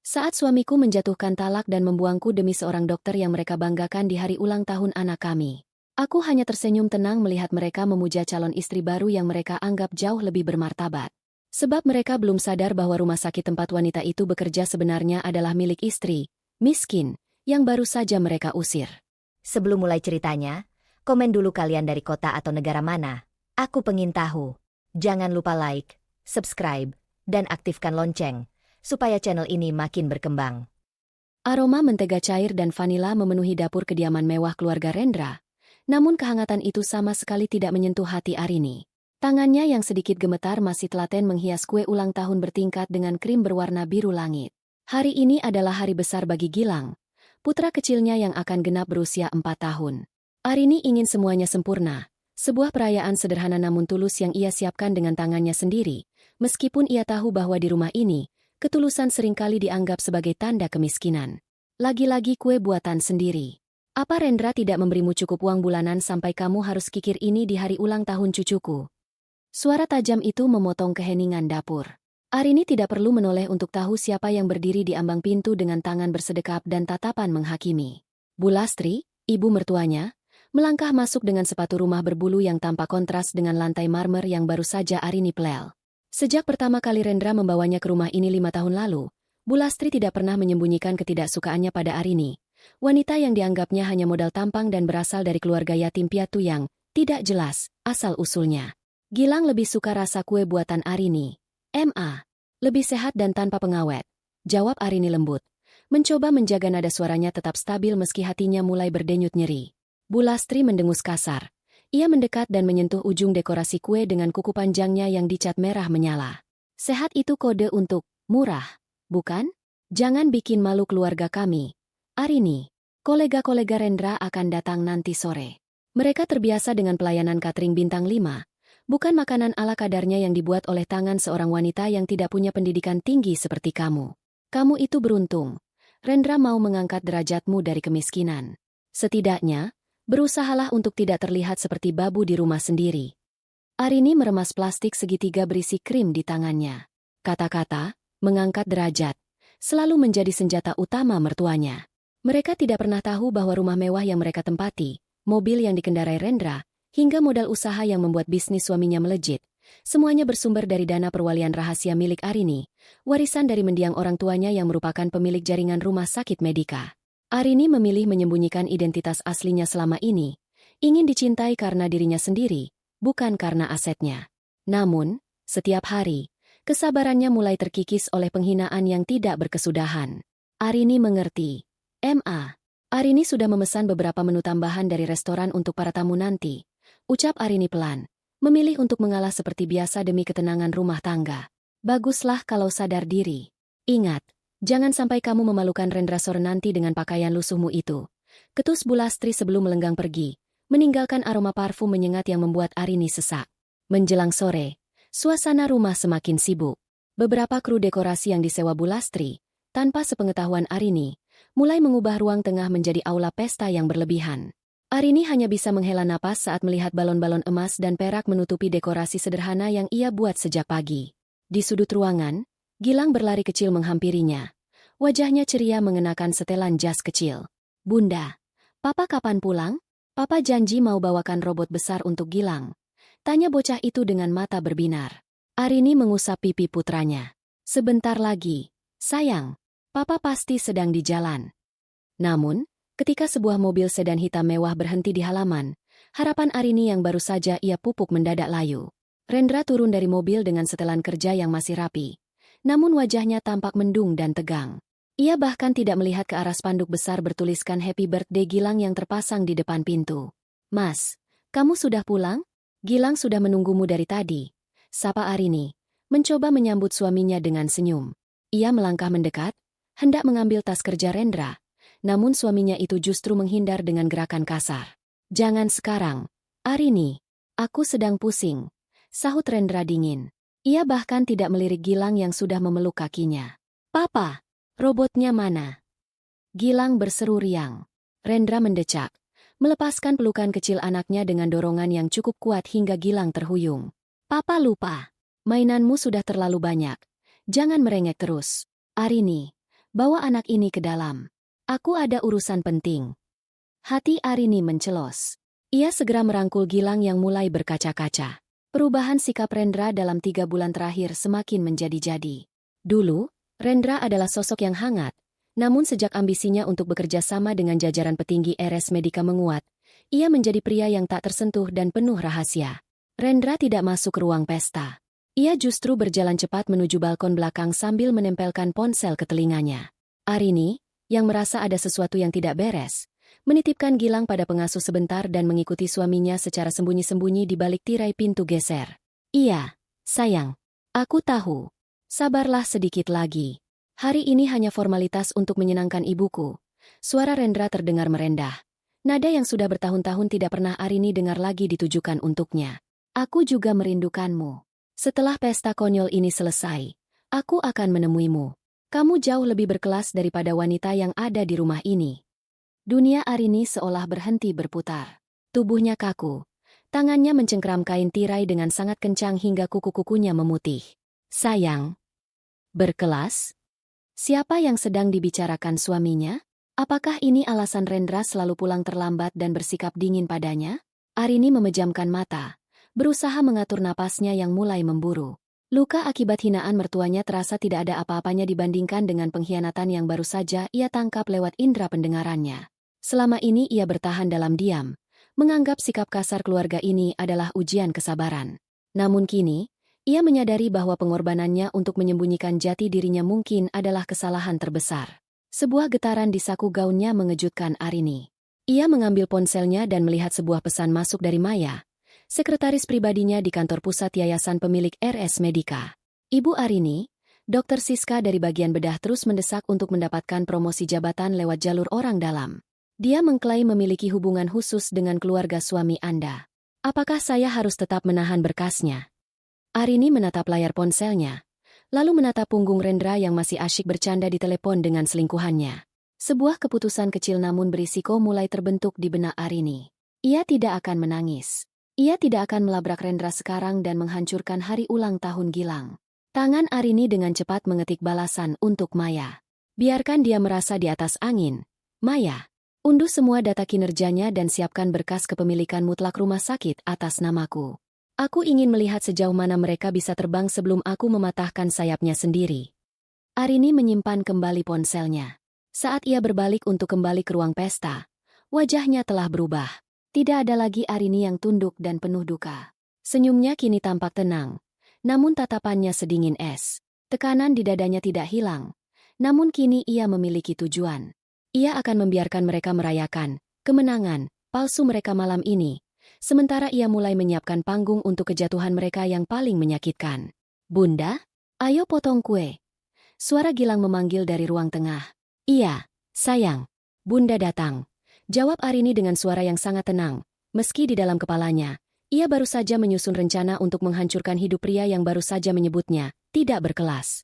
Saat suamiku menjatuhkan talak dan membuangku demi seorang dokter yang mereka banggakan di hari ulang tahun anak kami. Aku hanya tersenyum tenang melihat mereka memuja calon istri baru yang mereka anggap jauh lebih bermartabat. Sebab mereka belum sadar bahwa rumah sakit tempat wanita itu bekerja sebenarnya adalah milik istri, miskin, yang baru saja mereka usir. Sebelum mulai ceritanya, komen dulu kalian dari kota atau negara mana. Aku pengen tahu. Jangan lupa like, subscribe, dan aktifkan lonceng, supaya channel ini makin berkembang. Aroma mentega cair dan vanila memenuhi dapur kediaman mewah keluarga Rendra. Namun kehangatan itu sama sekali tidak menyentuh hati Arini. Tangannya yang sedikit gemetar masih telaten menghias kue ulang tahun bertingkat dengan krim berwarna biru langit. Hari ini adalah hari besar bagi Gilang, putra kecilnya yang akan genap berusia 4 tahun. Arini ingin semuanya sempurna, sebuah perayaan sederhana namun tulus yang ia siapkan dengan tangannya sendiri, meskipun ia tahu bahwa di rumah ini, ketulusan seringkali dianggap sebagai tanda kemiskinan. Lagi-lagi kue buatan sendiri. Apa Rendra tidak memberimu cukup uang bulanan sampai kamu harus kikir ini di hari ulang tahun cucuku? Suara tajam itu memotong keheningan dapur. Arini tidak perlu menoleh untuk tahu siapa yang berdiri di ambang pintu dengan tangan bersedekap dan tatapan menghakimi. Bu Lastri, ibu mertuanya, melangkah masuk dengan sepatu rumah berbulu yang tampak kontras dengan lantai marmer yang baru saja Arini pelel. Sejak pertama kali Rendra membawanya ke rumah ini 5 tahun lalu, Bu Lastri tidak pernah menyembunyikan ketidaksukaannya pada Arini, wanita yang dianggapnya hanya modal tampang dan berasal dari keluarga yatim piatu yang tidak jelas asal-usulnya. Gilang lebih suka rasa kue buatan Arini. Ma. Lebih sehat dan tanpa pengawet, jawab Arini lembut, mencoba menjaga nada suaranya tetap stabil meski hatinya mulai berdenyut nyeri. Bu Lastri mendengus kasar. Ia mendekat dan menyentuh ujung dekorasi kue dengan kuku panjangnya yang dicat merah menyala. Sehat itu kode untuk murah, bukan? Jangan bikin malu keluarga kami. Arini, kolega-kolega Rendra akan datang nanti sore. Mereka terbiasa dengan pelayanan catering bintang 5, bukan makanan ala kadarnya yang dibuat oleh tangan seorang wanita yang tidak punya pendidikan tinggi seperti kamu. Kamu itu beruntung. Rendra mau mengangkat derajatmu dari kemiskinan. Setidaknya, berusahalah untuk tidak terlihat seperti babu di rumah sendiri. Arini meremas plastik segitiga berisi krim di tangannya. Kata-kata, mengangkat derajat, selalu menjadi senjata utama mertuanya. Mereka tidak pernah tahu bahwa rumah mewah yang mereka tempati, mobil yang dikendarai Rendra, hingga modal usaha yang membuat bisnis suaminya melejit, semuanya bersumber dari dana perwalian rahasia milik Arini, warisan dari mendiang orang tuanya yang merupakan pemilik jaringan rumah sakit Medika. Arini memilih menyembunyikan identitas aslinya selama ini, ingin dicintai karena dirinya sendiri, bukan karena asetnya. Namun, setiap hari, kesabarannya mulai terkikis oleh penghinaan yang tidak berkesudahan. Arini mengerti. Ma. Arini sudah memesan beberapa menu tambahan dari restoran untuk para tamu nanti, ucap Arini pelan, memilih untuk mengalah seperti biasa demi ketenangan rumah tangga. Baguslah kalau sadar diri. Ingat, jangan sampai kamu memalukan Rendra sore nanti dengan pakaian lusuhmu itu. Ketus Bu Lastri sebelum melenggang pergi, meninggalkan aroma parfum menyengat yang membuat Arini sesak. Menjelang sore, suasana rumah semakin sibuk. Beberapa kru dekorasi yang disewa Bu Lastri, tanpa sepengetahuan Arini, mulai mengubah ruang tengah menjadi aula pesta yang berlebihan. Arini hanya bisa menghela napas saat melihat balon-balon emas dan perak menutupi dekorasi sederhana yang ia buat sejak pagi. Di sudut ruangan, Gilang berlari kecil menghampirinya. Wajahnya ceria mengenakan setelan jas kecil. Bunda, Papa kapan pulang? Papa janji mau bawakan robot besar untuk Gilang. Tanya bocah itu dengan mata berbinar. Arini mengusap pipi putranya. Sebentar lagi, sayang, Papa pasti sedang di jalan. Namun, ketika sebuah mobil sedan hitam mewah berhenti di halaman, harapan Arini yang baru saja ia pupuk mendadak layu. Rendra turun dari mobil dengan setelan kerja yang masih rapi. Namun wajahnya tampak mendung dan tegang. Ia bahkan tidak melihat ke arah spanduk besar bertuliskan Happy Birthday Gilang yang terpasang di depan pintu. Mas, kamu sudah pulang? Gilang sudah menunggumu dari tadi. Sapa Arini, mencoba menyambut suaminya dengan senyum. Ia melangkah mendekat, hendak mengambil tas kerja Rendra. Namun suaminya itu justru menghindar dengan gerakan kasar. Jangan sekarang, Arini. Aku sedang pusing, sahut Rendra dingin. Ia bahkan tidak melirik Gilang yang sudah memeluk kakinya. Papa! Robotnya mana? Gilang berseru riang. Rendra mendecak, melepaskan pelukan kecil anaknya dengan dorongan yang cukup kuat hingga Gilang terhuyung. Papa lupa. Mainanmu sudah terlalu banyak. Jangan merengek terus. Arini, Bawa anak ini ke dalam. Aku ada urusan penting. Hati Arini mencelos. Ia segera merangkul Gilang yang mulai berkaca-kaca. Perubahan sikap Rendra dalam 3 bulan terakhir semakin menjadi-jadi. Dulu, Rendra adalah sosok yang hangat, namun sejak ambisinya untuk bekerja sama dengan jajaran petinggi RS Medika menguat, ia menjadi pria yang tak tersentuh dan penuh rahasia. Rendra tidak masuk ruang pesta. Ia justru berjalan cepat menuju balkon belakang sambil menempelkan ponsel ke telinganya. Arini, yang merasa ada sesuatu yang tidak beres, menitipkan Gilang pada pengasuh sebentar dan mengikuti suaminya secara sembunyi-sembunyi di balik tirai pintu geser. Iya, sayang. Aku tahu. Sabarlah sedikit lagi. Hari ini hanya formalitas untuk menyenangkan ibuku. Suara Rendra terdengar merendah. Nada yang sudah bertahun-tahun tidak pernah Arini dengar lagi ditujukan untuknya. Aku juga merindukanmu. Setelah pesta konyol ini selesai, aku akan menemuimu. Kamu jauh lebih berkelas daripada wanita yang ada di rumah ini. Dunia Arini seolah berhenti berputar. Tubuhnya kaku. Tangannya mencengkram kain tirai dengan sangat kencang hingga kuku-kukunya memutih. Sayang. Berkelas? Siapa yang sedang dibicarakan suaminya? Apakah ini alasan Rendra selalu pulang terlambat dan bersikap dingin padanya? Arini memejamkan mata, berusaha mengatur napasnya yang mulai memburu. Luka akibat hinaan mertuanya terasa tidak ada apa-apanya dibandingkan dengan pengkhianatan yang baru saja ia tangkap lewat indera pendengarannya. Selama ini ia bertahan dalam diam, menganggap sikap kasar keluarga ini adalah ujian kesabaran. Namun kini, ia menyadari bahwa pengorbanannya untuk menyembunyikan jati dirinya mungkin adalah kesalahan terbesar. Sebuah getaran di saku gaunnya mengejutkan Arini. Ia mengambil ponselnya dan melihat sebuah pesan masuk dari Maya, sekretaris pribadinya di kantor pusat yayasan pemilik RS Medika. Ibu Arini, Dr. Siska dari bagian bedah terus mendesak untuk mendapatkan promosi jabatan lewat jalur orang dalam. Dia mengklaim memiliki hubungan khusus dengan keluarga suami Anda. Apakah saya harus tetap menahan berkasnya? Arini menatap layar ponselnya, lalu menatap punggung Rendra yang masih asyik bercanda di telepon dengan selingkuhannya. Sebuah keputusan kecil namun berisiko mulai terbentuk di benak Arini. Ia tidak akan menangis. Ia tidak akan melabrak Rendra sekarang dan menghancurkan hari ulang tahun Gilang. Tangan Arini dengan cepat mengetik balasan untuk Maya. Biarkan dia merasa di atas angin. Maya, unduh semua data kinerjanya dan siapkan berkas kepemilikan mutlak rumah sakit atas namaku. Aku ingin melihat sejauh mana mereka bisa terbang sebelum aku mematahkan sayapnya sendiri. Arini menyimpan kembali ponselnya. Saat ia berbalik untuk kembali ke ruang pesta, wajahnya telah berubah. Tidak ada lagi Arini yang tunduk dan penuh duka. Senyumnya kini tampak tenang, namun tatapannya sedingin es. Tekanan di dadanya tidak hilang, namun kini ia memiliki tujuan. Ia akan membiarkan mereka merayakan kemenangan palsu mereka malam ini, sementara ia mulai menyiapkan panggung untuk kejatuhan mereka yang paling menyakitkan. Bunda, ayo potong kue. Suara Gilang memanggil dari ruang tengah. Iya, sayang. Bunda datang. Jawab Arini dengan suara yang sangat tenang, meski di dalam kepalanya, ia baru saja menyusun rencana untuk menghancurkan hidup pria yang baru saja menyebutnya tidak berkelas.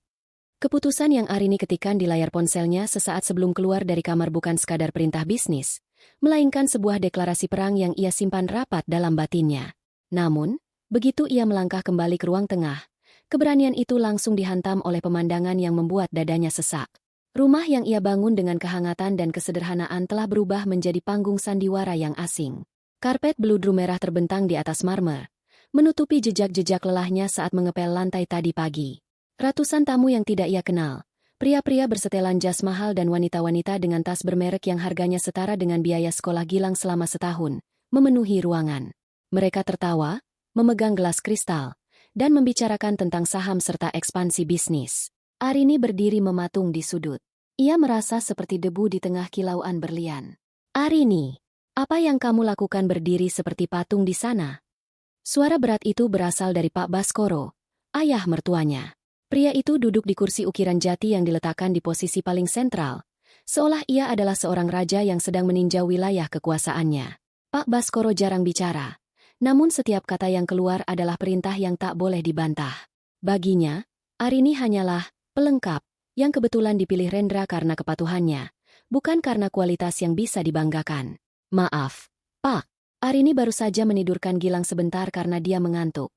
Keputusan yang Arini ketikkan di layar ponselnya sesaat sebelum keluar dari kamar bukan sekadar perintah bisnis, melainkan sebuah deklarasi perang yang ia simpan rapat dalam batinnya. Namun, begitu ia melangkah kembali ke ruang tengah, keberanian itu langsung dihantam oleh pemandangan yang membuat dadanya sesak. Rumah yang ia bangun dengan kehangatan dan kesederhanaan telah berubah menjadi panggung sandiwara yang asing. Karpet beludru merah terbentang di atas marmer, menutupi jejak-jejak lelahnya saat mengepel lantai tadi pagi. Ratusan tamu yang tidak ia kenal, pria-pria bersetelan jas mahal dan wanita-wanita dengan tas bermerek yang harganya setara dengan biaya sekolah Gilang selama setahun, memenuhi ruangan. Mereka tertawa, memegang gelas kristal, dan membicarakan tentang saham serta ekspansi bisnis. Arini berdiri mematung di sudut. Ia merasa seperti debu di tengah kilauan berlian. Arini, apa yang kamu lakukan berdiri seperti patung di sana? Suara berat itu berasal dari Pak Baskoro, ayah mertuanya. Pria itu duduk di kursi ukiran jati yang diletakkan di posisi paling sentral, seolah ia adalah seorang raja yang sedang meninjau wilayah kekuasaannya. Pak Baskoro jarang bicara, namun setiap kata yang keluar adalah perintah yang tak boleh dibantah. Baginya, Arini hanyalah pelengkap yang kebetulan dipilih Rendra karena kepatuhannya, bukan karena kualitas yang bisa dibanggakan. Maaf, Pak. Arini baru saja menidurkan Gilang sebentar karena dia mengantuk.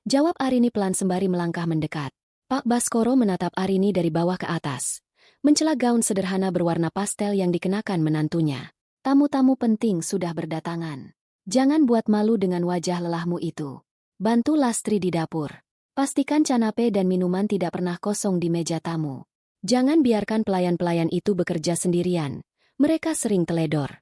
Jawab Arini pelan sembari melangkah mendekat. Pak Baskoro menatap Arini dari bawah ke atas, mencela gaun sederhana berwarna pastel yang dikenakan menantunya. Tamu-tamu penting sudah berdatangan. Jangan buat malu dengan wajah lelahmu itu. Bantu Lastri di dapur. Pastikan canape dan minuman tidak pernah kosong di meja tamu. Jangan biarkan pelayan-pelayan itu bekerja sendirian. Mereka sering teledor.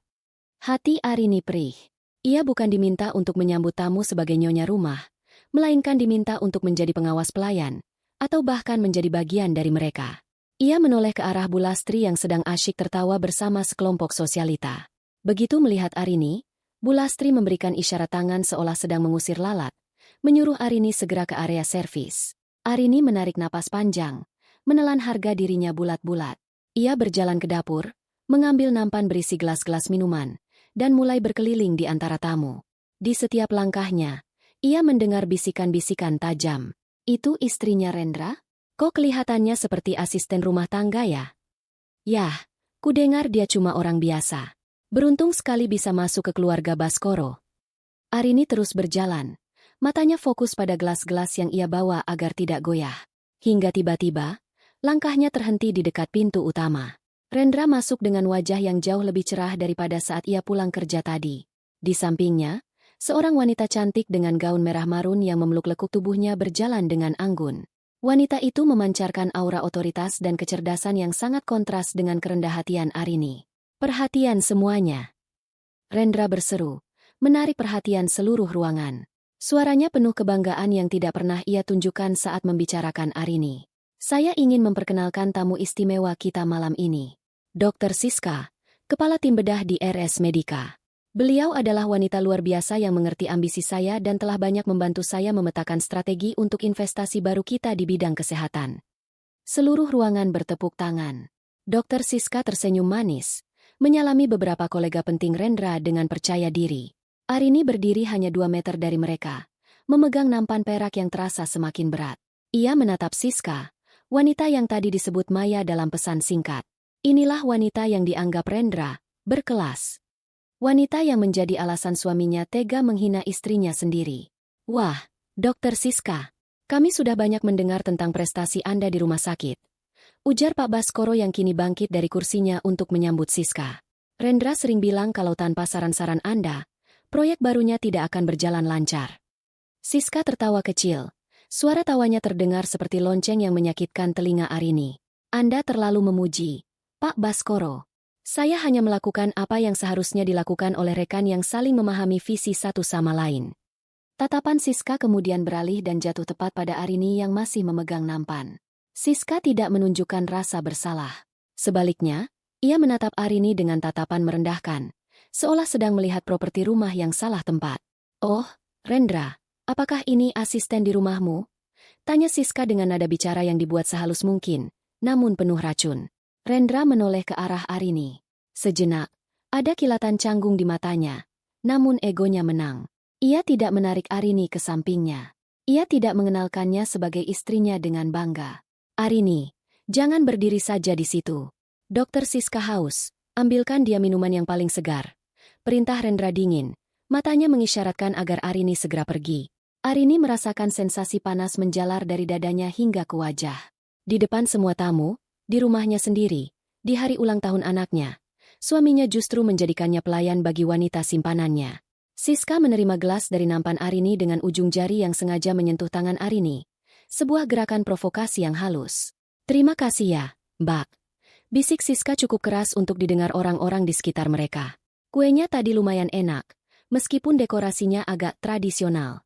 Hati Arini perih. Ia bukan diminta untuk menyambut tamu sebagai nyonya rumah, melainkan diminta untuk menjadi pengawas pelayan, atau bahkan menjadi bagian dari mereka. Ia menoleh ke arah Bu Lastri yang sedang asyik tertawa bersama sekelompok sosialita. Begitu melihat Arini, Bu Lastri memberikan isyarat tangan seolah sedang mengusir lalat, menyuruh Arini segera ke area servis. Arini menarik napas panjang, menelan harga dirinya bulat-bulat. Ia berjalan ke dapur, mengambil nampan berisi gelas-gelas minuman, dan mulai berkeliling di antara tamu. Di setiap langkahnya, ia mendengar bisikan-bisikan tajam. Itu istrinya Rendra? Kok kelihatannya seperti asisten rumah tangga ya? Yah, kudengar dia cuma orang biasa. Beruntung sekali bisa masuk ke keluarga Baskoro. Arini terus berjalan. Matanya fokus pada gelas-gelas yang ia bawa agar tidak goyah. Hingga tiba-tiba, langkahnya terhenti di dekat pintu utama. Rendra masuk dengan wajah yang jauh lebih cerah daripada saat ia pulang kerja tadi. Di sampingnya, seorang wanita cantik dengan gaun merah marun yang memeluk lekuk tubuhnya berjalan dengan anggun. Wanita itu memancarkan aura otoritas dan kecerdasan yang sangat kontras dengan kerendah hatian Arini. Perhatian semuanya. Rendra berseru, menarik perhatian seluruh ruangan. Suaranya penuh kebanggaan yang tidak pernah ia tunjukkan saat membicarakan Arini. Saya ingin memperkenalkan tamu istimewa kita malam ini. Dr. Siska, Kepala Tim Bedah di RS Medika. Beliau adalah wanita luar biasa yang mengerti ambisi saya dan telah banyak membantu saya memetakan strategi untuk investasi baru kita di bidang kesehatan. Seluruh ruangan bertepuk tangan. Dr. Siska tersenyum manis, menyalami beberapa kolega penting Rendra dengan percaya diri. Arini berdiri hanya 2 meter dari mereka, memegang nampan perak yang terasa semakin berat. Ia menatap Siska, wanita yang tadi disebut Maya dalam pesan singkat. Inilah wanita yang dianggap Rendra berkelas. Wanita yang menjadi alasan suaminya tega menghina istrinya sendiri. Wah, Dr. Siska, kami sudah banyak mendengar tentang prestasi Anda di rumah sakit. Ujar Pak Baskoro yang kini bangkit dari kursinya untuk menyambut Siska. Rendra sering bilang kalau tanpa saran-saran Anda, proyek barunya tidak akan berjalan lancar. Siska tertawa kecil. Suara tawanya terdengar seperti lonceng yang menyakitkan telinga Arini. Anda terlalu memuji, Pak Baskoro. Saya hanya melakukan apa yang seharusnya dilakukan oleh rekan yang saling memahami visi satu sama lain. Tatapan Siska kemudian beralih dan jatuh tepat pada Arini yang masih memegang nampan. Siska tidak menunjukkan rasa bersalah. Sebaliknya, ia menatap Arini dengan tatapan merendahkan, seolah sedang melihat properti rumah yang salah tempat. Oh, Rendra, apakah ini asisten di rumahmu? Tanya Siska dengan nada bicara yang dibuat sehalus mungkin, namun penuh racun. Rendra menoleh ke arah Arini. Sejenak, ada kilatan canggung di matanya, namun egonya menang. Ia tidak menarik Arini ke sampingnya. Ia tidak mengenalkannya sebagai istrinya dengan bangga. Arini, jangan berdiri saja di situ. Dr. Siska haus, ambilkan dia minuman yang paling segar. Perintah Rendra dingin, matanya mengisyaratkan agar Arini segera pergi. Arini merasakan sensasi panas menjalar dari dadanya hingga ke wajah. Di depan semua tamu, di rumahnya sendiri, di hari ulang tahun anaknya, suaminya justru menjadikannya pelayan bagi wanita simpanannya. Siska menerima gelas dari nampan Arini dengan ujung jari yang sengaja menyentuh tangan Arini. Sebuah gerakan provokasi yang halus. Terima kasih ya, Mbak. Bisik Siska cukup keras untuk didengar orang-orang di sekitar mereka. Kuenya tadi lumayan enak, meskipun dekorasinya agak tradisional.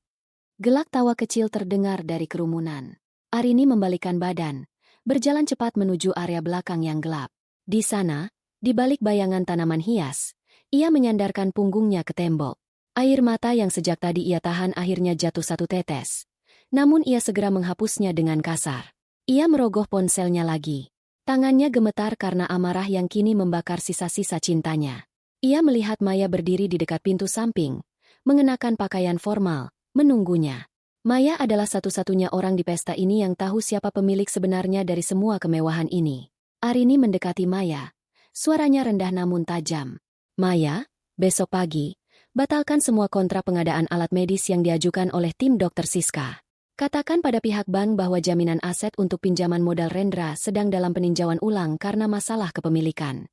Gelak tawa kecil terdengar dari kerumunan. Arini membalikkan badan, berjalan cepat menuju area belakang yang gelap. Di sana, di balik bayangan tanaman hias, ia menyandarkan punggungnya ke tembok. Air mata yang sejak tadi ia tahan akhirnya jatuh satu tetes. Namun ia segera menghapusnya dengan kasar. Ia merogoh ponselnya lagi. Tangannya gemetar karena amarah yang kini membakar sisa-sisa cintanya. Ia melihat Maya berdiri di dekat pintu samping, mengenakan pakaian formal, menunggunya. Maya adalah satu-satunya orang di pesta ini yang tahu siapa pemilik sebenarnya dari semua kemewahan ini. Arini mendekati Maya. Suaranya rendah namun tajam. Maya, besok pagi, batalkan semua kontrak pengadaan alat medis yang diajukan oleh tim Dr. Siska. Katakan pada pihak bank bahwa jaminan aset untuk pinjaman modal Rendra sedang dalam peninjauan ulang karena masalah kepemilikan.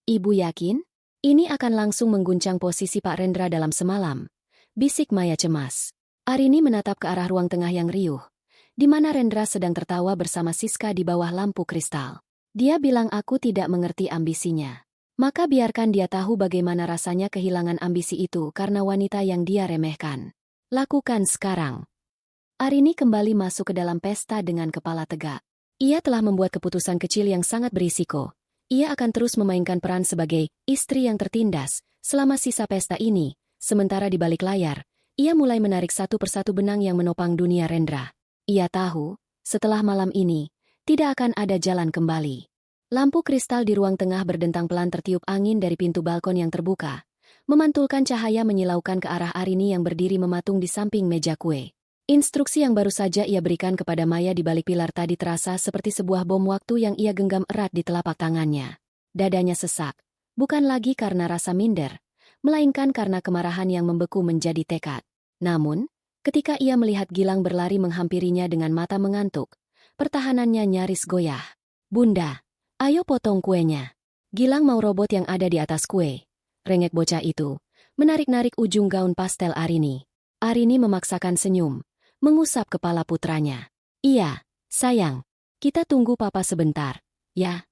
Ibu yakin? Ini akan langsung mengguncang posisi Pak Rendra dalam semalam. Bisik Maya cemas. Arini menatap ke arah ruang tengah yang riuh, di mana Rendra sedang tertawa bersama Siska di bawah lampu kristal. Dia bilang aku tidak mengerti ambisinya. Maka biarkan dia tahu bagaimana rasanya kehilangan ambisi itu karena wanita yang dia remehkan. Lakukan sekarang. Arini kembali masuk ke dalam pesta dengan kepala tegak. Ia telah membuat keputusan kecil yang sangat berisiko. Ia akan terus memainkan peran sebagai istri yang tertindas selama sisa pesta ini, sementara di balik layar, ia mulai menarik satu persatu benang yang menopang dunia Rendra. Ia tahu, setelah malam ini, tidak akan ada jalan kembali. Lampu kristal di ruang tengah berdentang pelan tertiup angin dari pintu balkon yang terbuka, memantulkan cahaya menyilaukan ke arah Arini yang berdiri mematung di samping meja kue. Instruksi yang baru saja ia berikan kepada Maya di balik pilar tadi terasa seperti sebuah bom waktu yang ia genggam erat di telapak tangannya. Dadanya sesak, bukan lagi karena rasa minder, melainkan karena kemarahan yang membeku menjadi tekad. Namun, ketika ia melihat Gilang berlari menghampirinya dengan mata mengantuk, pertahanannya nyaris goyah. "Bunda, ayo potong kuenya." Gilang mau robot yang ada di atas kue. Rengek bocah itu menarik-narik ujung gaun pastel Arini. Arini memaksakan senyum, mengusap kepala putranya. "Iya, sayang. Kita tunggu papa sebentar, ya."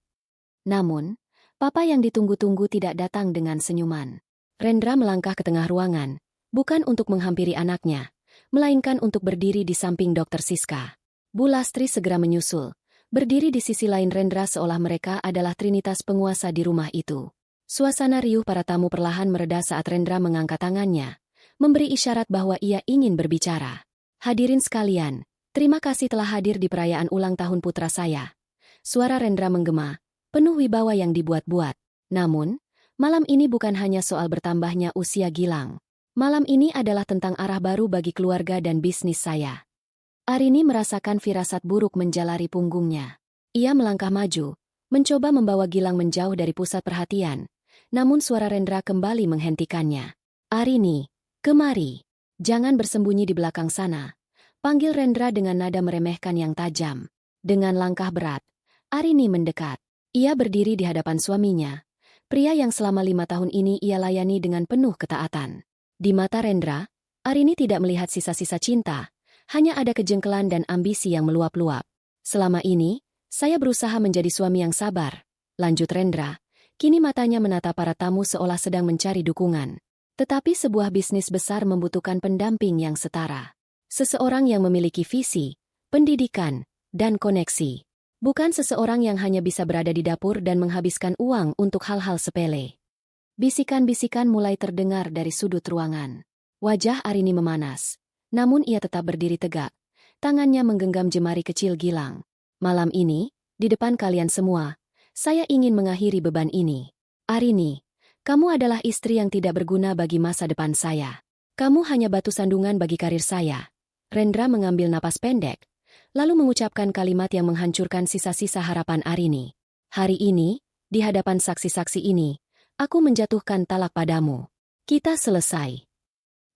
Namun, papa yang ditunggu-tunggu tidak datang dengan senyuman. Rendra melangkah ke tengah ruangan, bukan untuk menghampiri anaknya, melainkan untuk berdiri di samping Dr. Siska. Bu Lastri segera menyusul, berdiri di sisi lain Rendra seolah mereka adalah trinitas penguasa di rumah itu. Suasana riuh para tamu perlahan mereda saat Rendra mengangkat tangannya, memberi isyarat bahwa ia ingin berbicara. "Hadirin sekalian, terima kasih telah hadir di perayaan ulang tahun putra saya." Suara Rendra menggema, penuh wibawa yang dibuat-buat. Namun, malam ini bukan hanya soal bertambahnya usia Gilang. Malam ini adalah tentang arah baru bagi keluarga dan bisnis saya. Arini merasakan firasat buruk menjalari punggungnya. Ia melangkah maju, mencoba membawa Gilang menjauh dari pusat perhatian. Namun suara Rendra kembali menghentikannya. "Arini, kemari. Jangan bersembunyi di belakang sana," panggil Rendra dengan nada meremehkan yang tajam. Dengan langkah berat, Arini mendekat. Ia berdiri di hadapan suaminya, pria yang selama 5 tahun ini ia layani dengan penuh ketaatan. Di mata Rendra, Arini tidak melihat sisa-sisa cinta, hanya ada kejengkelan dan ambisi yang meluap-luap. "Selama ini, saya berusaha menjadi suami yang sabar," lanjut Rendra. Kini matanya menatap para tamu seolah sedang mencari dukungan. Tetapi sebuah bisnis besar membutuhkan pendamping yang setara. Seseorang yang memiliki visi, pendidikan, dan koneksi. Bukan seseorang yang hanya bisa berada di dapur dan menghabiskan uang untuk hal-hal sepele. Bisikan-bisikan mulai terdengar dari sudut ruangan. Wajah Arini memanas. Namun ia tetap berdiri tegak. Tangannya menggenggam jemari kecil Gilang. "Malam ini, di depan kalian semua, saya ingin mengakhiri beban ini. Arini, kamu adalah istri yang tidak berguna bagi masa depan saya. Kamu hanya batu sandungan bagi karir saya." Rendra mengambil napas pendek, lalu mengucapkan kalimat yang menghancurkan sisa-sisa harapan Arini. "Hari ini, di hadapan saksi-saksi ini, aku menjatuhkan talak padamu. Kita selesai."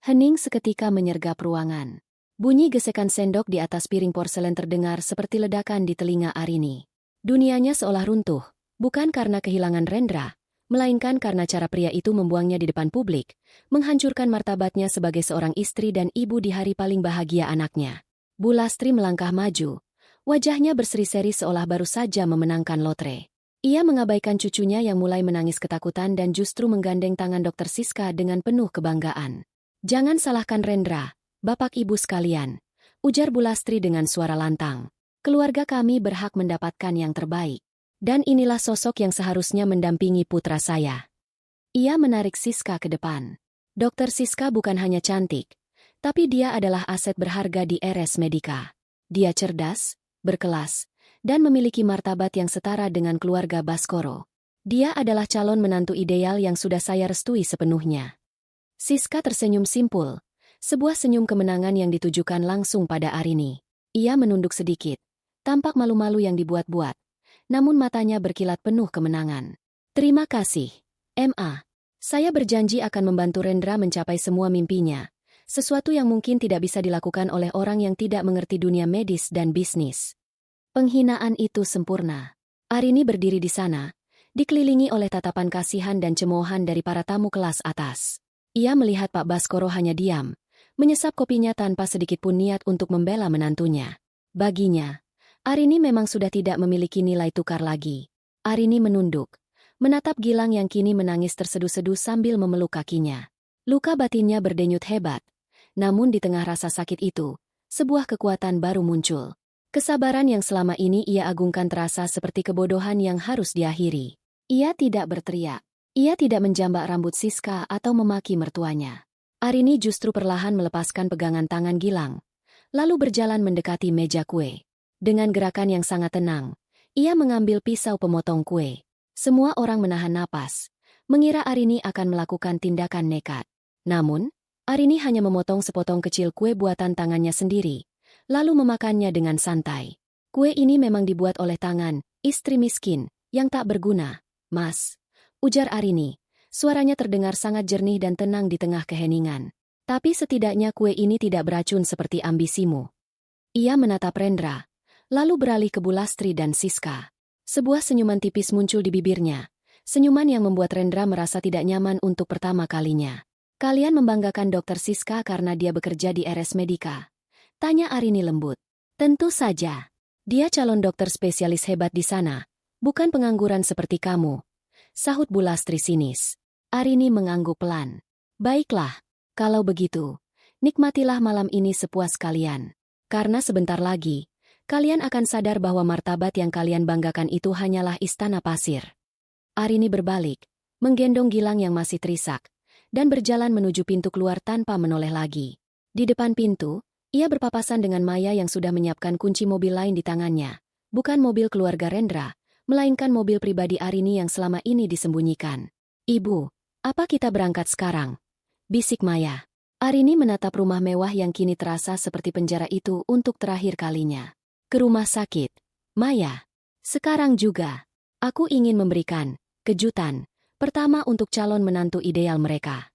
Hening seketika menyergap ruangan. Bunyi gesekan sendok di atas piring porselen terdengar seperti ledakan di telinga Arini. Dunianya seolah runtuh, bukan karena kehilangan Rendra, melainkan karena cara pria itu membuangnya di depan publik, menghancurkan martabatnya sebagai seorang istri dan ibu di hari paling bahagia anaknya. Bu Lastri melangkah maju, wajahnya berseri-seri seolah baru saja memenangkan lotre. Ia mengabaikan cucunya yang mulai menangis ketakutan dan justru menggandeng tangan Dr. Siska dengan penuh kebanggaan. "Jangan salahkan Rendra, Bapak Ibu sekalian," ujar Bu Lastri dengan suara lantang. "Keluarga kami berhak mendapatkan yang terbaik. Dan inilah sosok yang seharusnya mendampingi putra saya." Ia menarik Siska ke depan. Dr. Siska bukan hanya cantik, tapi dia adalah aset berharga di RS Medika. Dia cerdas, berkelas, dan memiliki martabat yang setara dengan keluarga Baskoro. Dia adalah calon menantu ideal yang sudah saya restui sepenuhnya. Siska tersenyum simpul, sebuah senyum kemenangan yang ditujukan langsung pada Arini. Ia menunduk sedikit, tampak malu-malu yang dibuat-buat. Namun matanya berkilat penuh kemenangan. "Terima kasih, Ma. Saya berjanji akan membantu Rendra mencapai semua mimpinya, Sesuatu yang mungkin tidak bisa dilakukan oleh orang yang tidak mengerti dunia medis dan bisnis. Penghinaan itu sempurna. Arini berdiri di sana, dikelilingi oleh tatapan kasihan dan cemoohan dari para tamu kelas atas. Ia melihat Pak Baskoro hanya diam, menyesap kopinya tanpa sedikit pun niat untuk membela menantunya. Baginya, Arini memang sudah tidak memiliki nilai tukar lagi. Arini menunduk, menatap Gilang yang kini menangis terseduh-seduh sambil memeluk kakinya. Luka batinnya berdenyut hebat, namun di tengah rasa sakit itu, sebuah kekuatan baru muncul. Kesabaran yang selama ini ia agungkan terasa seperti kebodohan yang harus diakhiri. Ia tidak berteriak. Ia tidak menjambak rambut Siska atau memaki mertuanya. Arini justru perlahan melepaskan pegangan tangan Gilang, lalu berjalan mendekati meja kue. Dengan gerakan yang sangat tenang, ia mengambil pisau pemotong kue. Semua orang menahan napas, mengira Arini akan melakukan tindakan nekat. Namun, Arini hanya memotong sepotong kecil kue buatan tangannya sendiri, lalu memakannya dengan santai. Kue ini memang dibuat oleh tangan istri miskin yang tak berguna, Mas, ujar Arini. Suaranya terdengar sangat jernih dan tenang di tengah keheningan. Tapi setidaknya kue ini tidak beracun seperti ambisimu. Ia menatap Rendra, lalu beralih ke Bulastri dan Siska. Sebuah senyuman tipis muncul di bibirnya, senyuman yang membuat Rendra merasa tidak nyaman untuk pertama kalinya. Kalian membanggakan Dokter Siska karena dia bekerja di RS Medika? Tanya Arini lembut. Tentu saja. Dia calon dokter spesialis hebat di sana, bukan pengangguran seperti kamu, sahut Bulastri sinis. Arini mengangguk pelan. Baiklah, kalau begitu, nikmatilah malam ini sepuas kalian. Karena sebentar lagi, kalian akan sadar bahwa martabat yang kalian banggakan itu hanyalah istana pasir. Arini berbalik, menggendong Gilang yang masih terisak, dan berjalan menuju pintu keluar tanpa menoleh lagi. Di depan pintu, ia berpapasan dengan Maya yang sudah menyiapkan kunci mobil lain di tangannya. Bukan mobil keluarga Rendra, melainkan mobil pribadi Arini yang selama ini disembunyikan. Ibu, apa kita berangkat sekarang? Bisik Maya. Arini menatap rumah mewah yang kini terasa seperti penjara itu untuk terakhir kalinya. Ke rumah sakit. Maya. Sekarang juga. Aku ingin memberikan kejutan pertama untuk calon menantu ideal mereka.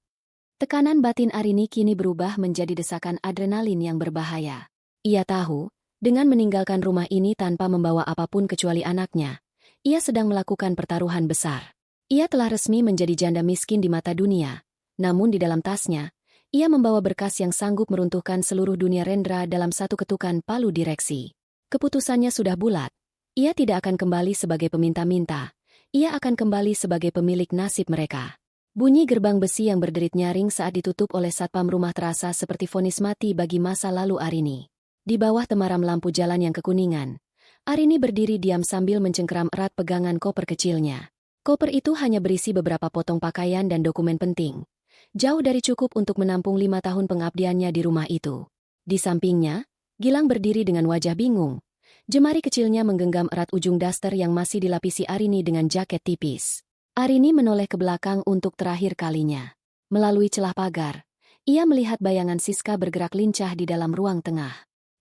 Tekanan batin Arini kini berubah menjadi desakan adrenalin yang berbahaya. Ia tahu, dengan meninggalkan rumah ini tanpa membawa apapun kecuali anaknya, ia sedang melakukan pertaruhan besar. Ia telah resmi menjadi janda miskin di mata dunia, namun di dalam tasnya, ia membawa berkas yang sanggup meruntuhkan seluruh dunia Rendra dalam satu ketukan palu direksi. Keputusannya sudah bulat. Ia tidak akan kembali sebagai peminta-minta, ia akan kembali sebagai pemilik nasib mereka. Bunyi gerbang besi yang berderit nyaring saat ditutup oleh satpam rumah terasa seperti vonis mati bagi masa lalu Arini. Di bawah temaram lampu jalan yang kekuningan, Arini berdiri diam sambil mencengkeram erat pegangan koper kecilnya. Koper itu hanya berisi beberapa potong pakaian dan dokumen penting. Jauh dari cukup untuk menampung 5 tahun pengabdiannya di rumah itu. Di sampingnya, Gilang berdiri dengan wajah bingung. Jemari kecilnya menggenggam erat ujung daster yang masih dilapisi Arini dengan jaket tipis. Arini menoleh ke belakang untuk terakhir kalinya. Melalui celah pagar, ia melihat bayangan Siska bergerak lincah di dalam ruang tengah.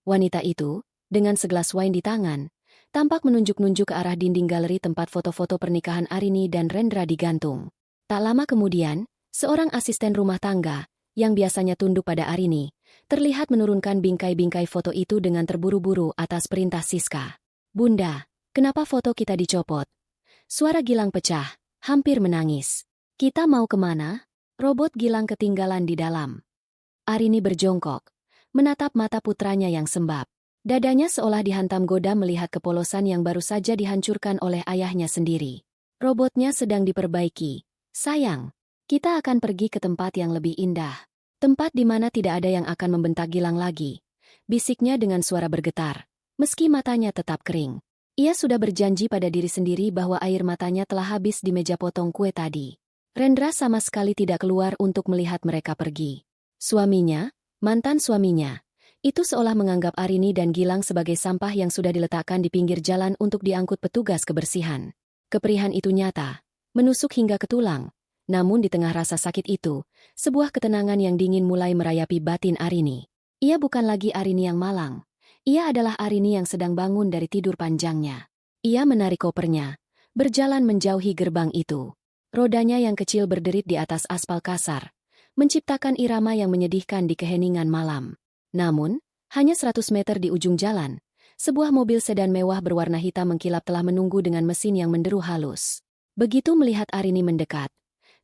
Wanita itu, dengan segelas wine di tangan, tampak menunjuk-nunjuk ke arah dinding galeri tempat foto-foto pernikahan Arini dan Rendra digantung. Tak lama kemudian, seorang asisten rumah tangga, yang biasanya tunduk pada Arini, terlihat menurunkan bingkai-bingkai foto itu dengan terburu-buru atas perintah Siska. Bunda, kenapa foto kita dicopot? Suara Gilang pecah, hampir menangis. Kita mau kemana? Robot Gilang ketinggalan di dalam. Arini berjongkok, menatap mata putranya yang sembab. Dadanya seolah dihantam goda melihat kepolosan yang baru saja dihancurkan oleh ayahnya sendiri. Robotnya sedang diperbaiki. Sayang, kita akan pergi ke tempat yang lebih indah. Tempat di mana tidak ada yang akan membentak Gilang lagi. Bisiknya dengan suara bergetar, meski matanya tetap kering. Ia sudah berjanji pada diri sendiri bahwa air matanya telah habis di meja potong kue tadi. Rendra sama sekali tidak keluar untuk melihat mereka pergi. Suaminya, mantan suaminya, itu seolah menganggap Arini dan Gilang sebagai sampah yang sudah diletakkan di pinggir jalan untuk diangkut petugas kebersihan. Keperihan itu nyata, menusuk hingga ke tulang. Namun di tengah rasa sakit itu, sebuah ketenangan yang dingin mulai merayapi batin Arini. Ia bukan lagi Arini yang malang. Ia adalah Arini yang sedang bangun dari tidur panjangnya. Ia menarik kopernya, berjalan menjauhi gerbang itu. Rodanya yang kecil berderit di atas aspal kasar, menciptakan irama yang menyedihkan di keheningan malam. Namun, hanya 100 meter di ujung jalan, sebuah mobil sedan mewah berwarna hitam mengkilap telah menunggu dengan mesin yang menderu halus. Begitu melihat Arini mendekat,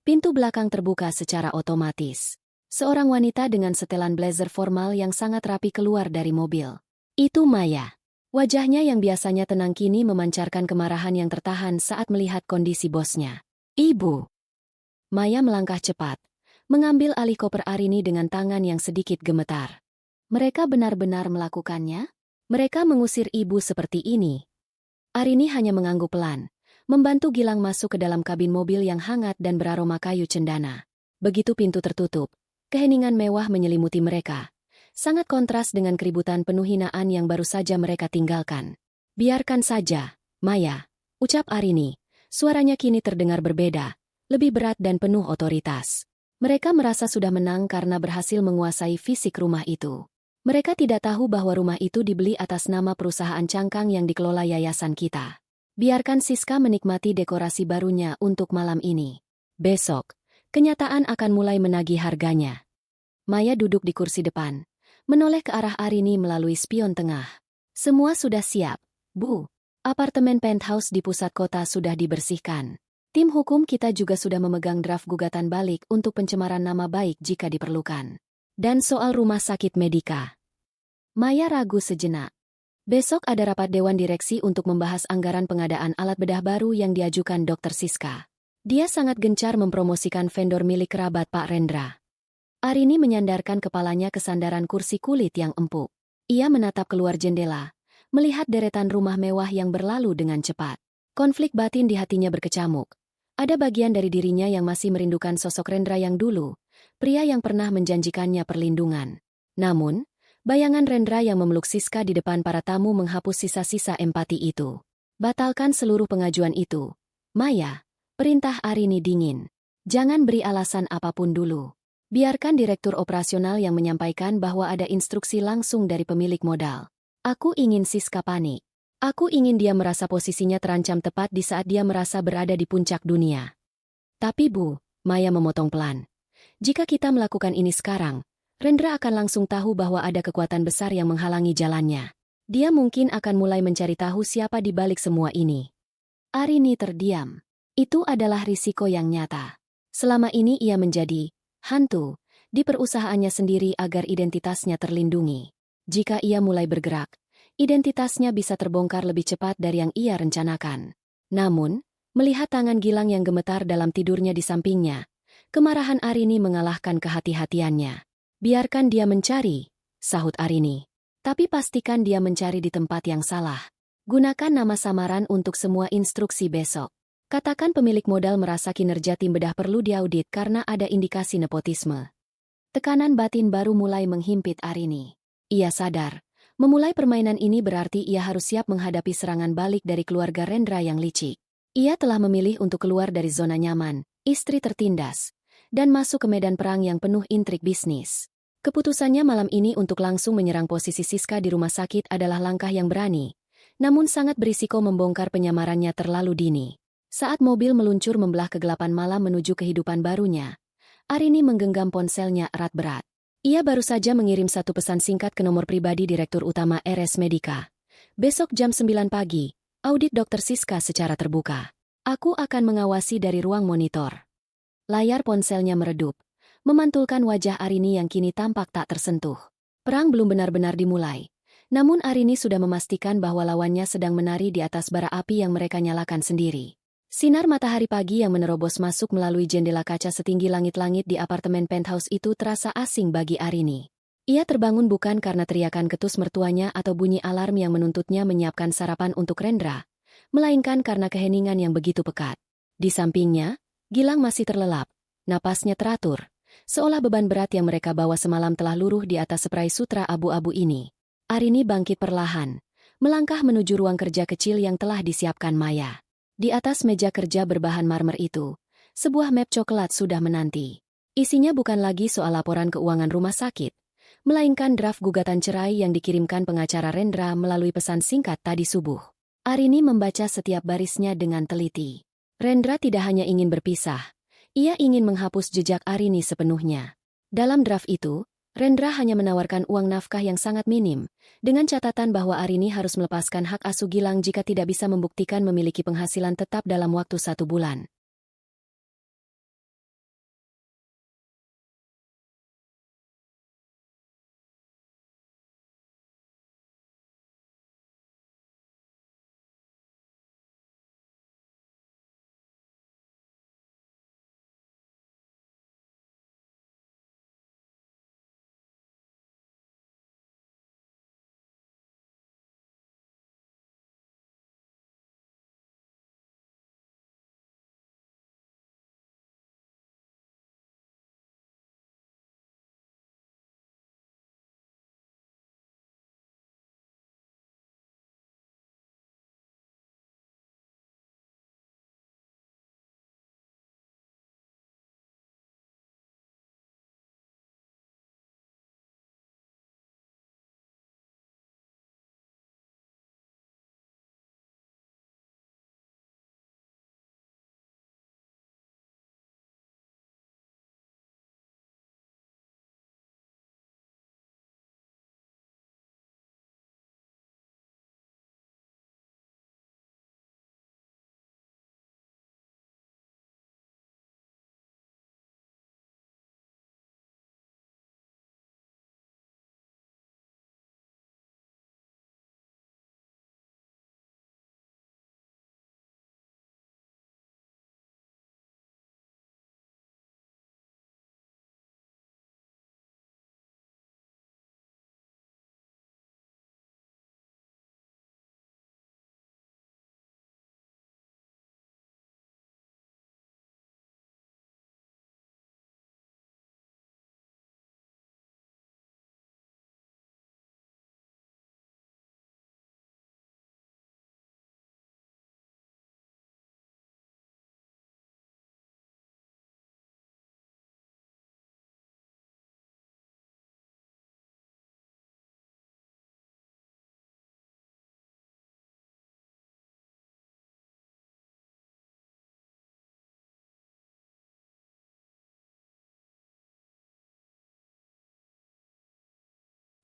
pintu belakang terbuka secara otomatis. Seorang wanita dengan setelan blazer formal yang sangat rapi keluar dari mobil. Itu Maya. Wajahnya yang biasanya tenang kini memancarkan kemarahan yang tertahan saat melihat kondisi bosnya. "Ibu." Maya melangkah cepat, mengambil alih koper Arini dengan tangan yang sedikit gemetar. Mereka benar-benar melakukannya? Mereka mengusir ibu seperti ini. Arini hanya mengangguk pelan, membantu Gilang masuk ke dalam kabin mobil yang hangat dan beraroma kayu cendana. Begitu pintu tertutup, keheningan mewah menyelimuti mereka. Sangat kontras dengan keributan penuh hinaan yang baru saja mereka tinggalkan. "Biarkan saja, Maya," ucap Arini. Suaranya kini terdengar berbeda, lebih berat dan penuh otoritas. Mereka merasa sudah menang karena berhasil menguasai fisik rumah itu. Mereka tidak tahu bahwa rumah itu dibeli atas nama perusahaan cangkang yang dikelola yayasan kita. Biarkan Siska menikmati dekorasi barunya untuk malam ini. Besok, kenyataan akan mulai menagih harganya. Maya duduk di kursi depan, menoleh ke arah Arini melalui spion tengah. "Semua sudah siap, Bu. Apartemen penthouse di pusat kota sudah dibersihkan. Tim hukum kita juga sudah memegang draft gugatan balik untuk pencemaran nama baik jika diperlukan. Dan soal rumah sakit Medika." Maya ragu sejenak. Besok ada rapat dewan direksi untuk membahas anggaran pengadaan alat bedah baru yang diajukan Dr. Siska. Dia sangat gencar mempromosikan vendor milik kerabat Pak Rendra. Arini menyandarkan kepalanya ke sandaran kursi kulit yang empuk. Ia menatap keluar jendela, melihat deretan rumah mewah yang berlalu dengan cepat. Konflik batin di hatinya berkecamuk. Ada bagian dari dirinya yang masih merindukan sosok Rendra yang dulu, pria yang pernah menjanjikannya perlindungan. Namun, bayangan Rendra yang memeluk Siska di depan para tamu menghapus sisa-sisa empati itu. "Batalkan seluruh pengajuan itu, Maya," perintah Arini dingin. "Jangan beri alasan apapun dulu. Biarkan direktur operasional yang menyampaikan bahwa ada instruksi langsung dari pemilik modal. Aku ingin Siska panik. Aku ingin dia merasa posisinya terancam tepat di saat dia merasa berada di puncak dunia." "Tapi Bu," Maya memotong pelan. "Jika kita melakukan ini sekarang, Rendra akan langsung tahu bahwa ada kekuatan besar yang menghalangi jalannya. Dia mungkin akan mulai mencari tahu siapa di balik semua ini." Arini terdiam. Itu adalah risiko yang nyata. Selama ini ia menjadi hantu di perusahaannya sendiri agar identitasnya terlindungi. Jika ia mulai bergerak, identitasnya bisa terbongkar lebih cepat dari yang ia rencanakan. Namun, melihat tangan Gilang yang gemetar dalam tidurnya di sampingnya, kemarahan Arini mengalahkan kehati-hatiannya. "Biarkan dia mencari," sahut Arini. "Tapi pastikan dia mencari di tempat yang salah. Gunakan nama samaran untuk semua instruksi besok. Katakan pemilik modal merasa kinerja tim bedah perlu diaudit karena ada indikasi nepotisme." Tekanan batin baru mulai menghimpit Arini. Ia sadar, memulai permainan ini berarti ia harus siap menghadapi serangan balik dari keluarga Rendra yang licik. Ia telah memilih untuk keluar dari zona nyaman, istri tertindas, dan masuk ke medan perang yang penuh intrik bisnis. Keputusannya malam ini untuk langsung menyerang posisi Siska di rumah sakit adalah langkah yang berani, namun sangat berisiko membongkar penyamarannya terlalu dini. Saat mobil meluncur membelah kegelapan malam menuju kehidupan barunya, Arini menggenggam ponselnya erat-berat. Ia baru saja mengirim satu pesan singkat ke nomor pribadi Direktur Utama RS Medika. "Besok jam 9 pagi, audit Dr. Siska secara terbuka. Aku akan mengawasi dari ruang monitor." Layar ponselnya meredup, memantulkan wajah Arini yang kini tampak tak tersentuh. Perang belum benar-benar dimulai, namun Arini sudah memastikan bahwa lawannya sedang menari di atas bara api yang mereka nyalakan sendiri. Sinar matahari pagi yang menerobos masuk melalui jendela kaca setinggi langit-langit di apartemen penthouse itu terasa asing bagi Arini. Ia terbangun bukan karena teriakan ketus mertuanya atau bunyi alarm yang menuntutnya menyiapkan sarapan untuk Rendra, melainkan karena keheningan yang begitu pekat. Di sampingnya, Gilang masih terlelap, napasnya teratur, seolah beban berat yang mereka bawa semalam telah luruh di atas spray sutra abu-abu ini. Arini bangkit perlahan, melangkah menuju ruang kerja kecil yang telah disiapkan Maya. Di atas meja kerja berbahan marmer itu, sebuah map coklat sudah menanti. Isinya bukan lagi soal laporan keuangan rumah sakit, melainkan draft gugatan cerai yang dikirimkan pengacara Rendra melalui pesan singkat tadi subuh. Arini membaca setiap barisnya dengan teliti. Rendra tidak hanya ingin berpisah, ia ingin menghapus jejak Arini sepenuhnya. Dalam draft itu, Rendra hanya menawarkan uang nafkah yang sangat minim, dengan catatan bahwa Arini harus melepaskan hak asuh Gilang jika tidak bisa membuktikan memiliki penghasilan tetap dalam waktu 1 bulan.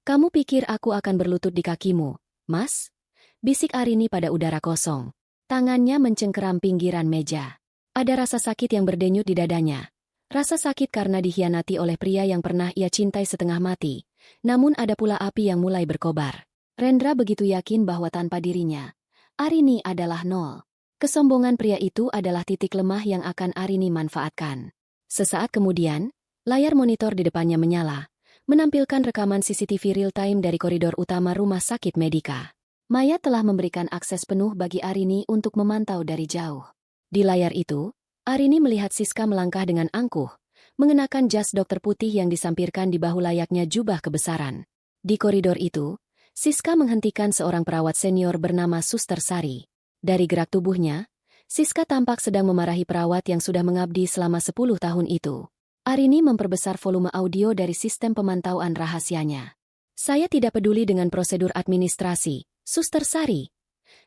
Kamu pikir aku akan berlutut di kakimu, Mas? Bisik Arini pada udara kosong. Tangannya mencengkeram pinggiran meja. Ada rasa sakit yang berdenyut di dadanya. Rasa sakit karena dikhianati oleh pria yang pernah ia cintai setengah mati. Namun ada pula api yang mulai berkobar. Rendra begitu yakin bahwa tanpa dirinya, Arini adalah nol. Kesombongan pria itu adalah titik lemah yang akan Arini manfaatkan. Sesaat kemudian, layar monitor di depannya menyala, menampilkan rekaman CCTV real-time dari koridor utama Rumah Sakit Medika. Maya telah memberikan akses penuh bagi Arini untuk memantau dari jauh. Di layar itu, Arini melihat Siska melangkah dengan angkuh, mengenakan jas dokter putih yang disampirkan di bahu layaknya jubah kebesaran. Di koridor itu, Siska menghentikan seorang perawat senior bernama Suster Sari. Dari gerak tubuhnya, Siska tampak sedang memarahi perawat yang sudah mengabdi selama 10 tahun itu. Arini memperbesar volume audio dari sistem pemantauan rahasianya. Saya tidak peduli dengan prosedur administrasi, Suster Sari.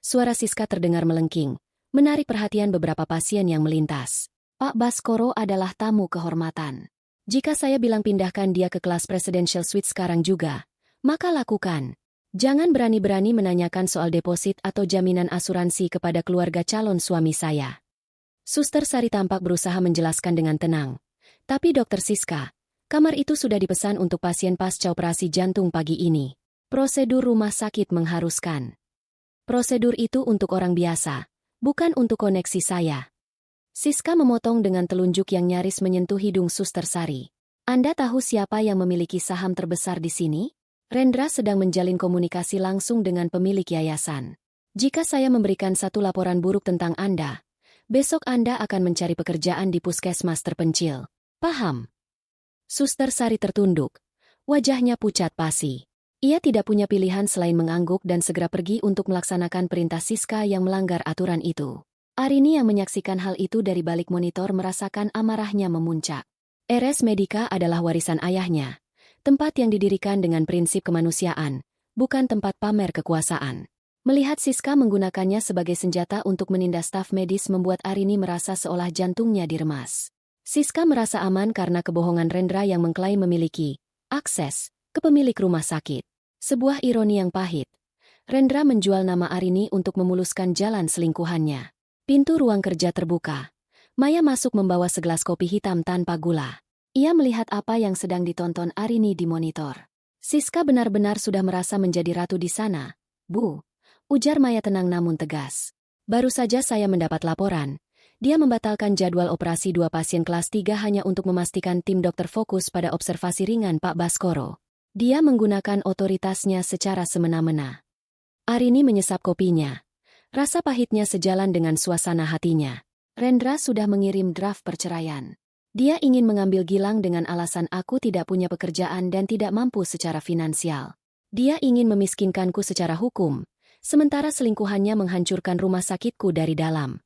Suara Siska terdengar melengking, menarik perhatian beberapa pasien yang melintas. Pak Baskoro adalah tamu kehormatan. Jika saya bilang pindahkan dia ke kelas Presidential Suite sekarang juga, maka lakukan. Jangan berani-berani menanyakan soal deposit atau jaminan asuransi kepada keluarga calon suami saya. Suster Sari tampak berusaha menjelaskan dengan tenang. Tapi Dokter Siska, kamar itu sudah dipesan untuk pasien pasca operasi jantung pagi ini. Prosedur rumah sakit mengharuskan. Prosedur itu untuk orang biasa, bukan untuk koneksi saya. Siska memotong dengan telunjuk yang nyaris menyentuh hidung Suster Sari. Anda tahu siapa yang memiliki saham terbesar di sini? Rendra sedang menjalin komunikasi langsung dengan pemilik yayasan. Jika saya memberikan satu laporan buruk tentang Anda, besok Anda akan mencari pekerjaan di puskesmas terpencil. Paham? Suster Sari tertunduk. Wajahnya pucat pasi. Ia tidak punya pilihan selain mengangguk dan segera pergi untuk melaksanakan perintah Siska yang melanggar aturan itu. Arini yang menyaksikan hal itu dari balik monitor merasakan amarahnya memuncak. RS Medika adalah warisan ayahnya. Tempat yang didirikan dengan prinsip kemanusiaan, bukan tempat pamer kekuasaan. Melihat Siska menggunakannya sebagai senjata untuk menindas staf medis membuat Arini merasa seolah jantungnya diremas. Siska merasa aman karena kebohongan Rendra yang mengklaim memiliki akses ke pemilik rumah sakit. Sebuah ironi yang pahit. Rendra menjual nama Arini untuk memuluskan jalan selingkuhannya. Pintu ruang kerja terbuka. Maya masuk membawa segelas kopi hitam tanpa gula. Ia melihat apa yang sedang ditonton Arini di monitor. Siska benar-benar sudah merasa menjadi ratu di sana. Bu, ujar Maya tenang namun tegas. Baru saja saya mendapat laporan. Dia membatalkan jadwal operasi 2 pasien kelas 3 hanya untuk memastikan tim dokter fokus pada observasi ringan Pak Baskoro. Dia menggunakan otoritasnya secara semena-mena. Arini menyesap kopinya. Rasa pahitnya sejalan dengan suasana hatinya. Rendra sudah mengirim draft perceraian. Dia ingin mengambil Gilang dengan alasan aku tidak punya pekerjaan dan tidak mampu secara finansial. Dia ingin memiskinkanku secara hukum, sementara selingkuhannya menghancurkan rumah sakitku dari dalam.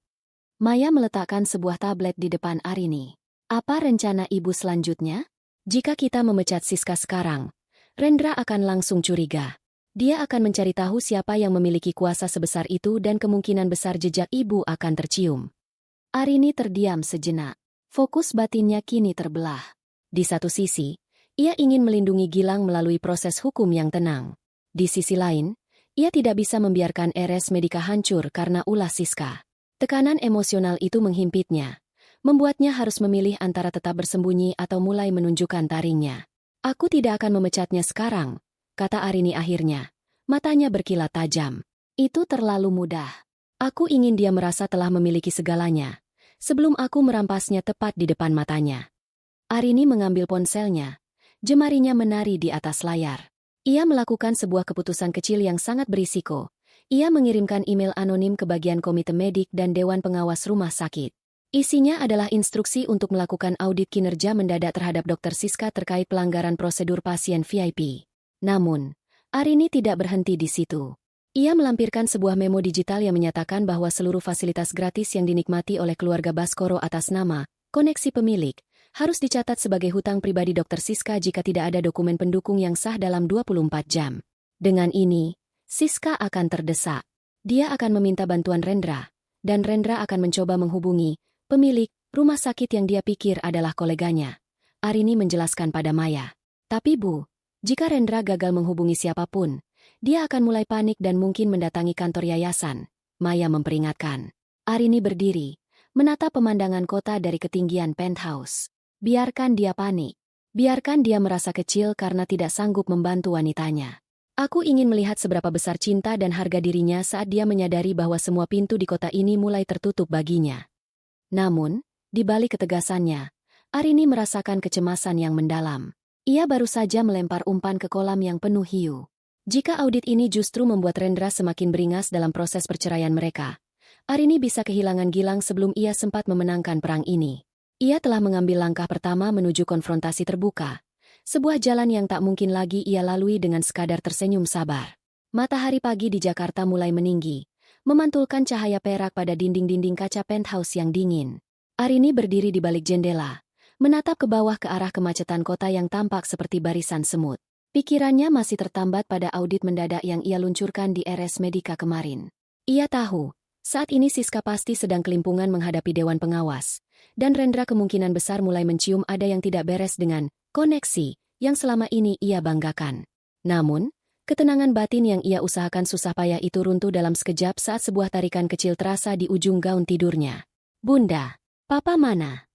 Maya meletakkan sebuah tablet di depan Arini. Apa rencana ibu selanjutnya? Jika kita memecat Siska sekarang, Rendra akan langsung curiga. Dia akan mencari tahu siapa yang memiliki kuasa sebesar itu dan kemungkinan besar jejak ibu akan tercium. Arini terdiam sejenak. Fokus batinnya kini terbelah. Di satu sisi, ia ingin melindungi Gilang melalui proses hukum yang tenang. Di sisi lain, ia tidak bisa membiarkan RS Medika hancur karena ulah Siska. Tekanan emosional itu menghimpitnya, membuatnya harus memilih antara tetap bersembunyi atau mulai menunjukkan taringnya. Aku tidak akan memecatnya sekarang, kata Arini akhirnya. Matanya berkilat tajam. Itu terlalu mudah. Aku ingin dia merasa telah memiliki segalanya, sebelum aku merampasnya tepat di depan matanya. Arini mengambil ponselnya. Jemarinya menari di atas layar. Ia melakukan sebuah keputusan kecil yang sangat berisiko. Ia mengirimkan email anonim ke bagian komite medik dan Dewan Pengawas Rumah Sakit. Isinya adalah instruksi untuk melakukan audit kinerja mendadak terhadap Dr. Siska terkait pelanggaran prosedur pasien VIP. Namun, Arini tidak berhenti di situ. Ia melampirkan sebuah memo digital yang menyatakan bahwa seluruh fasilitas gratis yang dinikmati oleh keluarga Baskoro atas nama koneksi pemilik harus dicatat sebagai hutang pribadi Dr. Siska jika tidak ada dokumen pendukung yang sah dalam 24 jam. Dengan ini, Siska akan terdesak. Dia akan meminta bantuan Rendra, dan Rendra akan mencoba menghubungi pemilik rumah sakit yang dia pikir adalah koleganya. Arini menjelaskan pada Maya. Tapi Bu, jika Rendra gagal menghubungi siapapun, dia akan mulai panik dan mungkin mendatangi kantor yayasan. Maya memperingatkan. Arini berdiri, menatap pemandangan kota dari ketinggian penthouse. Biarkan dia panik. Biarkan dia merasa kecil karena tidak sanggup membantu wanitanya. Aku ingin melihat seberapa besar cinta dan harga dirinya saat dia menyadari bahwa semua pintu di kota ini mulai tertutup baginya. Namun, di balik ketegasannya, Arini merasakan kecemasan yang mendalam. Ia baru saja melempar umpan ke kolam yang penuh hiu. Jika audit ini justru membuat Rendra semakin beringas dalam proses perceraian mereka, Arini bisa kehilangan Gilang sebelum ia sempat memenangkan perang ini. Ia telah mengambil langkah pertama menuju konfrontasi terbuka. Sebuah jalan yang tak mungkin lagi ia lalui dengan sekadar tersenyum sabar. Matahari pagi di Jakarta mulai meninggi, memantulkan cahaya perak pada dinding-dinding kaca penthouse yang dingin. Arini berdiri di balik jendela, menatap ke bawah ke arah kemacetan kota yang tampak seperti barisan semut. Pikirannya masih tertambat pada audit mendadak yang ia luncurkan di RS Medika kemarin. Ia tahu, saat ini Siska pasti sedang kelimpungan menghadapi Dewan Pengawas, dan Rendra kemungkinan besar mulai mencium ada yang tidak beres dengan koneksi yang selama ini ia banggakan. Namun, ketenangan batin yang ia usahakan susah payah itu runtuh dalam sekejap saat sebuah tarikan kecil terasa di ujung gaun tidurnya. Bunda, Papa mana?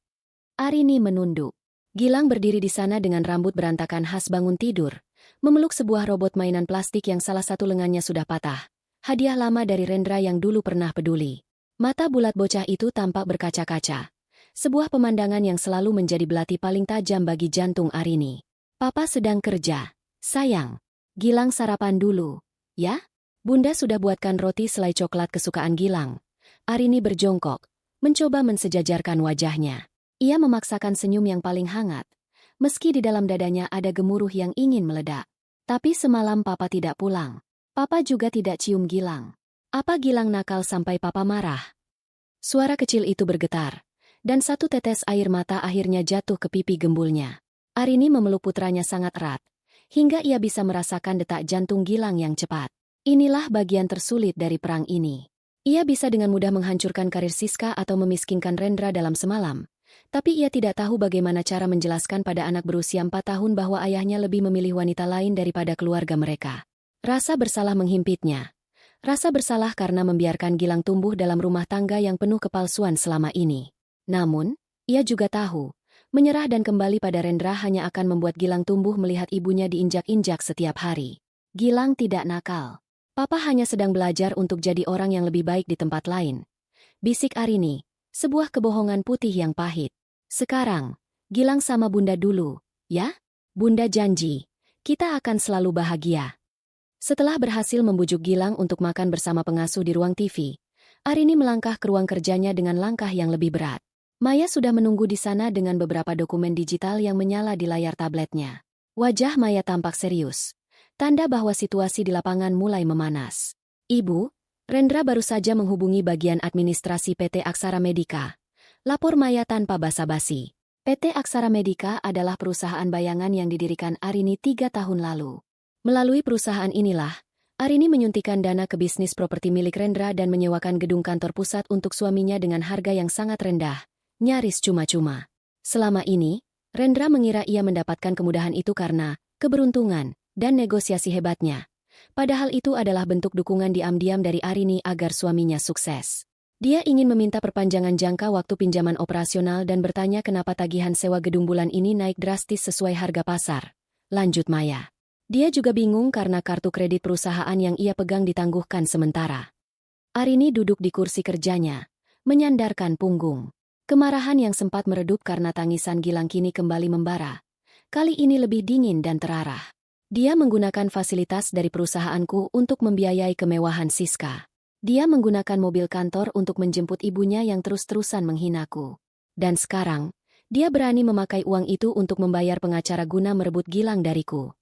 Arini menunduk. Gilang berdiri di sana dengan rambut berantakan khas bangun tidur, memeluk sebuah robot mainan plastik yang salah satu lengannya sudah patah. Hadiah lama dari Rendra yang dulu pernah peduli. Mata bulat bocah itu tampak berkaca-kaca. Sebuah pemandangan yang selalu menjadi belati paling tajam bagi jantung Arini. Papa sedang kerja. Sayang. Gilang sarapan dulu. Ya? Bunda sudah buatkan roti selai coklat kesukaan Gilang. Arini berjongkok, mencoba mensejajarkan wajahnya. Ia memaksakan senyum yang paling hangat. Meski di dalam dadanya ada gemuruh yang ingin meledak. Tapi semalam Papa tidak pulang. Papa juga tidak cium Gilang. Apa Gilang nakal sampai Papa marah? Suara kecil itu bergetar, dan satu tetes air mata akhirnya jatuh ke pipi gembulnya. Arini memeluk putranya sangat erat, hingga ia bisa merasakan detak jantung Gilang yang cepat. Inilah bagian tersulit dari perang ini. Ia bisa dengan mudah menghancurkan karir Siska atau memiskinkan Rendra dalam semalam, Tapi ia tidak tahu bagaimana cara menjelaskan pada anak berusia 4 tahun bahwa ayahnya lebih memilih wanita lain daripada keluarga mereka. Rasa bersalah menghimpitnya. Rasa bersalah karena membiarkan Gilang tumbuh dalam rumah tangga yang penuh kepalsuan selama ini. Namun, ia juga tahu, menyerah dan kembali pada Rendra hanya akan membuat Gilang tumbuh melihat ibunya diinjak-injak setiap hari. Gilang tidak nakal. Papa hanya sedang belajar untuk jadi orang yang lebih baik di tempat lain. Bisik Arini, sebuah kebohongan putih yang pahit. Sekarang, Gilang sama Bunda dulu, ya? Bunda janji, kita akan selalu bahagia. Setelah berhasil membujuk Gilang untuk makan bersama pengasuh di ruang TV, Arini melangkah ke ruang kerjanya dengan langkah yang lebih berat. Maya sudah menunggu di sana dengan beberapa dokumen digital yang menyala di layar tabletnya. Wajah Maya tampak serius. Tanda bahwa situasi di lapangan mulai memanas. Ibu, Rendra baru saja menghubungi bagian administrasi PT Aksara Medika. Lapor Maya tanpa basa-basi. PT Aksara Medika adalah perusahaan bayangan yang didirikan Arini 3 tahun lalu. Melalui perusahaan inilah, Arini menyuntikkan dana ke bisnis properti milik Rendra dan menyewakan gedung kantor pusat untuk suaminya dengan harga yang sangat rendah, nyaris cuma-cuma. Selama ini, Rendra mengira ia mendapatkan kemudahan itu karena keberuntungan dan negosiasi hebatnya. Padahal itu adalah bentuk dukungan diam-diam dari Arini agar suaminya sukses. Dia ingin meminta perpanjangan jangka waktu pinjaman operasional dan bertanya kenapa tagihan sewa gedung bulan ini naik drastis sesuai harga pasar. Lanjut Maya. Dia juga bingung karena kartu kredit perusahaan yang ia pegang ditangguhkan sementara. Arini duduk di kursi kerjanya, menyandarkan punggung. Kemarahan yang sempat meredup karena tangisan Gilang kini kembali membara. Kali ini lebih dingin dan terarah. Dia menggunakan fasilitas dari perusahaanku untuk membiayai kemewahan Siska. Dia menggunakan mobil kantor untuk menjemput ibunya yang terus-terusan menghinaku. Dan sekarang, dia berani memakai uang itu untuk membayar pengacara guna merebut Gilang dariku.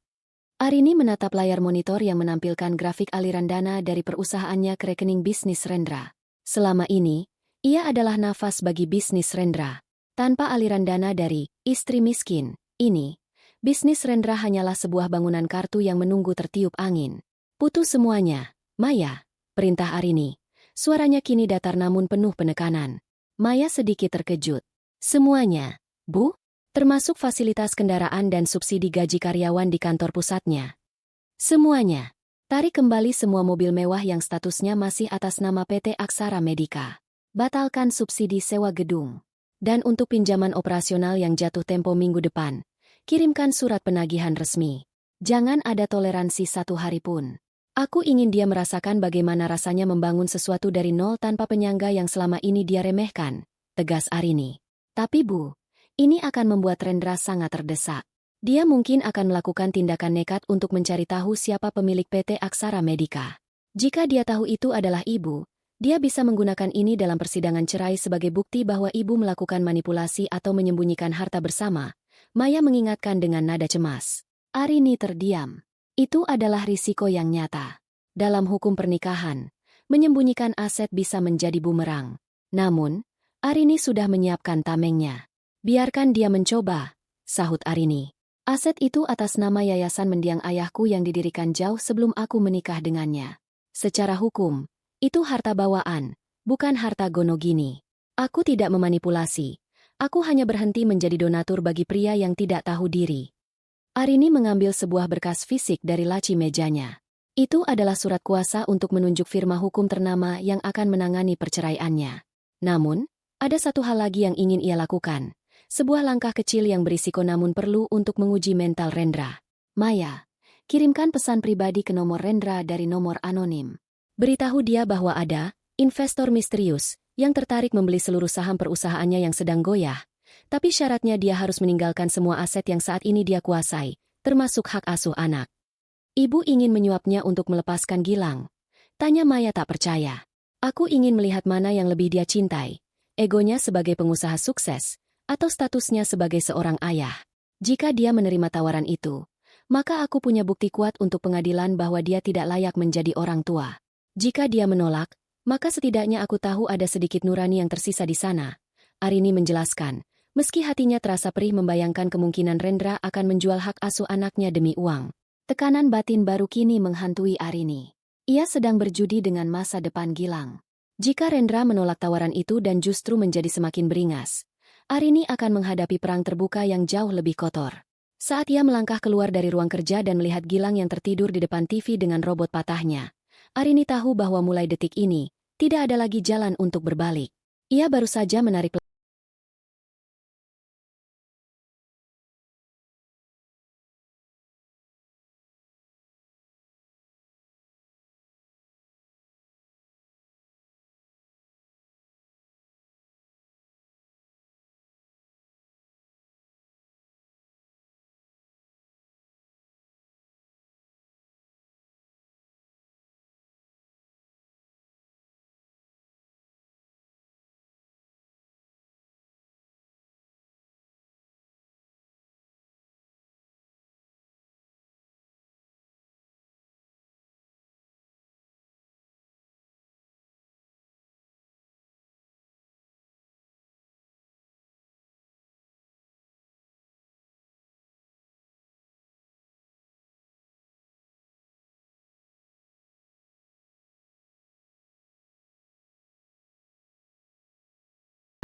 Arini menatap layar monitor yang menampilkan grafik aliran dana dari perusahaannya ke rekening bisnis Rendra. Selama ini, ia adalah nafas bagi bisnis Rendra. Tanpa aliran dana dari istri miskin ini, bisnis Rendra hanyalah sebuah bangunan kartu yang menunggu tertiup angin. Putus semuanya, Maya, perintah Arini. Suaranya kini datar namun penuh penekanan. Maya sedikit terkejut. Semuanya, Bu? Termasuk fasilitas kendaraan dan subsidi gaji karyawan di kantor pusatnya. Semuanya. Tarik kembali semua mobil mewah yang statusnya masih atas nama PT Aksara Medika. Batalkan subsidi sewa gedung. Dan untuk pinjaman operasional yang jatuh tempo minggu depan, kirimkan surat penagihan resmi. Jangan ada toleransi 1 hari pun. Aku ingin dia merasakan bagaimana rasanya membangun sesuatu dari nol tanpa penyangga yang selama ini dia remehkan, tegas Arini. Tapi Bu, ini akan membuat Rendra sangat terdesak. Dia mungkin akan melakukan tindakan nekat untuk mencari tahu siapa pemilik PT Aksara Medika. Jika dia tahu itu adalah ibu, dia bisa menggunakan ini dalam persidangan cerai sebagai bukti bahwa ibu melakukan manipulasi atau menyembunyikan harta bersama. Maya mengingatkan dengan nada cemas. Arini terdiam. Itu adalah risiko yang nyata. Dalam hukum pernikahan, menyembunyikan aset bisa menjadi bumerang. Namun, Arini sudah menyiapkan tamengnya. Biarkan dia mencoba, sahut Arini. Aset itu atas nama yayasan mendiang ayahku yang didirikan jauh sebelum aku menikah dengannya. Secara hukum, itu harta bawaan, bukan harta gonogini. Aku tidak memanipulasi. Aku hanya berhenti menjadi donatur bagi pria yang tidak tahu diri. Arini mengambil sebuah berkas fisik dari laci mejanya. Itu adalah surat kuasa untuk menunjuk firma hukum ternama yang akan menangani perceraiannya. Namun, ada satu hal lagi yang ingin ia lakukan. Sebuah langkah kecil yang berisiko namun perlu untuk menguji mental Rendra. Maya, kirimkan pesan pribadi ke nomor Rendra dari nomor anonim. Beritahu dia bahwa ada investor misterius yang tertarik membeli seluruh saham perusahaannya yang sedang goyah. Tapi syaratnya dia harus meninggalkan semua aset yang saat ini dia kuasai, termasuk hak asuh anak. Ibu ingin menyuapnya untuk melepaskan Gilang. Tanya Maya tak percaya. Aku ingin melihat mana yang lebih dia cintai. Egonya sebagai pengusaha sukses, atau statusnya sebagai seorang ayah. Jika dia menerima tawaran itu, maka aku punya bukti kuat untuk pengadilan bahwa dia tidak layak menjadi orang tua. Jika dia menolak, maka setidaknya aku tahu ada sedikit nurani yang tersisa di sana. Arini menjelaskan, meski hatinya terasa perih membayangkan kemungkinan Rendra akan menjual hak asuh anaknya demi uang. Tekanan batin baru kini menghantui Arini. Ia sedang berjudi dengan masa depan Gilang. Jika Rendra menolak tawaran itu dan justru menjadi semakin beringas, Arini akan menghadapi perang terbuka yang jauh lebih kotor. Saat ia melangkah keluar dari ruang kerja dan melihat Gilang yang tertidur di depan TV dengan robot patahnya, Arini tahu bahwa mulai detik ini, tidak ada lagi jalan untuk berbalik. Ia baru saja menarik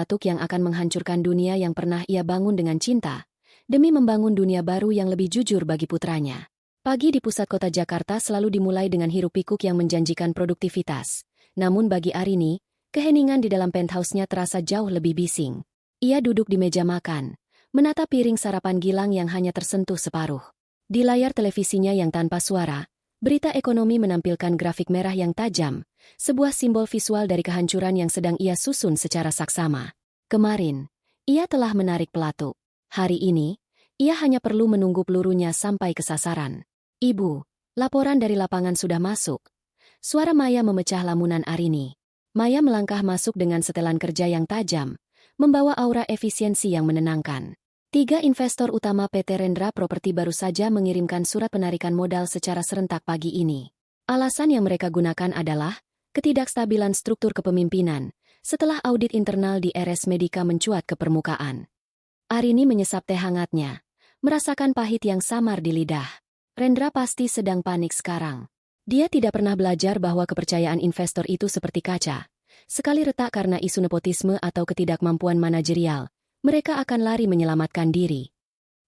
pelatuk yang akan menghancurkan dunia yang pernah ia bangun dengan cinta, demi membangun dunia baru yang lebih jujur bagi putranya. Pagi di pusat kota Jakarta selalu dimulai dengan hiruk-pikuk yang menjanjikan produktivitas. Namun bagi Arini, keheningan di dalam penthouse-nya terasa jauh lebih bising. Ia duduk di meja makan, menatap piring sarapan Gilang yang hanya tersentuh separuh. Di layar televisinya yang tanpa suara, berita ekonomi menampilkan grafik merah yang tajam, sebuah simbol visual dari kehancuran yang sedang ia susun secara saksama. Kemarin, ia telah menarik pelatuk. Hari ini, ia hanya perlu menunggu pelurunya sampai ke sasaran. Ibu, laporan dari lapangan sudah masuk. Suara Maya memecah lamunan Arini. Maya melangkah masuk dengan setelan kerja yang tajam, membawa aura efisiensi yang menenangkan. 3 investor utama PT Rendra Properti baru saja mengirimkan surat penarikan modal secara serentak pagi ini. Alasan yang mereka gunakan adalah ketidakstabilan struktur kepemimpinan setelah audit internal di RS Medica mencuat ke permukaan. Arini menyesap teh hangatnya, merasakan pahit yang samar di lidah. Rendra pasti sedang panik sekarang. Dia tidak pernah belajar bahwa kepercayaan investor itu seperti kaca. Sekali retak karena isu nepotisme atau ketidakmampuan manajerial, mereka akan lari menyelamatkan diri.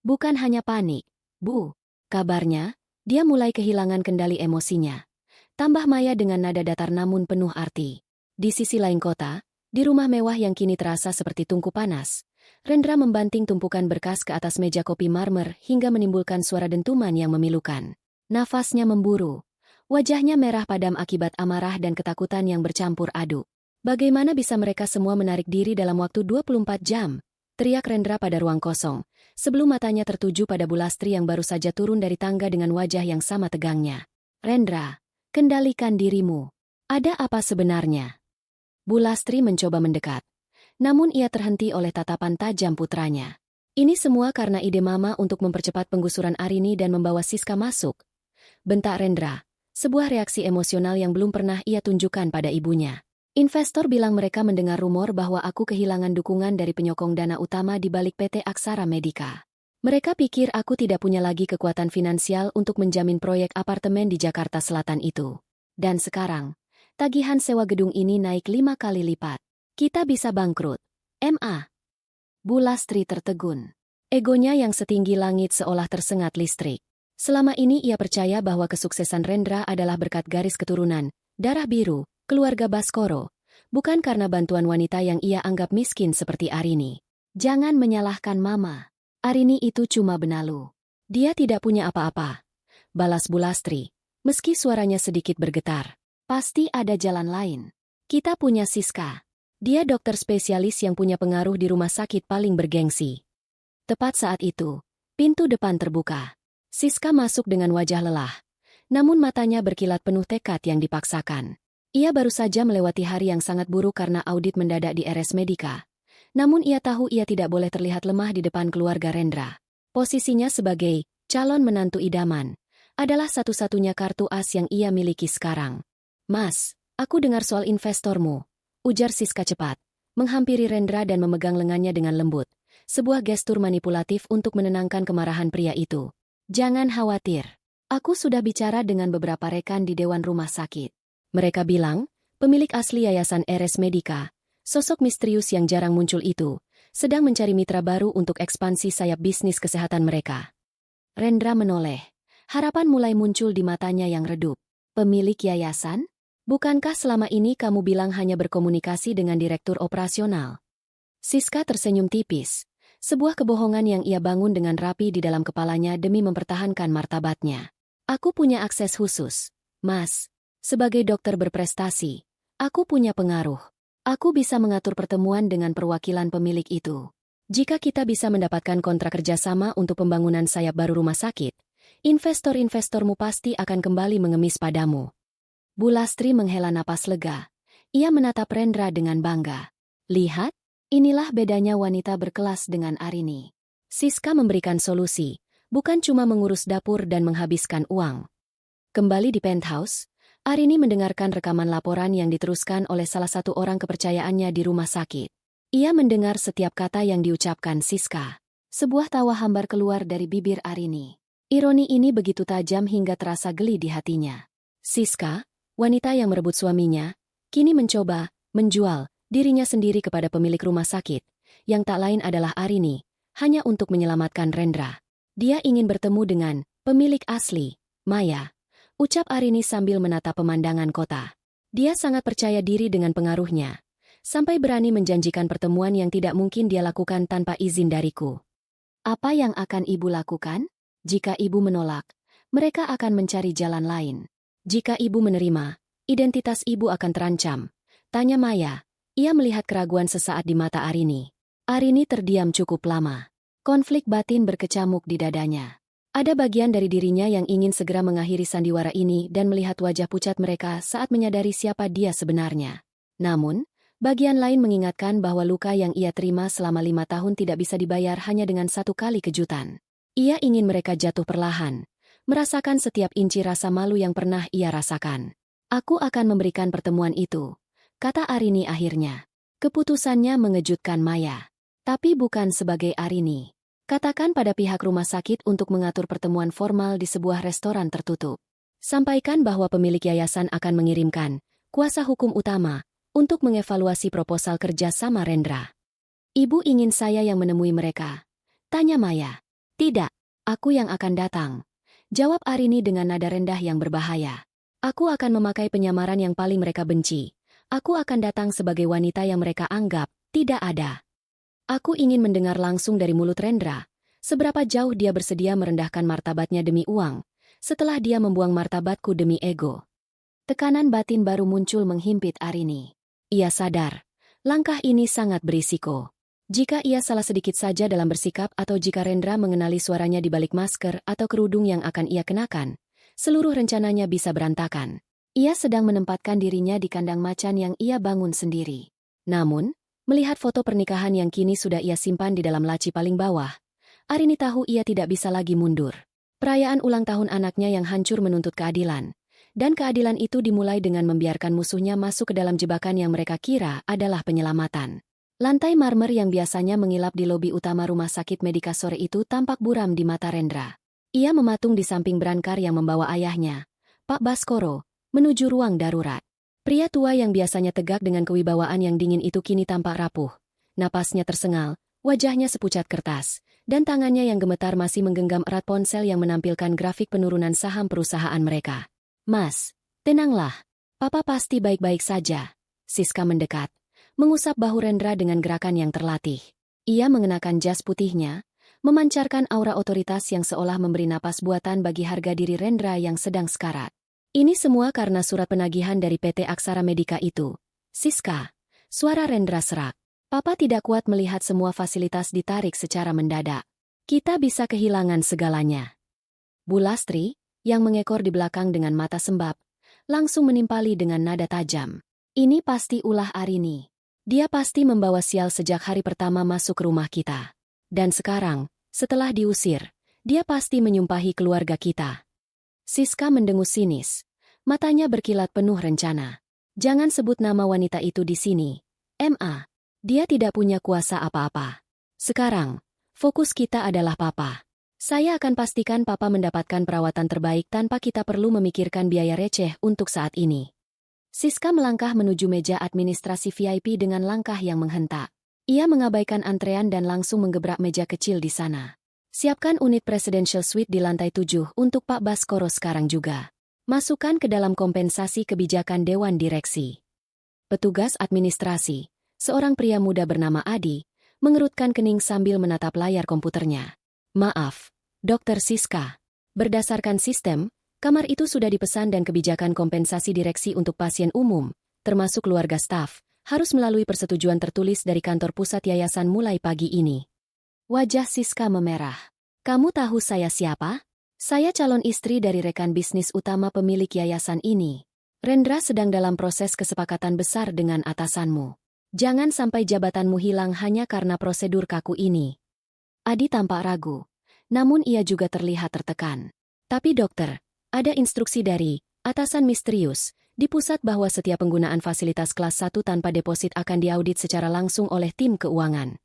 Bukan hanya panik, Bu. Kabarnya, dia mulai kehilangan kendali emosinya. Tambah Maya dengan nada datar namun penuh arti. Di sisi lain kota, di rumah mewah yang kini terasa seperti tungku panas, Rendra membanting tumpukan berkas ke atas meja kopi marmer hingga menimbulkan suara dentuman yang memilukan. Nafasnya memburu. Wajahnya merah padam akibat amarah dan ketakutan yang bercampur aduk. Bagaimana bisa mereka semua menarik diri dalam waktu 24 jam? Teriak Rendra pada ruang kosong, sebelum matanya tertuju pada Bu Lastri yang baru saja turun dari tangga dengan wajah yang sama tegangnya. Rendra, kendalikan dirimu. Ada apa sebenarnya? Bu Lastri mencoba mendekat. Namun ia terhenti oleh tatapan tajam putranya. Ini semua karena ide Mama untuk mempercepat penggusuran Arini dan membawa Siska masuk. Bentak Rendra, sebuah reaksi emosional yang belum pernah ia tunjukkan pada ibunya. Investor bilang mereka mendengar rumor bahwa aku kehilangan dukungan dari penyokong dana utama di balik PT Aksara Medica. Mereka pikir aku tidak punya lagi kekuatan finansial untuk menjamin proyek apartemen di Jakarta Selatan itu. Dan sekarang, tagihan sewa gedung ini naik 5 kali lipat. Kita bisa bangkrut. MA. Bu Lastri tertegun. Egonya yang setinggi langit seolah tersengat listrik. Selama ini ia percaya bahwa kesuksesan Rendra adalah berkat garis keturunan, darah biru, keluarga Baskoro, bukan karena bantuan wanita yang ia anggap miskin seperti Arini. Jangan menyalahkan Mama. Arini itu cuma benalu. Dia tidak punya apa-apa. Balas Bu Lastri, meski suaranya sedikit bergetar. Pasti ada jalan lain. Kita punya Siska. Dia dokter spesialis yang punya pengaruh di rumah sakit paling bergengsi. Tepat saat itu, pintu depan terbuka. Siska masuk dengan wajah lelah. Namun matanya berkilat penuh tekad yang dipaksakan. Ia baru saja melewati hari yang sangat buruk karena audit mendadak di RS Medica. Namun ia tahu ia tidak boleh terlihat lemah di depan keluarga Rendra. Posisinya sebagai calon menantu idaman adalah satu-satunya kartu as yang ia miliki sekarang. Mas, aku dengar soal investormu, ujar Siska cepat, menghampiri Rendra dan memegang lengannya dengan lembut. Sebuah gestur manipulatif untuk menenangkan kemarahan pria itu. Jangan khawatir. Aku sudah bicara dengan beberapa rekan di Dewan Rumah Sakit. Mereka bilang, pemilik asli yayasan RS Medica, sosok misterius yang jarang muncul itu, sedang mencari mitra baru untuk ekspansi sayap bisnis kesehatan mereka. Rendra menoleh. Harapan mulai muncul di matanya yang redup. Pemilik yayasan? Bukankah selama ini kamu bilang hanya berkomunikasi dengan direktur operasional? Siska tersenyum tipis. Sebuah kebohongan yang ia bangun dengan rapi di dalam kepalanya demi mempertahankan martabatnya. Aku punya akses khusus, Mas. Sebagai dokter berprestasi, aku punya pengaruh. Aku bisa mengatur pertemuan dengan perwakilan pemilik itu. Jika kita bisa mendapatkan kontrak kerjasama untuk pembangunan sayap baru rumah sakit, investor-investormu pasti akan kembali mengemis padamu. Bu Lastri menghela napas lega. Ia menatap Rendra dengan bangga. Lihat, inilah bedanya wanita berkelas dengan Arini. Siska memberikan solusi, bukan cuma mengurus dapur dan menghabiskan uang. Kembali di penthouse, Arini mendengarkan rekaman laporan yang diteruskan oleh salah satu orang kepercayaannya di rumah sakit. Ia mendengar setiap kata yang diucapkan Siska. Sebuah tawa hambar keluar dari bibir Arini. Ironi ini begitu tajam hingga terasa geli di hatinya. Siska, wanita yang merebut suaminya, kini mencoba menjual dirinya sendiri kepada pemilik rumah sakit, yang tak lain adalah Arini, hanya untuk menyelamatkan Rendra. Dia ingin bertemu dengan pemilik asli, Maya. Ucap Arini sambil menatap pemandangan kota. Dia sangat percaya diri dengan pengaruhnya, sampai berani menjanjikan pertemuan yang tidak mungkin dia lakukan tanpa izin dariku. Apa yang akan ibu lakukan? Jika ibu menolak, mereka akan mencari jalan lain. Jika ibu menerima, identitas ibu akan terancam. Tanya Maya. Ia melihat keraguan sesaat di mata Arini. Arini terdiam cukup lama. Konflik batin berkecamuk di dadanya. Ada bagian dari dirinya yang ingin segera mengakhiri sandiwara ini dan melihat wajah pucat mereka saat menyadari siapa dia sebenarnya. Namun, bagian lain mengingatkan bahwa luka yang ia terima selama 5 tahun tidak bisa dibayar hanya dengan satu kali kejutan. Ia ingin mereka jatuh perlahan, merasakan setiap inci rasa malu yang pernah ia rasakan. Aku akan memberikan pertemuan itu, kata Arini akhirnya. Keputusannya mengejutkan Maya. Tapi bukan sebagai Arini. Katakan pada pihak rumah sakit untuk mengatur pertemuan formal di sebuah restoran tertutup. Sampaikan bahwa pemilik yayasan akan mengirimkan kuasa hukum utama untuk mengevaluasi proposal kerja sama Rendra. Ibu ingin saya yang menemui mereka? Tanya Maya. Tidak, aku yang akan datang. Jawab Arini dengan nada rendah yang berbahaya. Aku akan memakai penyamaran yang paling mereka benci. Aku akan datang sebagai wanita yang mereka anggap tidak ada. Aku ingin mendengar langsung dari mulut Rendra, seberapa jauh dia bersedia merendahkan martabatnya demi uang, setelah dia membuang martabatku demi ego. Tekanan batin baru muncul menghimpit Arini. Ia sadar, langkah ini sangat berisiko. Jika ia salah sedikit saja dalam bersikap atau jika Rendra mengenali suaranya di balik masker atau kerudung yang akan ia kenakan, seluruh rencananya bisa berantakan. Ia sedang menempatkan dirinya di kandang macan yang ia bangun sendiri. Namun, melihat foto pernikahan yang kini sudah ia simpan di dalam laci paling bawah, Arini tahu ia tidak bisa lagi mundur. Perayaan ulang tahun anaknya yang hancur menuntut keadilan. Dan keadilan itu dimulai dengan membiarkan musuhnya masuk ke dalam jebakan yang mereka kira adalah penyelamatan. Lantai marmer yang biasanya mengilap di lobi utama rumah sakit Medika sore itu tampak buram di mata Rendra. Ia mematung di samping berangkar yang membawa ayahnya, Pak Baskoro, menuju ruang darurat. Pria tua yang biasanya tegak dengan kewibawaan yang dingin itu kini tampak rapuh. Napasnya tersengal, wajahnya sepucat kertas, dan tangannya yang gemetar masih menggenggam erat ponsel yang menampilkan grafik penurunan saham perusahaan mereka. Mas, tenanglah. Papa pasti baik-baik saja. Siska mendekat, mengusap bahu Rendra dengan gerakan yang terlatih. Ia mengenakan jas putihnya, memancarkan aura otoritas yang seolah memberi napas buatan bagi harga diri Rendra yang sedang sekarat. Ini semua karena surat penagihan dari PT Aksara Medika itu. Siska, suara Rendra serak. Papa tidak kuat melihat semua fasilitas ditarik secara mendadak. Kita bisa kehilangan segalanya. Bu Lastri, yang mengekor di belakang dengan mata sembab, langsung menimpali dengan nada tajam. Ini pasti ulah Arini. Dia pasti membawa sial sejak hari pertama masuk ke rumah kita. Dan sekarang, setelah diusir, dia pasti menyumpahi keluarga kita. Siska mendengus sinis. Matanya berkilat penuh rencana. Jangan sebut nama wanita itu di sini. Ma, dia tidak punya kuasa apa-apa. Sekarang, fokus kita adalah Papa. Saya akan pastikan Papa mendapatkan perawatan terbaik tanpa kita perlu memikirkan biaya receh untuk saat ini. Siska melangkah menuju meja administrasi VIP dengan langkah yang menghentak. Ia mengabaikan antrean dan langsung menggebrak meja kecil di sana. Siapkan unit Presidential Suite di lantai 7 untuk Pak Baskoro sekarang juga. Masukkan ke dalam kompensasi kebijakan Dewan Direksi. Petugas administrasi, seorang pria muda bernama Adi, mengerutkan kening sambil menatap layar komputernya. Maaf, Dr. Siska. Berdasarkan sistem, kamar itu sudah dipesan dan kebijakan kompensasi direksi untuk pasien umum, termasuk keluarga staf, harus melalui persetujuan tertulis dari kantor pusat yayasan mulai pagi ini. Wajah Siska memerah. Kamu tahu saya siapa? Saya calon istri dari rekan bisnis utama pemilik yayasan ini. Rendra sedang dalam proses kesepakatan besar dengan atasanmu. Jangan sampai jabatanmu hilang hanya karena prosedur kaku ini. Adi tampak ragu, namun ia juga terlihat tertekan. Tapi dokter, ada instruksi dari atasan misterius di pusat bahwa setiap penggunaan fasilitas kelas 1 tanpa deposit akan diaudit secara langsung oleh tim keuangan.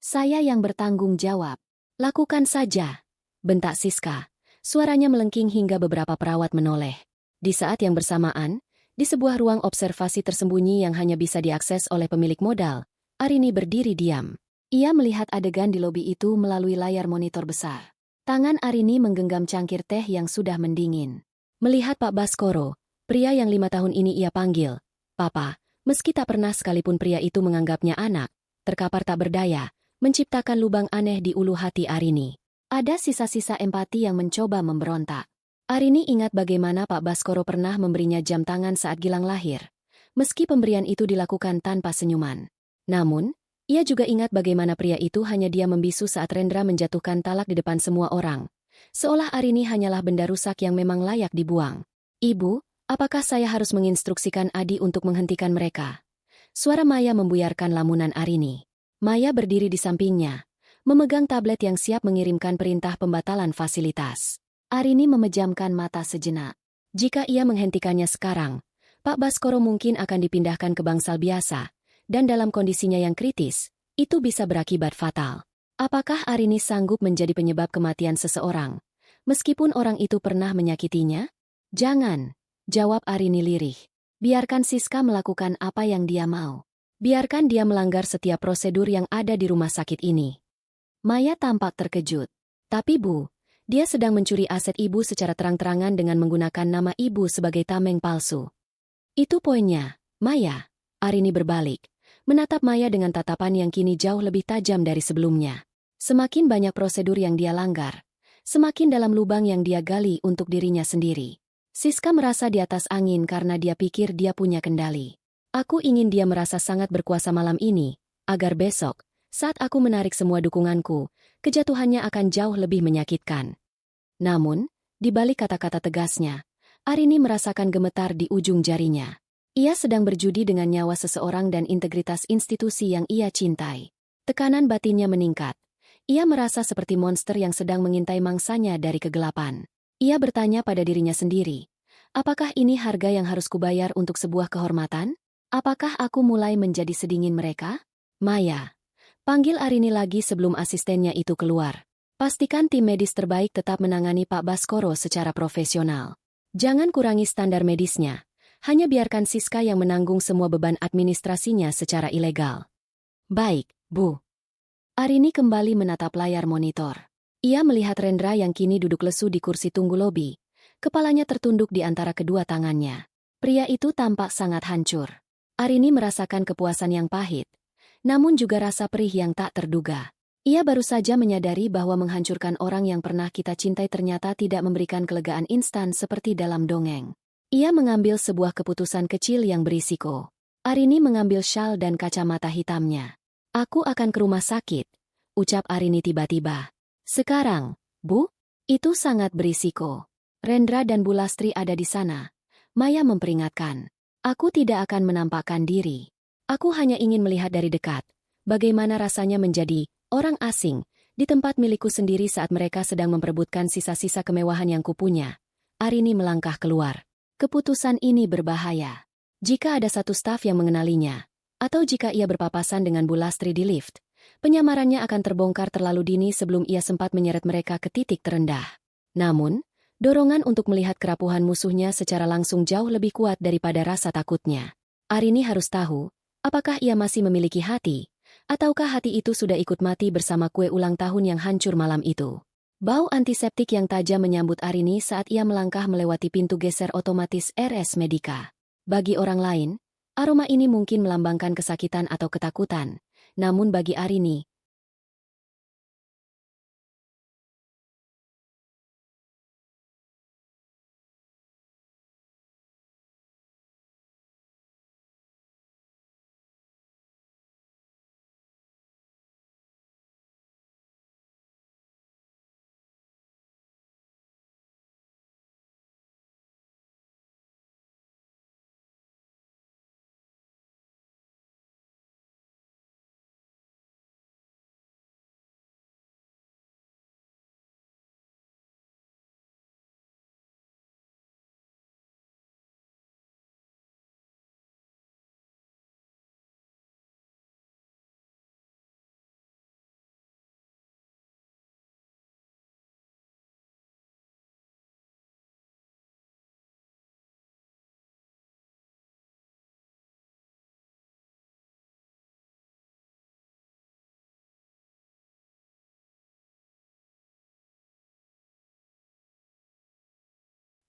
Saya yang bertanggung jawab. Lakukan saja, bentak Siska. Suaranya melengking hingga beberapa perawat menoleh. Di saat yang bersamaan, di sebuah ruang observasi tersembunyi yang hanya bisa diakses oleh pemilik modal, Arini berdiri diam. Ia melihat adegan di lobi itu melalui layar monitor besar. Tangan Arini menggenggam cangkir teh yang sudah mendingin. Melihat Pak Baskoro, pria yang 5 tahun ini ia panggil Papa, meski tak pernah sekalipun pria itu menganggapnya anak, terkapar tak berdaya, menciptakan lubang aneh di ulu hati Arini. Ada sisa-sisa empati yang mencoba memberontak. Arini ingat bagaimana Pak Baskoro pernah memberinya jam tangan saat Gilang lahir, meski pemberian itu dilakukan tanpa senyuman. Namun, ia juga ingat bagaimana pria itu hanya diam membisu saat Rendra menjatuhkan talak di depan semua orang. Seolah Arini hanyalah benda rusak yang memang layak dibuang. Ibu, apakah saya harus menginstruksikan Adi untuk menghentikan mereka? Suara Maya membuyarkan lamunan Arini. Maya berdiri di sampingnya, memegang tablet yang siap mengirimkan perintah pembatalan fasilitas. Arini memejamkan mata sejenak. Jika ia menghentikannya sekarang, Pak Baskoro mungkin akan dipindahkan ke bangsal biasa, dan dalam kondisinya yang kritis, itu bisa berakibat fatal. Apakah Arini sanggup menjadi penyebab kematian seseorang, meskipun orang itu pernah menyakitinya? Jangan, jawab Arini lirih. Biarkan Siska melakukan apa yang dia mau. Biarkan dia melanggar setiap prosedur yang ada di rumah sakit ini. Maya tampak terkejut. Tapi Bu, dia sedang mencuri aset Ibu secara terang-terangan dengan menggunakan nama Ibu sebagai tameng palsu. Itu poinnya, Maya. Arini berbalik, menatap Maya dengan tatapan yang kini jauh lebih tajam dari sebelumnya. Semakin banyak prosedur yang dia langgar, semakin dalam lubang yang dia gali untuk dirinya sendiri. Siska merasa di atas angin karena dia pikir dia punya kendali. Aku ingin dia merasa sangat berkuasa malam ini, agar besok, saat aku menarik semua dukunganku, kejatuhannya akan jauh lebih menyakitkan. Namun, di balik kata-kata tegasnya, Arini merasakan gemetar di ujung jarinya. Ia sedang berjudi dengan nyawa seseorang dan integritas institusi yang ia cintai. Tekanan batinnya meningkat. Ia merasa seperti monster yang sedang mengintai mangsanya dari kegelapan. Ia bertanya pada dirinya sendiri, apakah ini harga yang harus kubayar untuk sebuah kehormatan? Apakah aku mulai menjadi sedingin mereka? Maya, panggil Arini lagi sebelum asistennya itu keluar. Pastikan tim medis terbaik tetap menangani Pak Baskoro secara profesional. Jangan kurangi standar medisnya. Hanya biarkan Siska yang menanggung semua beban administrasinya secara ilegal. Baik, Bu. Arini kembali menatap layar monitor. Ia melihat Rendra yang kini duduk lesu di kursi tunggu lobi. Kepalanya tertunduk di antara kedua tangannya. Pria itu tampak sangat hancur. Arini merasakan kepuasan yang pahit, namun juga rasa perih yang tak terduga. Ia baru saja menyadari bahwa menghancurkan orang yang pernah kita cintai ternyata tidak memberikan kelegaan instan seperti dalam dongeng. Ia mengambil sebuah keputusan kecil yang berisiko. Arini mengambil syal dan kacamata hitamnya. Aku akan ke rumah sakit, ucap Arini tiba-tiba. Sekarang, Bu? Itu sangat berisiko. Rendra dan Bu Lastri ada di sana. Maya memperingatkan. Aku tidak akan menampakkan diri. Aku hanya ingin melihat dari dekat bagaimana rasanya menjadi orang asing di tempat milikku sendiri saat mereka sedang memperebutkan sisa-sisa kemewahan yang kupunya. Arini melangkah keluar. Keputusan ini berbahaya. Jika ada satu staf yang mengenalinya, atau jika ia berpapasan dengan Bu Lastri di lift, penyamarannya akan terbongkar terlalu dini sebelum ia sempat menyeret mereka ke titik terendah. Namun, dorongan untuk melihat kerapuhan musuhnya secara langsung jauh lebih kuat daripada rasa takutnya. Arini harus tahu, apakah ia masih memiliki hati, Ataukah hati itu sudah ikut mati bersama kue ulang tahun yang hancur malam itu? Bau antiseptik yang tajam menyambut Arini saat ia melangkah melewati pintu geser otomatis RS Medica. Bagi orang lain, aroma ini mungkin melambangkan kesakitan atau ketakutan. Namun bagi Arini,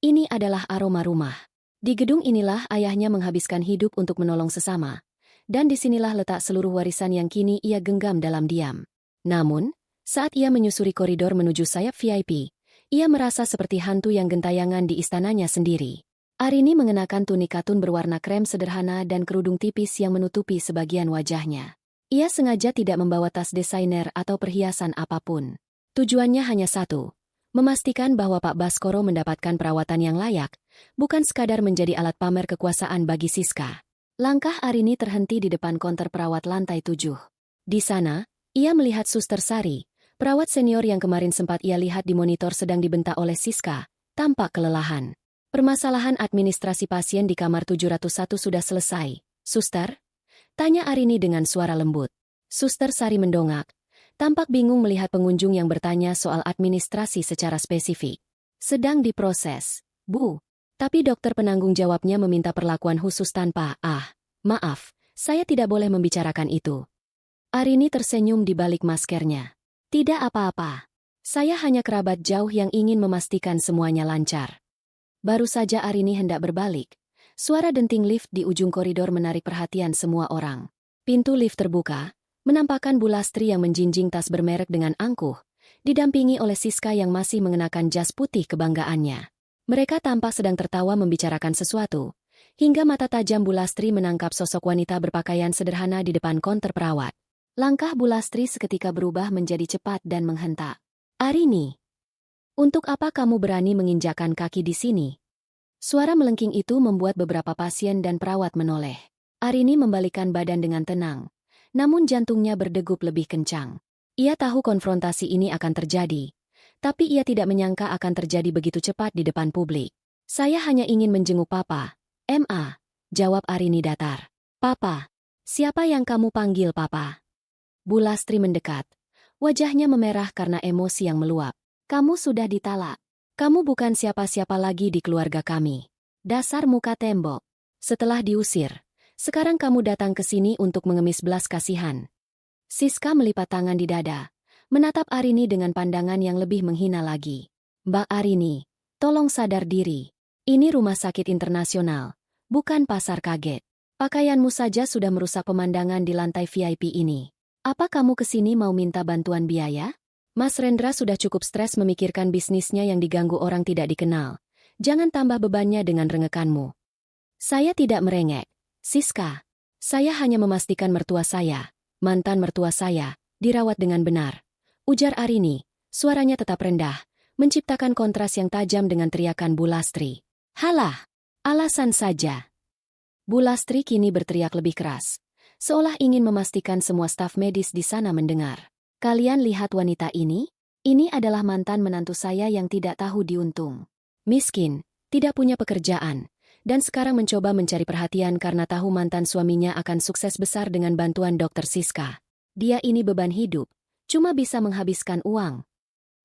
ini adalah aroma rumah. Di gedung inilah ayahnya menghabiskan hidup untuk menolong sesama. Dan disinilah letak seluruh warisan yang kini ia genggam dalam diam. Namun, saat ia menyusuri koridor menuju sayap VIP, ia merasa seperti hantu yang gentayangan di istananya sendiri. Arini mengenakan tunik katun berwarna krem sederhana dan kerudung tipis yang menutupi sebagian wajahnya. Ia sengaja tidak membawa tas desainer atau perhiasan apapun. Tujuannya hanya satu, memastikan bahwa Pak Baskoro mendapatkan perawatan yang layak, bukan sekadar menjadi alat pamer kekuasaan bagi Siska. Langkah Arini terhenti di depan konter perawat lantai 7. Di sana, ia melihat Suster Sari, perawat senior yang kemarin sempat ia lihat di monitor sedang dibentak oleh Siska, tampak kelelahan. Permasalahan administrasi pasien di kamar 701 sudah selesai, Suster? Tanya Arini dengan suara lembut. Suster Sari mendongak, tampak bingung melihat pengunjung yang bertanya soal administrasi secara spesifik. Sedang diproses, Bu. Tapi dokter penanggung jawabnya meminta perlakuan khusus tanpa, maaf, saya tidak boleh membicarakan itu. Arini tersenyum di balik maskernya. Tidak apa-apa. Saya hanya kerabat jauh yang ingin memastikan semuanya lancar. Baru saja Arini hendak berbalik. Suara denting lift di ujung koridor menarik perhatian semua orang. Pintu lift terbuka, menampakkan Bu Lastri yang menjinjing tas bermerek dengan angkuh, didampingi oleh Siska yang masih mengenakan jas putih kebanggaannya. Mereka tampak sedang tertawa membicarakan sesuatu, hingga mata tajam Bu Lastri menangkap sosok wanita berpakaian sederhana di depan konter perawat. Langkah Bu Lastri seketika berubah menjadi cepat dan menghentak. Arini, untuk apa kamu berani menginjakan kaki di sini? Suara melengking itu membuat beberapa pasien dan perawat menoleh. Arini membalikkan badan dengan tenang, namun jantungnya berdegup lebih kencang. Ia tahu konfrontasi ini akan terjadi, tapi ia tidak menyangka akan terjadi begitu cepat di depan publik. Saya hanya ingin menjenguk Papa. Ma, jawab Arini datar. Papa, siapa yang kamu panggil Papa? Bu Lastri mendekat. Wajahnya memerah karena emosi yang meluap. Kamu sudah ditalak. Kamu bukan siapa-siapa lagi di keluarga kami. Dasar muka tembok. Setelah diusir, sekarang kamu datang ke sini untuk mengemis belas kasihan. Siska melipat tangan di dada, menatap Arini dengan pandangan yang lebih menghina lagi. Mbak Arini, tolong sadar diri. Ini rumah sakit internasional, bukan pasar kaget. Pakaianmu saja sudah merusak pemandangan di lantai VIP ini. Apa kamu kesini mau minta bantuan biaya? Mas Rendra sudah cukup stres memikirkan bisnisnya yang diganggu orang tidak dikenal. Jangan tambah bebannya dengan rengekanmu. Saya tidak merengek, Siska. Saya hanya memastikan mertua saya, mantan mertua saya, dirawat dengan benar. Ujar Arini, suaranya tetap rendah, menciptakan kontras yang tajam dengan teriakan Bu Lastri. Halah, alasan saja. Bu Lastri kini berteriak lebih keras, seolah ingin memastikan semua staf medis di sana mendengar. Kalian lihat wanita ini? Ini adalah mantan menantu saya yang tidak tahu diuntung. Miskin, tidak punya pekerjaan, dan sekarang mencoba mencari perhatian karena tahu mantan suaminya akan sukses besar dengan bantuan Dr. Siska. Dia ini beban hidup. Cuma bisa menghabiskan uang.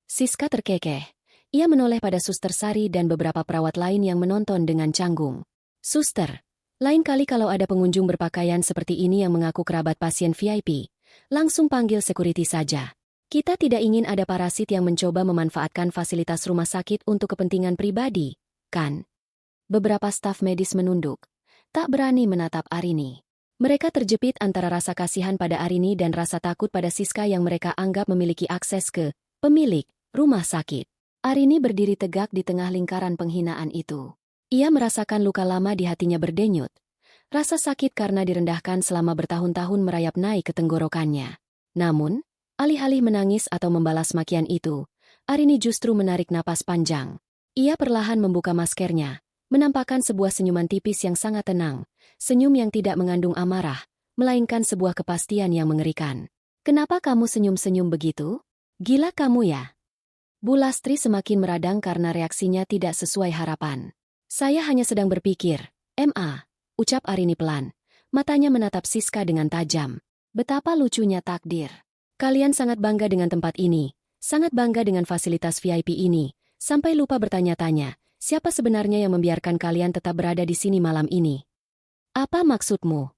Siska terkekeh. Ia menoleh pada Suster Sari dan beberapa perawat lain yang menonton dengan canggung. Suster, lain kali kalau ada pengunjung berpakaian seperti ini yang mengaku kerabat pasien VIP, Langsung panggil security saja. Kita tidak ingin ada parasit yang mencoba memanfaatkan fasilitas rumah sakit untuk kepentingan pribadi, kan? Beberapa staf medis menunduk. Tak berani menatap Arini. Mereka terjepit antara rasa kasihan pada Arini dan rasa takut pada Siska yang mereka anggap memiliki akses ke pemilik rumah sakit. Arini berdiri tegak di tengah lingkaran penghinaan itu. Ia merasakan luka lama di hatinya berdenyut. Rasa sakit karena direndahkan selama bertahun-tahun merayap naik ke tenggorokannya. Namun, alih-alih menangis atau membalas makian itu, Arini justru menarik napas panjang. Ia perlahan membuka maskernya, menampakkan sebuah senyuman tipis yang sangat tenang, senyum yang tidak mengandung amarah, melainkan sebuah kepastian yang mengerikan. "Kenapa kamu senyum-senyum begitu? Gila kamu ya?" Bu Lastri semakin meradang karena reaksinya tidak sesuai harapan. "Saya hanya sedang berpikir, Ma," ucap Arini pelan. Matanya menatap Siska dengan tajam. "Betapa lucunya takdir. Kalian sangat bangga dengan tempat ini, sangat bangga dengan fasilitas VIP ini, sampai lupa bertanya-tanya, siapa sebenarnya yang membiarkan kalian tetap berada di sini malam ini? Apa maksudmu?"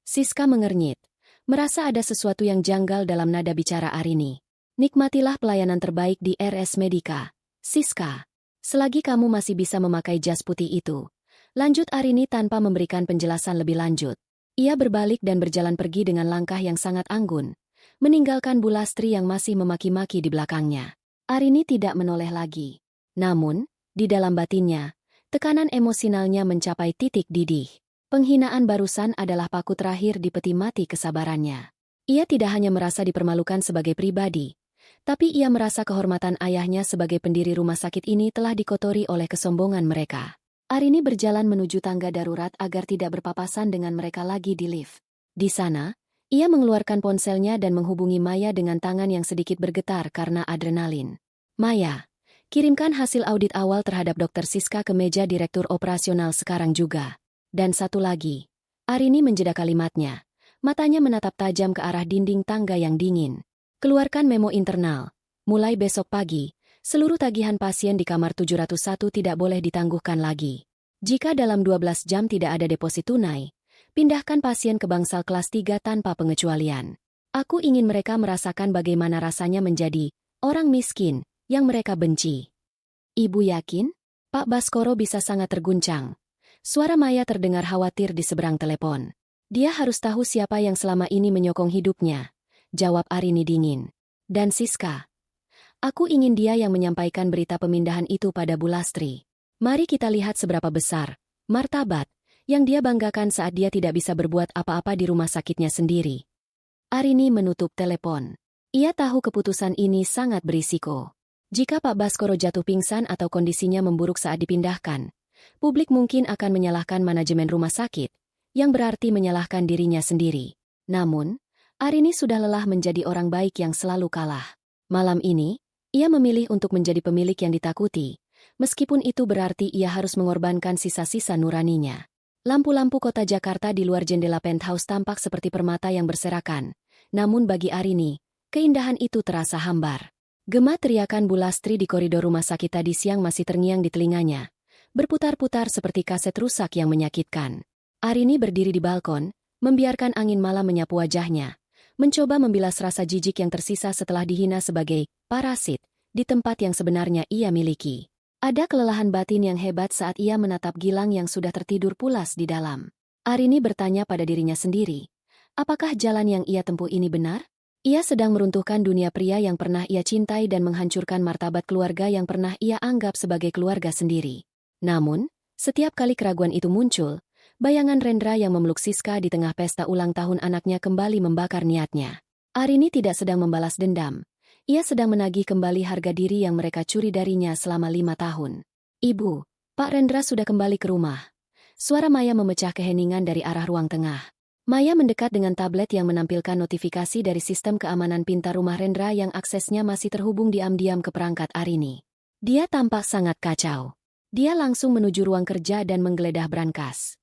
Siska mengernyit, merasa ada sesuatu yang janggal dalam nada bicara Arini. "Nikmatilah pelayanan terbaik di RS Medica, Siska. Selagi kamu masih bisa memakai jas putih itu." Lanjut Arini tanpa memberikan penjelasan lebih lanjut. Ia berbalik dan berjalan pergi dengan langkah yang sangat anggun, meninggalkan Bu Lastri yang masih memaki-maki di belakangnya. Arini tidak menoleh lagi. Namun, di dalam batinnya, tekanan emosionalnya mencapai titik didih. Penghinaan barusan adalah paku terakhir di peti mati kesabarannya. Ia tidak hanya merasa dipermalukan sebagai pribadi, tapi ia merasa kehormatan ayahnya sebagai pendiri rumah sakit ini telah dikotori oleh kesombongan mereka. Arini berjalan menuju tangga darurat agar tidak berpapasan dengan mereka lagi di lift. Di sana, ia mengeluarkan ponselnya dan menghubungi Maya dengan tangan yang sedikit bergetar karena adrenalin. "Maya, kirimkan hasil audit awal terhadap Dr. Siska ke meja Direktur Operasional sekarang juga. Dan satu lagi." Arini menjeda kalimatnya. Matanya menatap tajam ke arah dinding tangga yang dingin. "Keluarkan memo internal. Mulai besok pagi, seluruh tagihan pasien di kamar 701 tidak boleh ditangguhkan lagi. Jika dalam 12 jam tidak ada deposit tunai, pindahkan pasien ke bangsal kelas 3 tanpa pengecualian. Aku ingin mereka merasakan bagaimana rasanya menjadi orang miskin yang mereka benci." "Ibu yakin?" Pak Baskoro bisa sangat terguncang. Suara Maya terdengar khawatir di seberang telepon. "Dia harus tahu siapa yang selama ini menyokong hidupnya," jawab Arini dingin. "Dan Siska. Aku ingin dia yang menyampaikan berita pemindahan itu pada Bu Lastri. Mari kita lihat seberapa besar martabat yang dia banggakan saat dia tidak bisa berbuat apa-apa di rumah sakitnya sendiri." Arini menutup telepon. Ia tahu keputusan ini sangat berisiko. Jika Pak Baskoro jatuh pingsan atau kondisinya memburuk saat dipindahkan, publik mungkin akan menyalahkan manajemen rumah sakit, yang berarti menyalahkan dirinya sendiri. Namun, Arini sudah lelah menjadi orang baik yang selalu kalah. Malam ini, ia memilih untuk menjadi pemilik yang ditakuti, meskipun itu berarti ia harus mengorbankan sisa-sisa nuraninya. Lampu-lampu kota Jakarta di luar jendela penthouse tampak seperti permata yang berserakan, namun bagi Arini, keindahan itu terasa hambar. Gema teriakan Bu Lastri di koridor rumah sakit tadi siang masih terngiang di telinganya, berputar-putar seperti kaset rusak yang menyakitkan. Arini berdiri di balkon, membiarkan angin malam menyapu wajahnya, mencoba membilas rasa jijik yang tersisa setelah dihina sebagai parasit di tempat yang sebenarnya ia miliki. Ada kelelahan batin yang hebat saat ia menatap Gilang yang sudah tertidur pulas di dalam. Arini bertanya pada dirinya sendiri, apakah jalan yang ia tempuh ini benar? Ia sedang meruntuhkan dunia pria yang pernah ia cintai dan menghancurkan martabat keluarga yang pernah ia anggap sebagai keluarga sendiri. Namun, setiap kali keraguan itu muncul, bayangan Rendra yang memeluk Siska di tengah pesta ulang tahun anaknya kembali membakar niatnya. Arini tidak sedang membalas dendam. Ia sedang menagih kembali harga diri yang mereka curi darinya selama 5 tahun. "Ibu, Pak Rendra sudah kembali ke rumah." Suara Maya memecah keheningan dari arah ruang tengah. Maya mendekat dengan tablet yang menampilkan notifikasi dari sistem keamanan pintar rumah Rendra yang aksesnya masih terhubung diam-diam ke perangkat Arini. Dia tampak sangat kacau. Dia langsung menuju ruang kerja dan menggeledah brankas.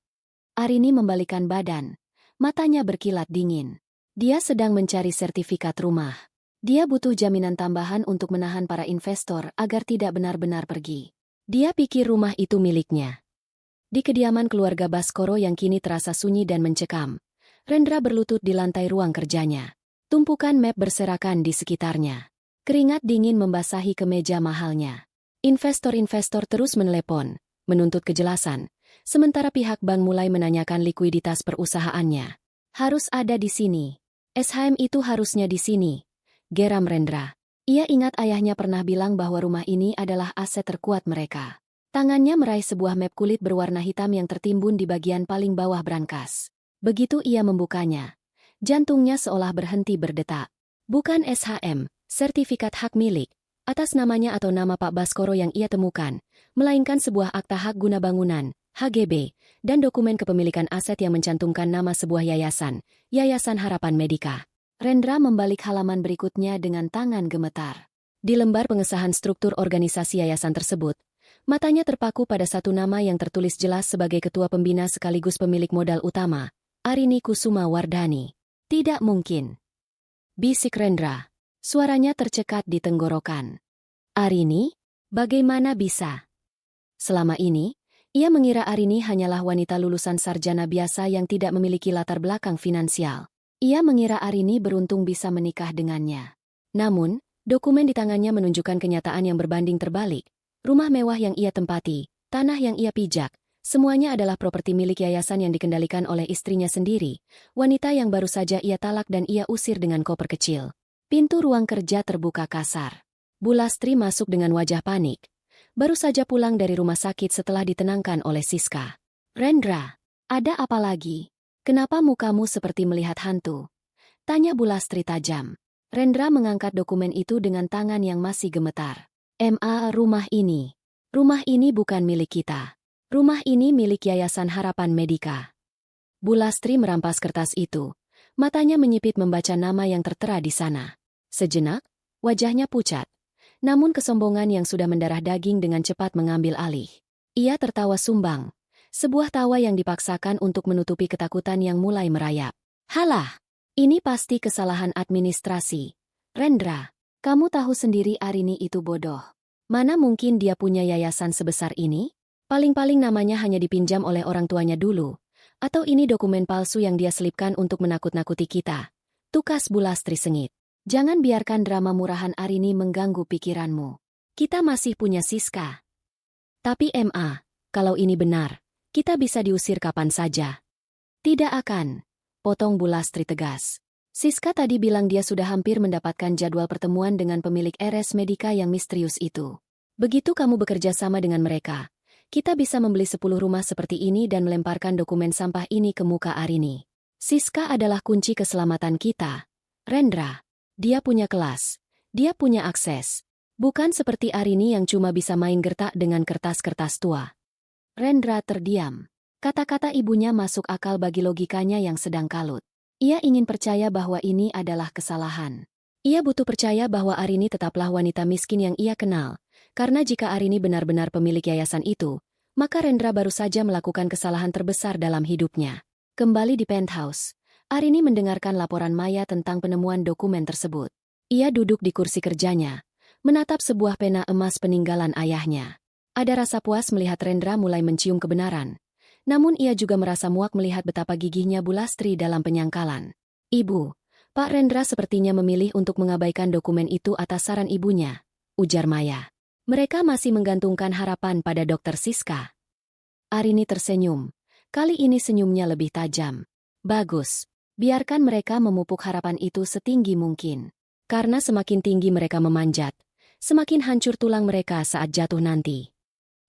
Arini membalikkan badan. Matanya berkilat dingin. Dia sedang mencari sertifikat rumah. Dia butuh jaminan tambahan untuk menahan para investor agar tidak benar-benar pergi. Dia pikir rumah itu miliknya. Di kediaman keluarga Baskoro yang kini terasa sunyi dan mencekam, Rendra berlutut di lantai ruang kerjanya. Tumpukan map berserakan di sekitarnya. Keringat dingin membasahi kemeja mahalnya. Investor-investor terus menelepon, menuntut kejelasan, sementara pihak bank mulai menanyakan likuiditas perusahaannya. Harus ada di sini. SHM itu harusnya di sini. Geram Rendra. Ia ingat ayahnya pernah bilang bahwa rumah ini adalah aset terkuat mereka. Tangannya meraih sebuah map kulit berwarna hitam yang tertimbun di bagian paling bawah brankas. Begitu ia membukanya, jantungnya seolah berhenti berdetak. Bukan SHM, sertifikat hak milik, atas namanya atau nama Pak Baskoro yang ia temukan, melainkan sebuah akta hak guna bangunan, HGB, dan dokumen kepemilikan aset yang mencantumkan nama sebuah yayasan, Yayasan Harapan Medika. Rendra membalik halaman berikutnya dengan tangan gemetar. Di lembar pengesahan struktur organisasi yayasan tersebut, matanya terpaku pada satu nama yang tertulis jelas sebagai ketua pembina sekaligus pemilik modal utama, Arini Kusuma Wardhani. Tidak mungkin. Bisik Rendra. Suaranya tercekat di tenggorokan. Arini? Bagaimana bisa? Selama ini, ia mengira Arini hanyalah wanita lulusan sarjana biasa yang tidak memiliki latar belakang finansial. Ia mengira Arini beruntung bisa menikah dengannya. Namun, dokumen di tangannya menunjukkan kenyataan yang berbanding terbalik. Rumah mewah yang ia tempati, tanah yang ia pijak, semuanya adalah properti milik yayasan yang dikendalikan oleh istrinya sendiri, wanita yang baru saja ia talak dan ia usir dengan koper kecil. Pintu ruang kerja terbuka kasar. Bu Lastri masuk dengan wajah panik. Baru saja pulang dari rumah sakit setelah ditenangkan oleh Siska. Rendra, ada apa lagi? Kenapa mukamu seperti melihat hantu? Tanya Bu Lastri tajam. Rendra mengangkat dokumen itu dengan tangan yang masih gemetar. Rumah ini. Rumah ini bukan milik kita. Rumah ini milik Yayasan Harapan Medika. Bu Lastri merampas kertas itu. Matanya menyipit membaca nama yang tertera di sana. Sejenak, wajahnya pucat. Namun kesombongan yang sudah mendarah daging dengan cepat mengambil alih. Ia tertawa sumbang. Sebuah tawa yang dipaksakan untuk menutupi ketakutan yang mulai merayap. Halah, ini pasti kesalahan administrasi. Rendra, kamu tahu sendiri Arini itu bodoh. Mana mungkin dia punya yayasan sebesar ini? Paling-paling namanya hanya dipinjam oleh orang tuanya dulu. Atau ini dokumen palsu yang dia selipkan untuk menakut-nakuti kita. Tukas Bu Lastri sengit. Jangan biarkan drama murahan Arini mengganggu pikiranmu. Kita masih punya Siska. Tapi kalau ini benar, kita bisa diusir kapan saja. Tidak akan, potong Bu Lastri tegas. Siska tadi bilang dia sudah hampir mendapatkan jadwal pertemuan dengan pemilik RS Medika yang misterius itu. Begitu kamu bekerja sama dengan mereka, kita bisa membeli 10 rumah seperti ini dan melemparkan dokumen sampah ini ke muka Arini. Siska adalah kunci keselamatan kita. Rendra, dia punya kelas, dia punya akses. Bukan seperti Arini yang cuma bisa main gertak dengan kertas-kertas tua. Rendra terdiam. Kata-kata ibunya masuk akal bagi logikanya yang sedang kalut. Ia ingin percaya bahwa ini adalah kesalahan. Ia butuh percaya bahwa Arini tetaplah wanita miskin yang ia kenal, karena jika Arini benar-benar pemilik yayasan itu, maka Rendra baru saja melakukan kesalahan terbesar dalam hidupnya. Kembali di penthouse, Arini mendengarkan laporan Maya tentang penemuan dokumen tersebut. Ia duduk di kursi kerjanya, menatap sebuah pena emas peninggalan ayahnya. Ada rasa puas melihat Rendra mulai mencium kebenaran. Namun ia juga merasa muak melihat betapa gigihnya Bu Lastri dalam penyangkalan. Ibu, Pak Rendra sepertinya memilih untuk mengabaikan dokumen itu atas saran ibunya, ujar Maya. Mereka masih menggantungkan harapan pada Dokter Siska. Arini tersenyum. Kali ini senyumnya lebih tajam. Bagus, biarkan mereka memupuk harapan itu setinggi mungkin. Karena semakin tinggi mereka memanjat, semakin hancur tulang mereka saat jatuh nanti.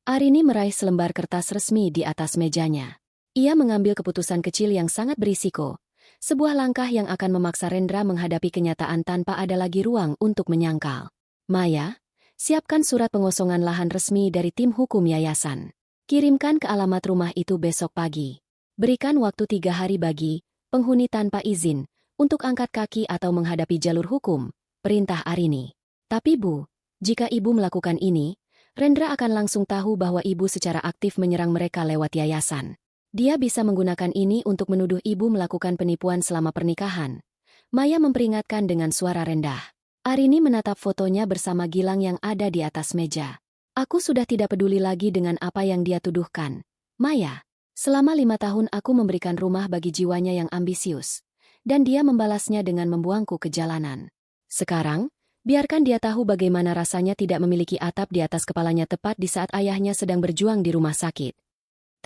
Arini meraih selembar kertas resmi di atas mejanya. Ia mengambil keputusan kecil yang sangat berisiko. Sebuah langkah yang akan memaksa Rendra menghadapi kenyataan tanpa ada lagi ruang untuk menyangkal. Maya, siapkan surat pengosongan lahan resmi dari tim hukum yayasan. Kirimkan ke alamat rumah itu besok pagi. Berikan waktu 3 hari bagi penghuni tanpa izin untuk angkat kaki atau menghadapi jalur hukum, perintah Arini. Tapi Bu, jika Ibu melakukan ini, Rendra akan langsung tahu bahwa Ibu secara aktif menyerang mereka lewat yayasan. Dia bisa menggunakan ini untuk menuduh Ibu melakukan penipuan selama pernikahan. Maya memperingatkan dengan suara rendah. Arini menatap fotonya bersama Gilang yang ada di atas meja. Aku sudah tidak peduli lagi dengan apa yang dia tuduhkan. Maya, selama 5 tahun aku memberikan rumah bagi jiwanya yang ambisius. dan dia membalasnya dengan membuangku ke jalanan. Sekarang, biarkan dia tahu bagaimana rasanya tidak memiliki atap di atas kepalanya tepat di saat ayahnya sedang berjuang di rumah sakit.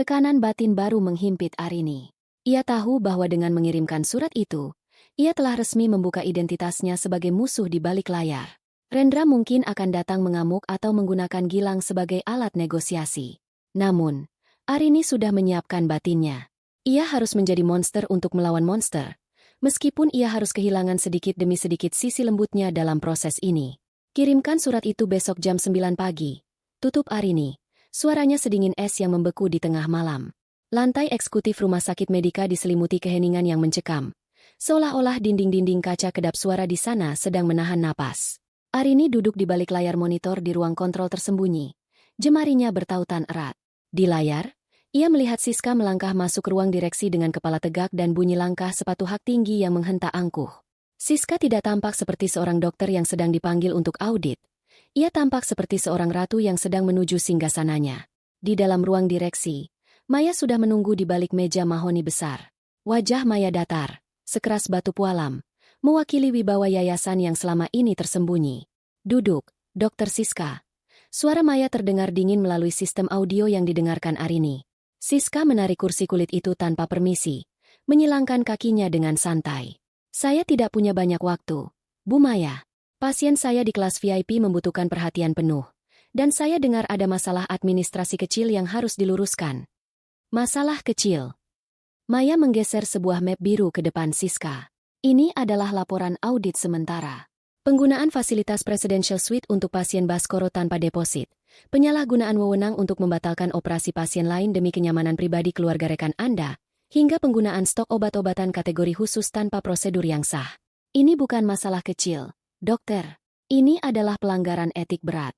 Tekanan batin baru menghimpit Arini. Ia tahu bahwa dengan mengirimkan surat itu, ia telah resmi membuka identitasnya sebagai musuh di balik layar. Rendra mungkin akan datang mengamuk atau menggunakan Gilang sebagai alat negosiasi. Namun, Arini sudah menyiapkan batinnya. Ia harus menjadi monster untuk melawan monster, meskipun ia harus kehilangan sedikit demi sedikit sisi lembutnya dalam proses ini. Kirimkan surat itu besok jam 9 pagi. Tutup Arini. Suaranya sedingin es yang membeku di tengah malam. Lantai eksekutif rumah sakit Medika diselimuti keheningan yang mencekam. Seolah-olah dinding-dinding kaca kedap suara di sana sedang menahan napas. Arini duduk di balik layar monitor di ruang kontrol tersembunyi. Jemarinya bertautan erat. Di layar, ia melihat Siska melangkah masuk ruang direksi dengan kepala tegak dan bunyi langkah sepatu hak tinggi yang menghentak angkuh. Siska tidak tampak seperti seorang dokter yang sedang dipanggil untuk audit. Ia tampak seperti seorang ratu yang sedang menuju singgasananya. Di dalam ruang direksi, Maya sudah menunggu di balik meja mahoni besar. Wajah Maya datar, sekeras batu pualam, mewakili wibawa yayasan yang selama ini tersembunyi. Duduk, Dr. Siska. Suara Maya terdengar dingin melalui sistem audio yang didengarkan Arini. Siska menarik kursi kulit itu tanpa permisi, menyilangkan kakinya dengan santai. Saya tidak punya banyak waktu, Bu Maya. Pasien saya di kelas VIP membutuhkan perhatian penuh, dan saya dengar ada masalah administrasi kecil yang harus diluruskan. Masalah kecil. Maya menggeser sebuah map biru ke depan Siska. Ini adalah laporan audit sementara. Penggunaan fasilitas Presidential Suite untuk pasien Baskoro tanpa deposit. Penyalahgunaan wewenang untuk membatalkan operasi pasien lain demi kenyamanan pribadi keluarga rekan Anda, hingga penggunaan stok obat-obatan kategori khusus tanpa prosedur yang sah. Ini bukan masalah kecil, dokter. Ini adalah pelanggaran etik berat.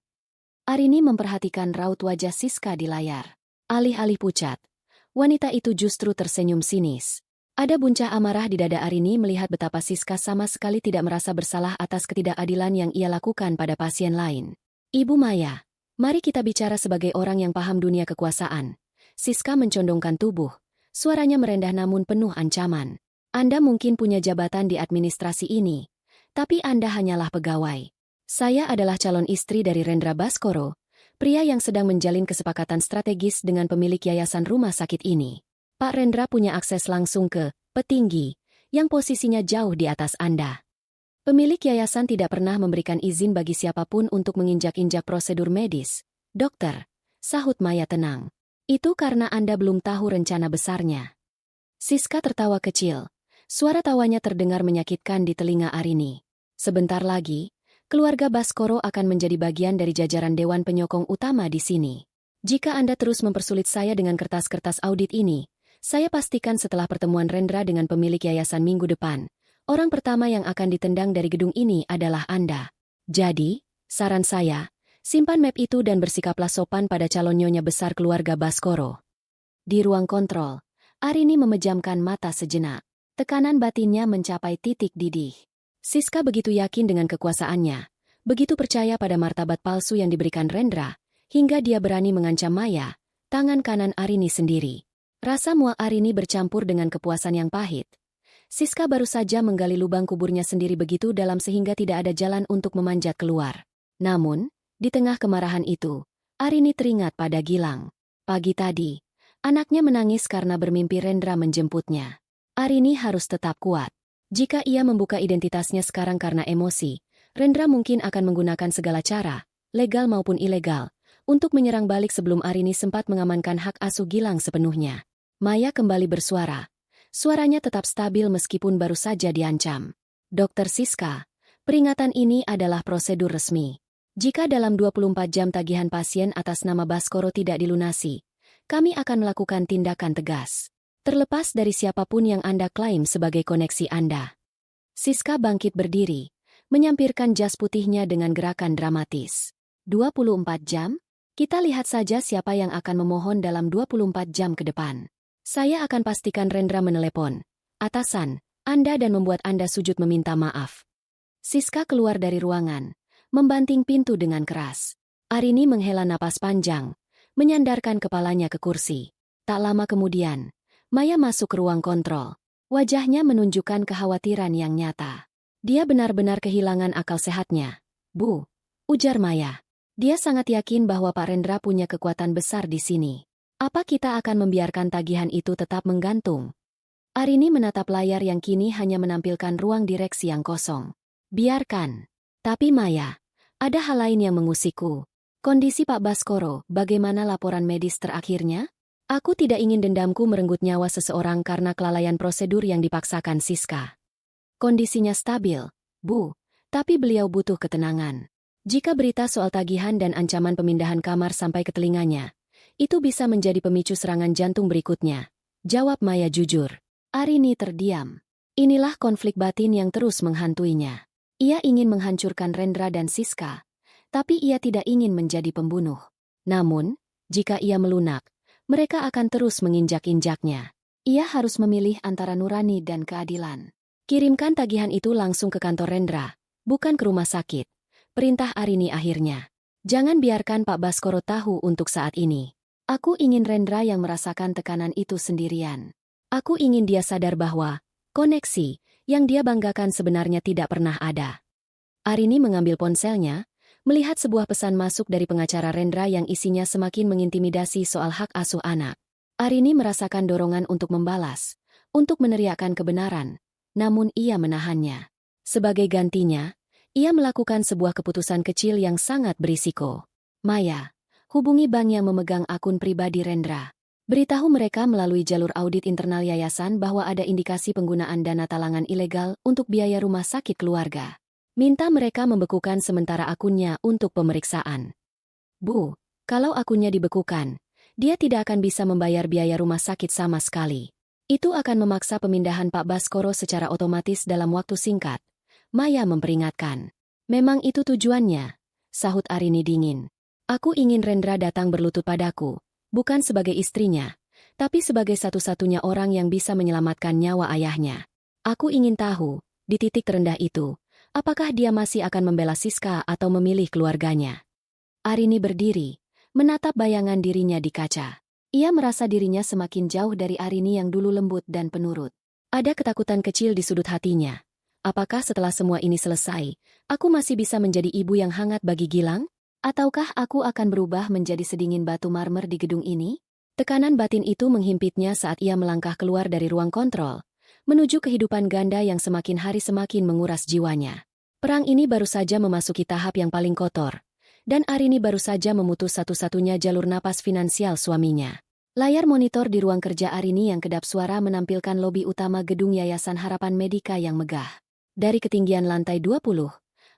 Arini memperhatikan raut wajah Siska di layar. Alih-alih pucat, wanita itu justru tersenyum sinis. Ada buncah amarah di dada Arini melihat betapa Siska sama sekali tidak merasa bersalah atas ketidakadilan yang ia lakukan pada pasien lain. Ibu Maya, mari kita bicara sebagai orang yang paham dunia kekuasaan. Siska mencondongkan tubuh, suaranya merendah namun penuh ancaman. Anda mungkin punya jabatan di administrasi ini, tapi Anda hanyalah pegawai. Saya adalah calon istri dari Rendra Baskoro, pria yang sedang menjalin kesepakatan strategis dengan pemilik yayasan rumah sakit ini. Pak Rendra punya akses langsung ke petinggi, yang posisinya jauh di atas Anda. Pemilik yayasan tidak pernah memberikan izin bagi siapapun untuk menginjak-injak prosedur medis. Dokter, sahut Maya tenang. Itu karena Anda belum tahu rencana besarnya. Siska tertawa kecil. Suara tawanya terdengar menyakitkan di telinga Arini. Sebentar lagi, keluarga Baskoro akan menjadi bagian dari jajaran Dewan Penyokong Utama di sini. Jika Anda terus mempersulit saya dengan kertas-kertas audit ini, saya pastikan setelah pertemuan Rendra dengan pemilik yayasan minggu depan, orang pertama yang akan ditendang dari gedung ini adalah Anda. Jadi, saran saya, simpan map itu dan bersikaplah sopan pada calon nyonya besar keluarga Baskoro. Di ruang kontrol, Arini memejamkan mata sejenak. Tekanan batinnya mencapai titik didih. Siska begitu yakin dengan kekuasaannya, begitu percaya pada martabat palsu yang diberikan Rendra, hingga dia berani mengancam Maya, tangan kanan Arini sendiri. Rasa muak Arini bercampur dengan kepuasan yang pahit. Siska baru saja menggali lubang kuburnya sendiri begitu dalam sehingga tidak ada jalan untuk memanjat keluar. Namun, di tengah kemarahan itu, Arini teringat pada Gilang. Pagi tadi, anaknya menangis karena bermimpi Rendra menjemputnya. Arini harus tetap kuat. Jika ia membuka identitasnya sekarang karena emosi, Rendra mungkin akan menggunakan segala cara, legal maupun ilegal, untuk menyerang balik sebelum Arini sempat mengamankan hak asuh Gilang sepenuhnya. Maya kembali bersuara. Suaranya tetap stabil meskipun baru saja diancam. Dokter Siska, peringatan ini adalah prosedur resmi. Jika dalam 24 jam tagihan pasien atas nama Baskoro tidak dilunasi, kami akan melakukan tindakan tegas. Terlepas dari siapapun yang Anda klaim sebagai koneksi Anda. Siska bangkit berdiri, menyampirkan jas putihnya dengan gerakan dramatis. 24 jam? Kita lihat saja siapa yang akan memohon dalam 24 jam ke depan. Saya akan pastikan Rendra menelepon atasan Anda dan membuat Anda sujud meminta maaf. Siska keluar dari ruangan, membanting pintu dengan keras. Arini menghela napas panjang, menyandarkan kepalanya ke kursi. Tak lama kemudian, Maya masuk ke ruang kontrol. Wajahnya menunjukkan kekhawatiran yang nyata. Dia benar-benar kehilangan akal sehatnya. Bu, ujar Maya. Dia sangat yakin bahwa Pak Rendra punya kekuatan besar di sini. Apa kita akan membiarkan tagihan itu tetap menggantung? Arini menatap layar yang kini hanya menampilkan ruang direksi yang kosong. Biarkan. Tapi Maya, ada hal lain yang mengusikku. Kondisi Pak Baskoro, bagaimana laporan medis terakhirnya? Aku tidak ingin dendamku merenggut nyawa seseorang karena kelalaian prosedur yang dipaksakan Siska. Kondisinya stabil, Bu, tapi beliau butuh ketenangan. Jika berita soal tagihan dan ancaman pemindahan kamar sampai ke telinganya, itu bisa menjadi pemicu serangan jantung berikutnya. Jawab Maya jujur. Arini terdiam. Inilah konflik batin yang terus menghantuinya. Ia ingin menghancurkan Rendra dan Siska, tapi ia tidak ingin menjadi pembunuh. Namun, jika ia melunak, mereka akan terus menginjak-injaknya. Ia harus memilih antara nurani dan keadilan. Kirimkan tagihan itu langsung ke kantor Rendra, bukan ke rumah sakit. Perintah Arini akhirnya. Jangan biarkan Pak Baskoro tahu untuk saat ini. Aku ingin Rendra yang merasakan tekanan itu sendirian. Aku ingin dia sadar bahwa koneksi yang dia banggakan sebenarnya tidak pernah ada. Arini mengambil ponselnya, melihat sebuah pesan masuk dari pengacara Rendra yang isinya semakin mengintimidasi soal hak asuh anak. Arini merasakan dorongan untuk membalas, untuk meneriakkan kebenaran, namun ia menahannya. Sebagai gantinya, ia melakukan sebuah keputusan kecil yang sangat berisiko. Maya, hubungi bank yang memegang akun pribadi Rendra. Beritahu mereka melalui jalur audit internal yayasan bahwa ada indikasi penggunaan dana talangan ilegal untuk biaya rumah sakit keluarga. Minta mereka membekukan sementara akunnya untuk pemeriksaan. Bu, kalau akunnya dibekukan, dia tidak akan bisa membayar biaya rumah sakit sama sekali. Itu akan memaksa pemindahan Pak Baskoro secara otomatis dalam waktu singkat. Maya memperingatkan. Memang itu tujuannya, sahut Arini dingin. Aku ingin Rendra datang berlutut padaku. Bukan sebagai istrinya, tapi sebagai satu-satunya orang yang bisa menyelamatkan nyawa ayahnya. Aku ingin tahu, di titik terendah itu, apakah dia masih akan membela Siska atau memilih keluarganya. Arini berdiri, menatap bayangan dirinya di kaca. Ia merasa dirinya semakin jauh dari Arini yang dulu lembut dan penurut. Ada ketakutan kecil di sudut hatinya. Apakah setelah semua ini selesai, aku masih bisa menjadi ibu yang hangat bagi Gilang? Ataukah aku akan berubah menjadi sedingin batu marmer di gedung ini? Tekanan batin itu menghimpitnya saat ia melangkah keluar dari ruang kontrol, menuju kehidupan ganda yang semakin hari semakin menguras jiwanya. Perang ini baru saja memasuki tahap yang paling kotor, dan Arini baru saja memutus satu-satunya jalur napas finansial suaminya. Layar monitor di ruang kerja Arini yang kedap suara menampilkan lobi utama gedung Yayasan Harapan Medika yang megah. Dari ketinggian lantai 20,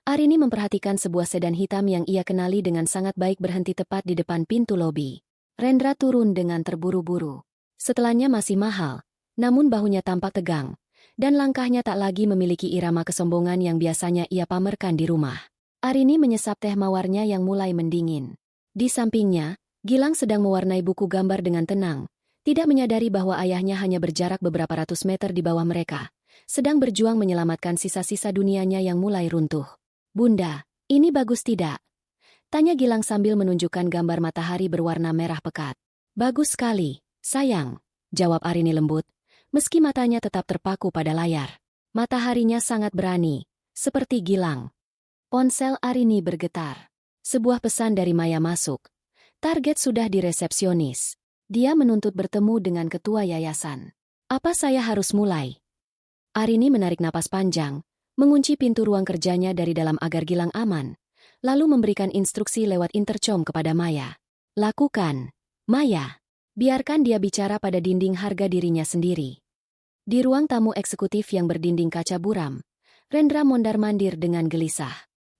Arini memperhatikan sebuah sedan hitam yang ia kenali dengan sangat baik berhenti tepat di depan pintu lobi. Rendra turun dengan terburu-buru. Setelahnya masih mahal, namun bahunya tampak tegang, dan langkahnya tak lagi memiliki irama kesombongan yang biasanya ia pamerkan di rumah. Arini menyesap teh mawarnya yang mulai mendingin. Di sampingnya, Gilang sedang mewarnai buku gambar dengan tenang, tidak menyadari bahwa ayahnya hanya berjarak beberapa ratus meter di bawah mereka, sedang berjuang menyelamatkan sisa-sisa dunianya yang mulai runtuh. Bunda, ini bagus tidak? Tanya Gilang sambil menunjukkan gambar matahari berwarna merah pekat. Bagus sekali, sayang, jawab Arini lembut, meski matanya tetap terpaku pada layar. Mataharinya sangat berani, seperti Gilang. Ponsel Arini bergetar. Sebuah pesan dari Maya masuk. Target sudah di resepsionis. Dia menuntut bertemu dengan ketua yayasan. Apa saya harus mulai? Arini menarik napas panjang, mengunci pintu ruang kerjanya dari dalam agar Gilang aman, lalu memberikan instruksi lewat intercom kepada Maya. Lakukan, Maya. Biarkan dia bicara pada dinding harga dirinya sendiri. Di ruang tamu eksekutif yang berdinding kaca buram, Rendra mondar-mandir dengan gelisah.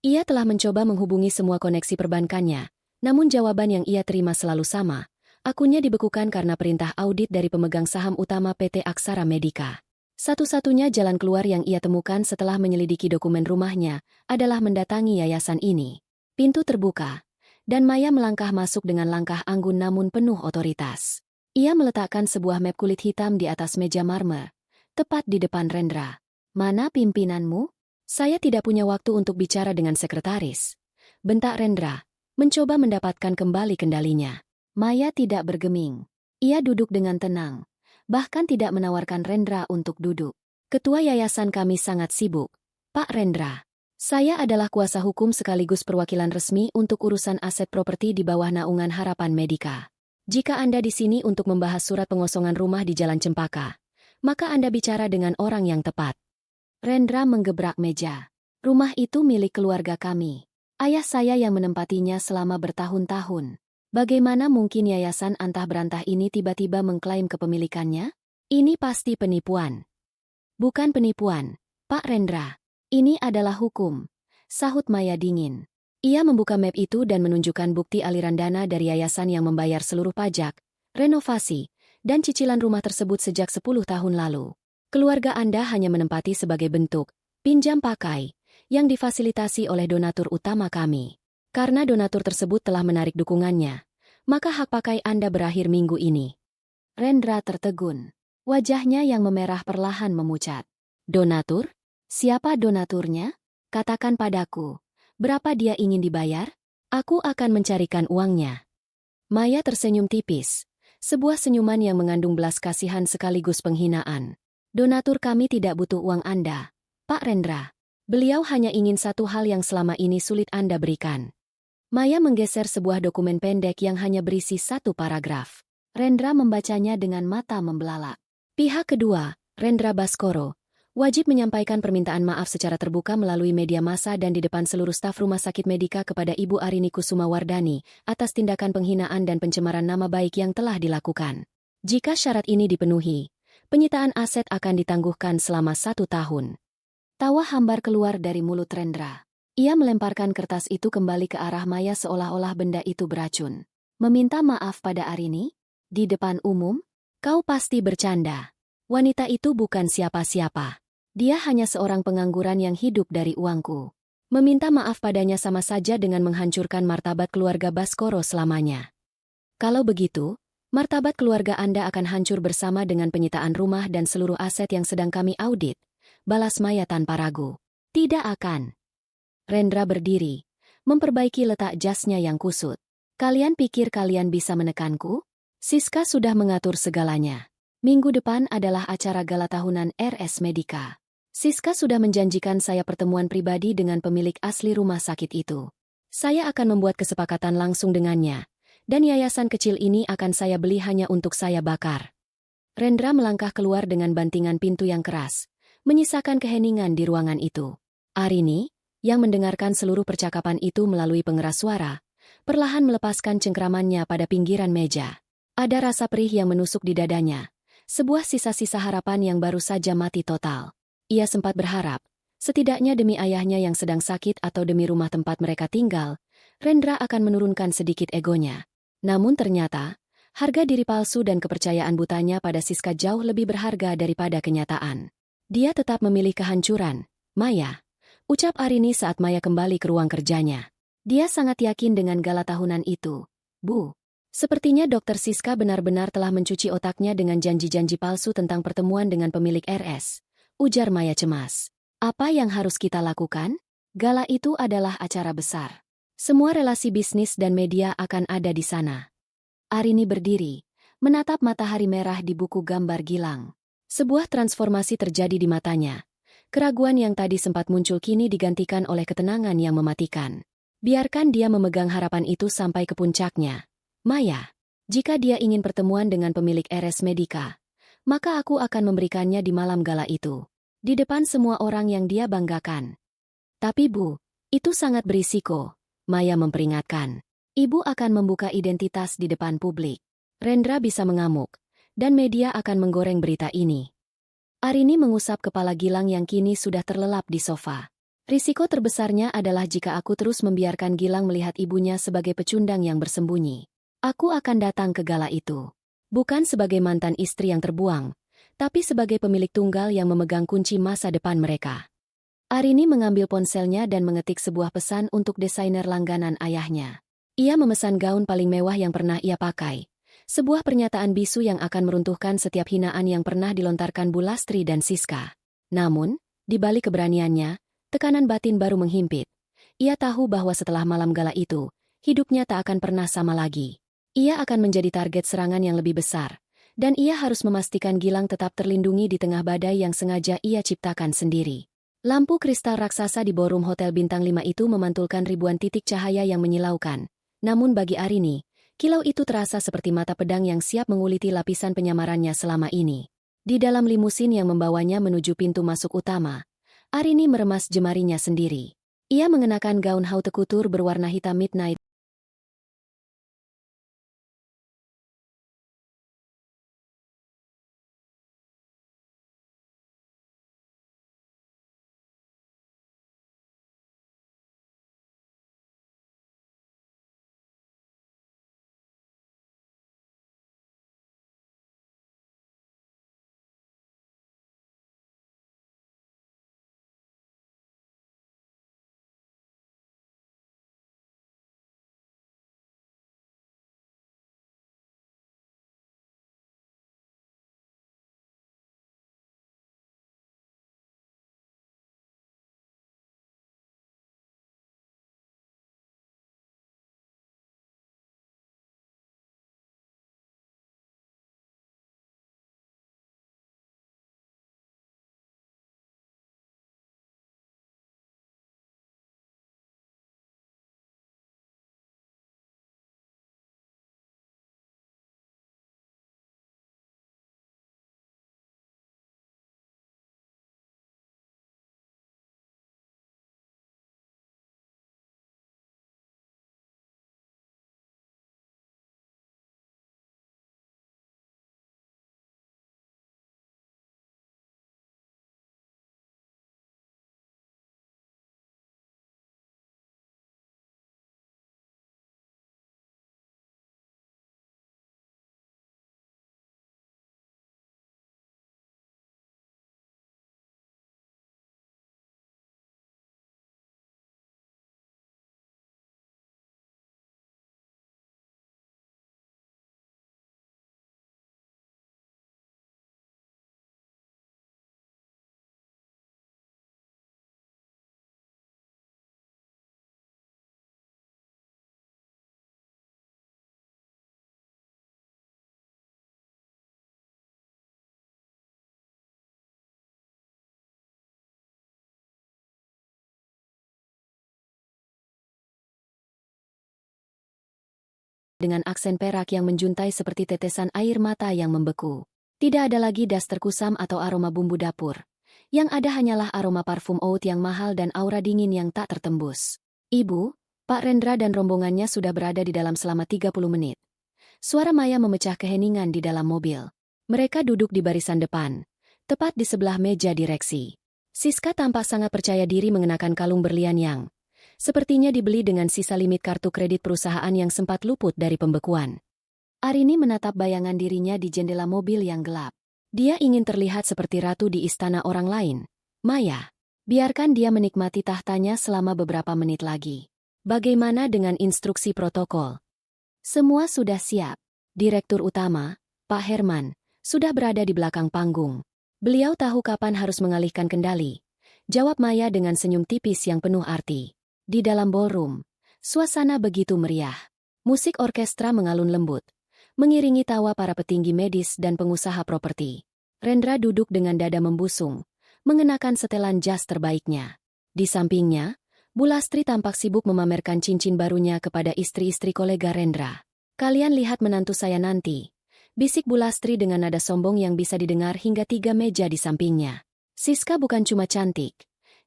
Ia telah mencoba menghubungi semua koneksi perbankannya, namun jawaban yang ia terima selalu sama. Akunnya dibekukan karena perintah audit dari pemegang saham utama PT Aksara Medika. Satu-satunya jalan keluar yang ia temukan setelah menyelidiki dokumen rumahnya adalah mendatangi yayasan ini. Pintu terbuka, dan Maya melangkah masuk dengan langkah anggun namun penuh otoritas. Ia meletakkan sebuah map kulit hitam di atas meja marmer, tepat di depan Rendra. Mana pimpinanmu? Saya tidak punya waktu untuk bicara dengan sekretaris. Bentak Rendra, mencoba mendapatkan kembali kendalinya. Maya tidak bergeming. Ia duduk dengan tenang, bahkan tidak menawarkan Rendra untuk duduk. Ketua yayasan kami sangat sibuk, Pak Rendra. Saya adalah kuasa hukum sekaligus perwakilan resmi untuk urusan aset properti di bawah naungan Harapan Medika. Jika Anda di sini untuk membahas surat pengosongan rumah di Jalan Cempaka, maka Anda bicara dengan orang yang tepat. Rendra menggebrak meja. Rumah itu milik keluarga kami. Ayah saya yang menempatinya selama bertahun-tahun. Bagaimana mungkin yayasan antah berantah ini tiba-tiba mengklaim kepemilikannya? Ini pasti penipuan. Bukan penipuan, Pak Rendra. Ini adalah hukum, sahut Maya dingin. Ia membuka map itu dan menunjukkan bukti aliran dana dari yayasan yang membayar seluruh pajak, renovasi, dan cicilan rumah tersebut sejak 10 tahun lalu. Keluarga Anda hanya menempati sebagai bentuk pinjam pakai yang difasilitasi oleh donatur utama kami. Karena donatur tersebut telah menarik dukungannya, maka hak pakai Anda berakhir minggu ini. Rendra tertegun. Wajahnya yang memerah perlahan memucat. Donatur? Siapa donaturnya? Katakan padaku. Berapa dia ingin dibayar? Aku akan mencarikan uangnya. Maya tersenyum tipis. Sebuah senyuman yang mengandung belas kasihan sekaligus penghinaan. Donatur kami tidak butuh uang Anda, Pak Rendra. Beliau hanya ingin satu hal yang selama ini sulit Anda berikan. Maya menggeser sebuah dokumen pendek yang hanya berisi satu paragraf. Rendra membacanya dengan mata membelalak. Pihak kedua, Rendra Baskoro, wajib menyampaikan permintaan maaf secara terbuka melalui media massa dan di depan seluruh staf Rumah Sakit Medika kepada Ibu Arini Kusumawardani atas tindakan penghinaan dan pencemaran nama baik yang telah dilakukan. Jika syarat ini dipenuhi, penyitaan aset akan ditangguhkan selama 1 tahun. Tawa hambar keluar dari mulut Rendra. Ia melemparkan kertas itu kembali ke arah Maya seolah-olah benda itu beracun. Meminta maaf pada Arini? Di depan umum? Kau pasti bercanda. Wanita itu bukan siapa-siapa. Dia hanya seorang pengangguran yang hidup dari uangku. Meminta maaf padanya sama saja dengan menghancurkan martabat keluarga Baskoro selamanya. Kalau begitu, martabat keluarga Anda akan hancur bersama dengan penyitaan rumah dan seluruh aset yang sedang kami audit, balas Maya tanpa ragu. Tidak akan. Rendra berdiri, memperbaiki letak jasnya yang kusut. Kalian pikir kalian bisa menekanku? Siska sudah mengatur segalanya. Minggu depan adalah acara gala tahunan RS Medika. Siska sudah menjanjikan saya pertemuan pribadi dengan pemilik asli rumah sakit itu. Saya akan membuat kesepakatan langsung dengannya, dan yayasan kecil ini akan saya beli hanya untuk saya bakar. Rendra melangkah keluar dengan bantingan pintu yang keras, menyisakan keheningan di ruangan itu. Arini, yang mendengarkan seluruh percakapan itu melalui pengeras suara, perlahan melepaskan cengkramannya pada pinggiran meja. Ada rasa perih yang menusuk di dadanya, sebuah sisa-sisa harapan yang baru saja mati total. Ia sempat berharap, setidaknya demi ayahnya yang sedang sakit atau demi rumah tempat mereka tinggal, Rendra akan menurunkan sedikit egonya. Namun ternyata, harga diri palsu dan kepercayaan butanya pada Siska jauh lebih berharga daripada kenyataan. Dia tetap memilih kehancuran. Maya, ucap Arini saat Maya kembali ke ruang kerjanya. Dia sangat yakin dengan gala tahunan itu. Bu. Sepertinya Dokter Siska benar-benar telah mencuci otaknya dengan janji-janji palsu tentang pertemuan dengan pemilik RS. Ujar Maya cemas. Apa yang harus kita lakukan? Gala itu adalah acara besar. Semua relasi bisnis dan media akan ada di sana. Arini berdiri, menatap matahari merah di buku gambar Gilang. Sebuah transformasi terjadi di matanya. Keraguan yang tadi sempat muncul kini digantikan oleh ketenangan yang mematikan. Biarkan dia memegang harapan itu sampai ke puncaknya. Maya, jika dia ingin pertemuan dengan pemilik RS Medika, maka aku akan memberikannya di malam gala itu. Di depan semua orang yang dia banggakan. Tapi Bu, itu sangat berisiko, Maya memperingatkan. Ibu akan membuka identitas di depan publik. Rendra bisa mengamuk, dan media akan menggoreng berita ini. Arini mengusap kepala Gilang yang kini sudah terlelap di sofa. Risiko terbesarnya adalah jika aku terus membiarkan Gilang melihat ibunya sebagai pecundang yang bersembunyi. Aku akan datang ke gala itu. Bukan sebagai mantan istri yang terbuang, tapi sebagai pemilik tunggal yang memegang kunci masa depan mereka. Arini mengambil ponselnya dan mengetik sebuah pesan untuk desainer langganan ayahnya. Ia memesan gaun paling mewah yang pernah ia pakai. Sebuah pernyataan bisu yang akan meruntuhkan setiap hinaan yang pernah dilontarkan Bu Lastri dan Siska. Namun, di balik keberaniannya, tekanan batin baru menghimpit. Ia tahu bahwa setelah malam gala itu, hidupnya tak akan pernah sama lagi. Ia akan menjadi target serangan yang lebih besar, Dan ia harus memastikan Gilang tetap terlindungi di tengah badai yang sengaja ia ciptakan sendiri. Lampu kristal raksasa di ballroom Hotel Bintang 5 itu memantulkan ribuan titik cahaya yang menyilaukan. Namun bagi Arini, kilau itu terasa seperti mata pedang yang siap menguliti lapisan penyamarannya selama ini. Di dalam limusin yang membawanya menuju pintu masuk utama, Arini meremas jemarinya sendiri. Ia mengenakan gaun haute couture berwarna hitam midnight. Dengan aksen perak yang menjuntai seperti tetesan air mata yang membeku. Tidak ada lagi das terkusam atau aroma bumbu dapur. Yang ada hanyalah aroma parfum oud yang mahal dan aura dingin yang tak tertembus. Ibu, Pak Rendra dan rombongannya sudah berada di dalam selama 30 menit. Suara Maya memecah keheningan di dalam mobil. Mereka duduk di barisan depan, tepat di sebelah meja direksi. Siska tampak sangat percaya diri mengenakan kalung berlian yang sepertinya dibeli dengan sisa limit kartu kredit perusahaan yang sempat luput dari pembekuan. Arini menatap bayangan dirinya di jendela mobil yang gelap. Dia ingin terlihat seperti ratu di istana orang lain. Maya, biarkan dia menikmati tahtanya selama beberapa menit lagi. Bagaimana dengan instruksi protokol? Semua sudah siap. Direktur utama, Pak Herman, sudah berada di belakang panggung. Beliau tahu kapan harus mengalihkan kendali. Jawab Maya dengan senyum tipis yang penuh arti. Di dalam ballroom, suasana begitu meriah. Musik orkestra mengalun lembut, mengiringi tawa para petinggi medis dan pengusaha properti. Rendra duduk dengan dada membusung, mengenakan setelan jas terbaiknya. Di sampingnya, Bulastri tampak sibuk memamerkan cincin barunya kepada istri-istri kolega Rendra. Kalian lihat menantu saya nanti, bisik Bulastri dengan nada sombong yang bisa didengar hingga 3 meja di sampingnya. Siska bukan cuma cantik,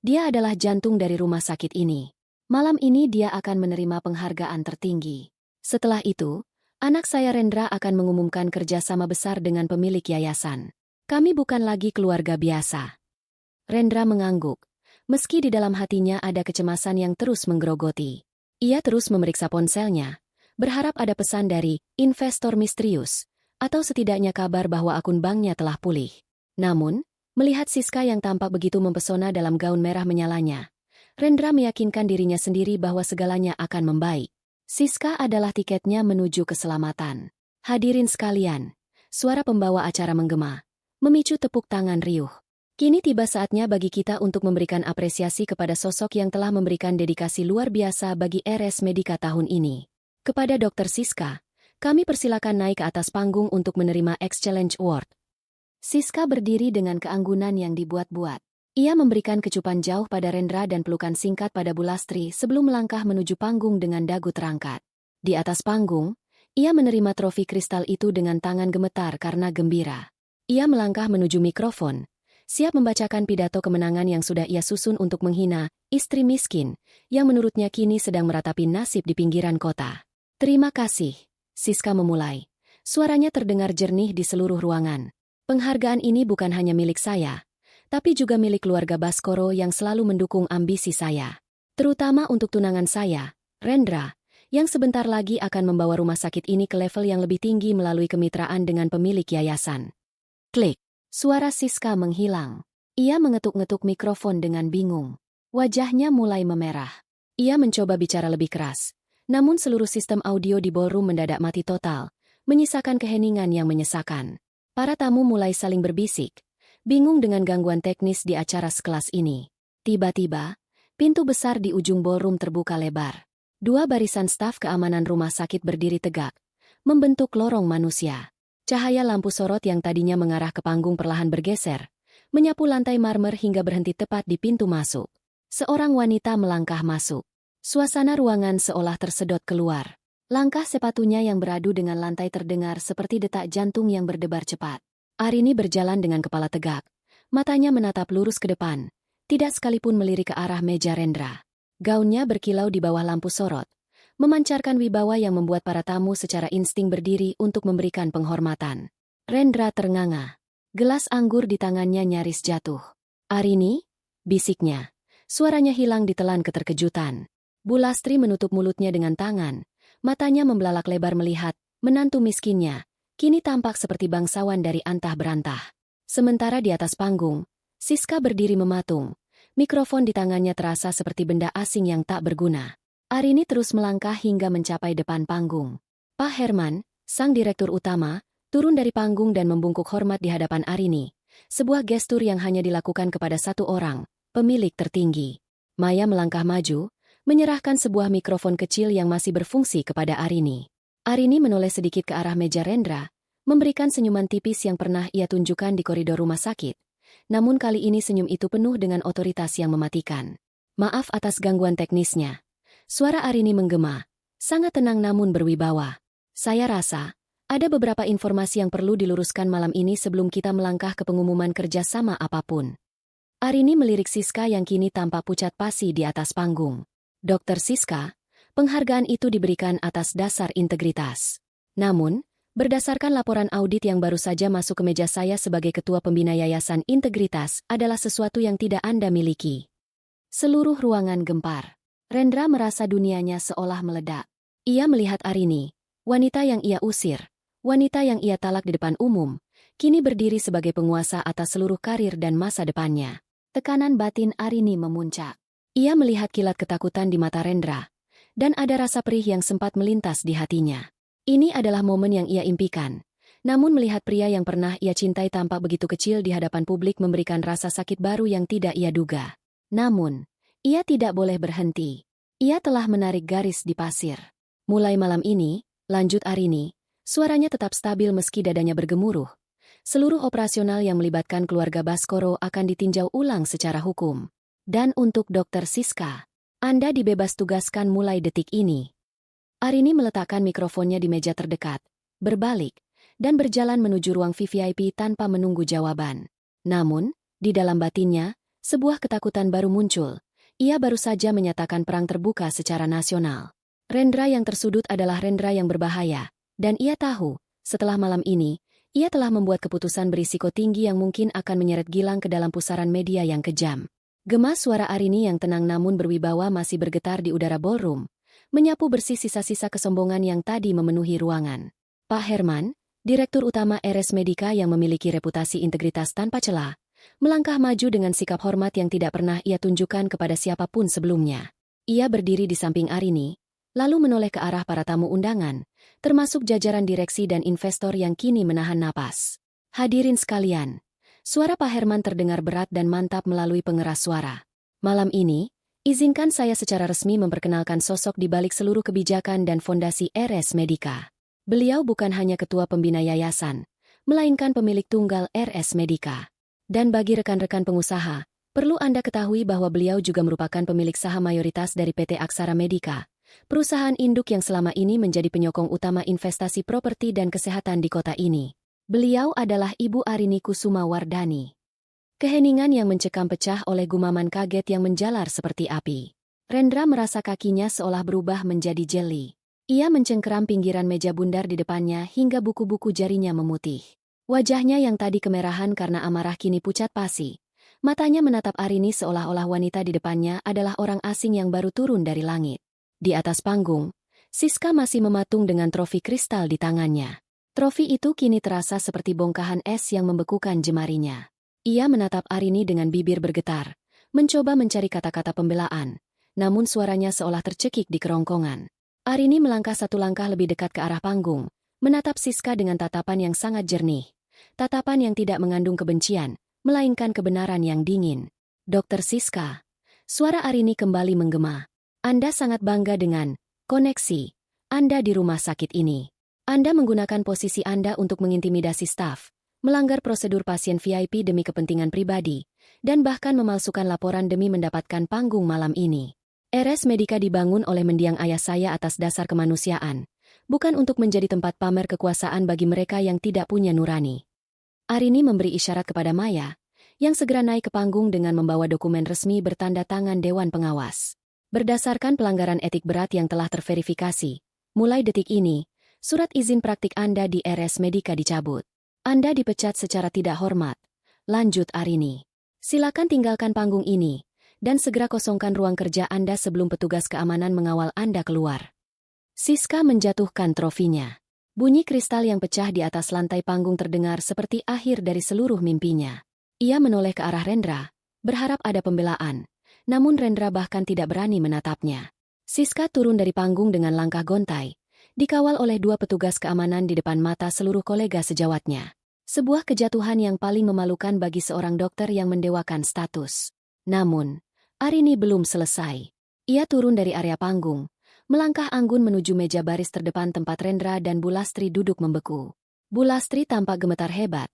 dia adalah jantung dari rumah sakit ini. Malam ini dia akan menerima penghargaan tertinggi. Setelah itu, anak saya Rendra akan mengumumkan kerjasama besar dengan pemilik yayasan. Kami bukan lagi keluarga biasa. Rendra mengangguk, meski di dalam hatinya ada kecemasan yang terus menggerogoti. Ia terus memeriksa ponselnya, berharap ada pesan dari investor misterius, atau setidaknya kabar bahwa akun banknya telah pulih. Namun, melihat Siska yang tampak begitu mempesona dalam gaun merah menyalanya, Rendra meyakinkan dirinya sendiri bahwa segalanya akan membaik. Siska adalah tiketnya menuju keselamatan. Hadirin sekalian, suara pembawa acara menggema, memicu tepuk tangan riuh. Kini tiba saatnya bagi kita untuk memberikan apresiasi kepada sosok yang telah memberikan dedikasi luar biasa bagi RS Medika tahun ini. Kepada Dr. Siska, Kami persilakan naik ke atas panggung untuk menerima Excellence Award. Siska berdiri dengan keanggunan yang dibuat-buat. Ia memberikan kecupan jauh pada Rendra dan pelukan singkat pada Bulastri sebelum melangkah menuju panggung dengan dagu terangkat. Di atas panggung, ia menerima trofi kristal itu dengan tangan gemetar karena gembira. Ia melangkah menuju mikrofon, siap membacakan pidato kemenangan yang sudah ia susun untuk menghina istri miskin, yang menurutnya kini sedang meratapi nasib di pinggiran kota. Terima kasih, Siska memulai. Suaranya terdengar jernih di seluruh ruangan. Penghargaan ini bukan hanya milik saya, tapi juga milik keluarga Baskoro yang selalu mendukung ambisi saya. Terutama untuk tunangan saya, Rendra, yang sebentar lagi akan membawa rumah sakit ini ke level yang lebih tinggi melalui kemitraan dengan pemilik yayasan. Klik. Suara Siska menghilang. Ia mengetuk-ngetuk mikrofon dengan bingung. Wajahnya mulai memerah. Ia mencoba bicara lebih keras. Namun seluruh sistem audio di ballroom mendadak mati total, menyisakan keheningan yang menyesakan. Para tamu mulai saling berbisik, bingung dengan gangguan teknis di acara sekelas ini. Tiba-tiba, pintu besar di ujung ballroom terbuka lebar. Dua barisan staf keamanan rumah sakit berdiri tegak, membentuk lorong manusia. Cahaya lampu sorot yang tadinya mengarah ke panggung perlahan bergeser, menyapu lantai marmer hingga berhenti tepat di pintu masuk. Seorang wanita melangkah masuk. Suasana ruangan seolah tersedot keluar. Langkah sepatunya yang beradu dengan lantai terdengar seperti detak jantung yang berdebar cepat. Arini berjalan dengan kepala tegak. Matanya menatap lurus ke depan, tidak sekalipun melirik ke arah meja Rendra. Gaunnya berkilau di bawah lampu sorot, memancarkan wibawa yang membuat para tamu secara insting berdiri untuk memberikan penghormatan. Rendra ternganga. Gelas anggur di tangannya nyaris jatuh. "Arini?" bisiknya. Suaranya hilang ditelan keterkejutan. Bulastri menutup mulutnya dengan tangan. Matanya membelalak lebar melihat menantu miskinnya, kini tampak seperti bangsawan dari antah berantah. Sementara di atas panggung, Siska berdiri mematung. Mikrofon di tangannya terasa seperti benda asing yang tak berguna. Arini terus melangkah hingga mencapai depan panggung. Pak Herman, sang direktur utama, turun dari panggung dan membungkuk hormat di hadapan Arini. Sebuah gestur yang hanya dilakukan kepada satu orang, pemilik tertinggi. Maya melangkah maju, menyerahkan sebuah mikrofon kecil yang masih berfungsi kepada Arini. Arini menoleh sedikit ke arah meja Rendra, memberikan senyuman tipis yang pernah ia tunjukkan di koridor rumah sakit. Namun kali ini senyum itu penuh dengan otoritas yang mematikan. "Maaf atas gangguan teknisnya." Suara Arini menggema, sangat tenang namun berwibawa. "Saya rasa ada beberapa informasi yang perlu diluruskan malam ini sebelum kita melangkah ke pengumuman kerjasama apapun." Arini melirik Siska yang kini tampak pucat pasi di atas panggung. "Dokter Siska, penghargaan itu diberikan atas dasar integritas. Namun, berdasarkan laporan audit yang baru saja masuk ke meja saya sebagai Ketua Pembina Yayasan Integritas adalah sesuatu yang tidak Anda miliki." Seluruh ruangan gempar. Rendra merasa dunianya seolah meledak. Ia melihat Arini, wanita yang ia usir, wanita yang ia talak di depan umum, kini berdiri sebagai penguasa atas seluruh karir dan masa depannya. Tekanan batin Arini memuncak. Ia melihat kilat ketakutan di mata Rendra, dan ada rasa perih yang sempat melintas di hatinya. Ini adalah momen yang ia impikan. Namun melihat pria yang pernah ia cintai tampak begitu kecil di hadapan publik memberikan rasa sakit baru yang tidak ia duga. Namun, ia tidak boleh berhenti. Ia telah menarik garis di pasir. "Mulai malam ini," lanjut Arini, suaranya tetap stabil meski dadanya bergemuruh. "Seluruh operasional yang melibatkan keluarga Baskoro akan ditinjau ulang secara hukum. Dan untuk Dokter Siska, Anda dibebas tugaskan mulai detik ini." Arini meletakkan mikrofonnya di meja terdekat, berbalik, dan berjalan menuju ruang VVIP tanpa menunggu jawaban. Namun, di dalam batinnya, sebuah ketakutan baru muncul. Ia baru saja menyatakan perang terbuka secara nasional. Rendra yang tersudut adalah Rendra yang berbahaya, dan ia tahu, setelah malam ini, ia telah membuat keputusan berisiko tinggi yang mungkin akan menyeret Gilang ke dalam pusaran media yang kejam. Gema suara Arini yang tenang namun berwibawa masih bergetar di udara ballroom, menyapu bersih sisa-sisa kesombongan yang tadi memenuhi ruangan. Pak Herman, Direktur Utama RS Medica yang memiliki reputasi integritas tanpa celah, melangkah maju dengan sikap hormat yang tidak pernah ia tunjukkan kepada siapapun sebelumnya. Ia berdiri di samping Arini, lalu menoleh ke arah para tamu undangan, termasuk jajaran direksi dan investor yang kini menahan napas. "Hadirin sekalian," suara Pak Herman terdengar berat dan mantap melalui pengeras suara. "Malam ini, izinkan saya secara resmi memperkenalkan sosok di balik seluruh kebijakan dan fondasi RS Medica. Beliau bukan hanya ketua pembina yayasan, melainkan pemilik tunggal RS Medica. Dan bagi rekan-rekan pengusaha, perlu Anda ketahui bahwa beliau juga merupakan pemilik saham mayoritas dari PT Aksara Medica, perusahaan induk yang selama ini menjadi penyokong utama investasi properti dan kesehatan di kota ini. Beliau adalah Ibu Arini Kusuma Wardani. Keheningan yang mencekam pecah oleh gumaman kaget yang menjalar seperti api. Rendra merasa kakinya seolah berubah menjadi jeli. Ia mencengkeram pinggiran meja bundar di depannya hingga buku-buku jarinya memutih. Wajahnya yang tadi kemerahan karena amarah kini pucat pasi. Matanya menatap Arini seolah-olah wanita di depannya adalah orang asing yang baru turun dari langit. Di atas panggung, Siska masih mematung dengan trofi kristal di tangannya. Trofi itu kini terasa seperti bongkahan es yang membekukan jemarinya. Ia menatap Arini dengan bibir bergetar, mencoba mencari kata-kata pembelaan, namun suaranya seolah tercekik di kerongkongan. Arini melangkah satu langkah lebih dekat ke arah panggung, menatap Siska dengan tatapan yang sangat jernih. Tatapan yang tidak mengandung kebencian, melainkan kebenaran yang dingin. Dokter Siska. Suara Arini kembali menggema. Anda sangat bangga dengan koneksi Anda di rumah sakit ini. Anda menggunakan posisi Anda untuk mengintimidasi staf, melanggar prosedur pasien VIP demi kepentingan pribadi, dan bahkan memalsukan laporan demi mendapatkan panggung malam ini. RS Medica dibangun oleh mendiang ayah saya atas dasar kemanusiaan, bukan untuk menjadi tempat pamer kekuasaan bagi mereka yang tidak punya nurani. Arini memberi isyarat kepada Maya, yang segera naik ke panggung dengan membawa dokumen resmi bertanda tangan Dewan Pengawas. Berdasarkan pelanggaran etik berat yang telah terverifikasi, mulai detik ini, surat izin praktik Anda di RS Medica dicabut. Anda dipecat secara tidak hormat. Lanjut Arini. Silakan tinggalkan panggung ini, dan segera kosongkan ruang kerja Anda sebelum petugas keamanan mengawal Anda keluar. Siska menjatuhkan trofinya. Bunyi kristal yang pecah di atas lantai panggung terdengar seperti akhir dari seluruh mimpinya. Ia menoleh ke arah Rendra, berharap ada pembelaan, namun Rendra bahkan tidak berani menatapnya. Siska turun dari panggung dengan langkah gontai, dikawal oleh dua petugas keamanan di depan mata seluruh kolega sejawatnya. Sebuah kejatuhan yang paling memalukan bagi seorang dokter yang mendewakan status. Namun, Arini belum selesai. Ia turun dari area panggung, melangkah anggun menuju meja baris terdepan tempat Rendra dan Bulastri duduk membeku. Bulastri tampak gemetar hebat.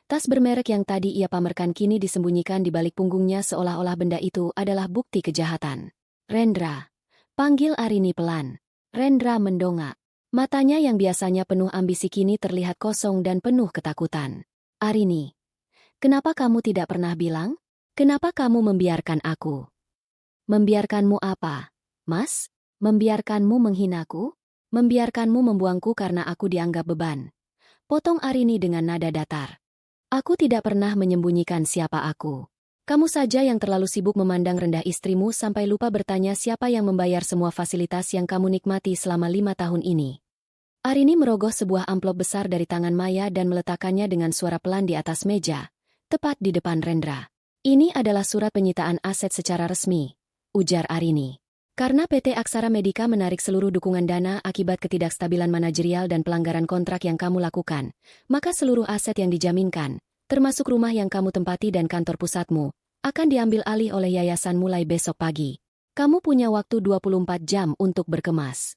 Tas bermerek yang tadi ia pamerkan kini disembunyikan di balik punggungnya seolah-olah benda itu adalah bukti kejahatan. Rendra. Panggil Arini pelan. Rendra mendongak. Matanya yang biasanya penuh ambisi kini terlihat kosong dan penuh ketakutan. Arini. Kenapa kamu tidak pernah bilang? Kenapa kamu membiarkan aku? Membiarkanmu apa, Mas? Membiarkanmu menghinaku? Membiarkanmu membuangku karena aku dianggap beban. Potong Arini dengan nada datar. Aku tidak pernah menyembunyikan siapa aku. Kamu saja yang terlalu sibuk memandang rendah istrimu sampai lupa bertanya siapa yang membayar semua fasilitas yang kamu nikmati selama 5 tahun ini. Arini merogoh sebuah amplop besar dari tangan Maya dan meletakkannya dengan suara pelan di atas meja, tepat di depan Rendra. Ini adalah surat penyitaan aset secara resmi, ujar Arini. Karena PT Aksara Medica menarik seluruh dukungan dana akibat ketidakstabilan manajerial dan pelanggaran kontrak yang kamu lakukan, maka seluruh aset yang dijaminkan, termasuk rumah yang kamu tempati dan kantor pusatmu, akan diambil alih oleh yayasan mulai besok pagi. Kamu punya waktu 24 jam untuk berkemas.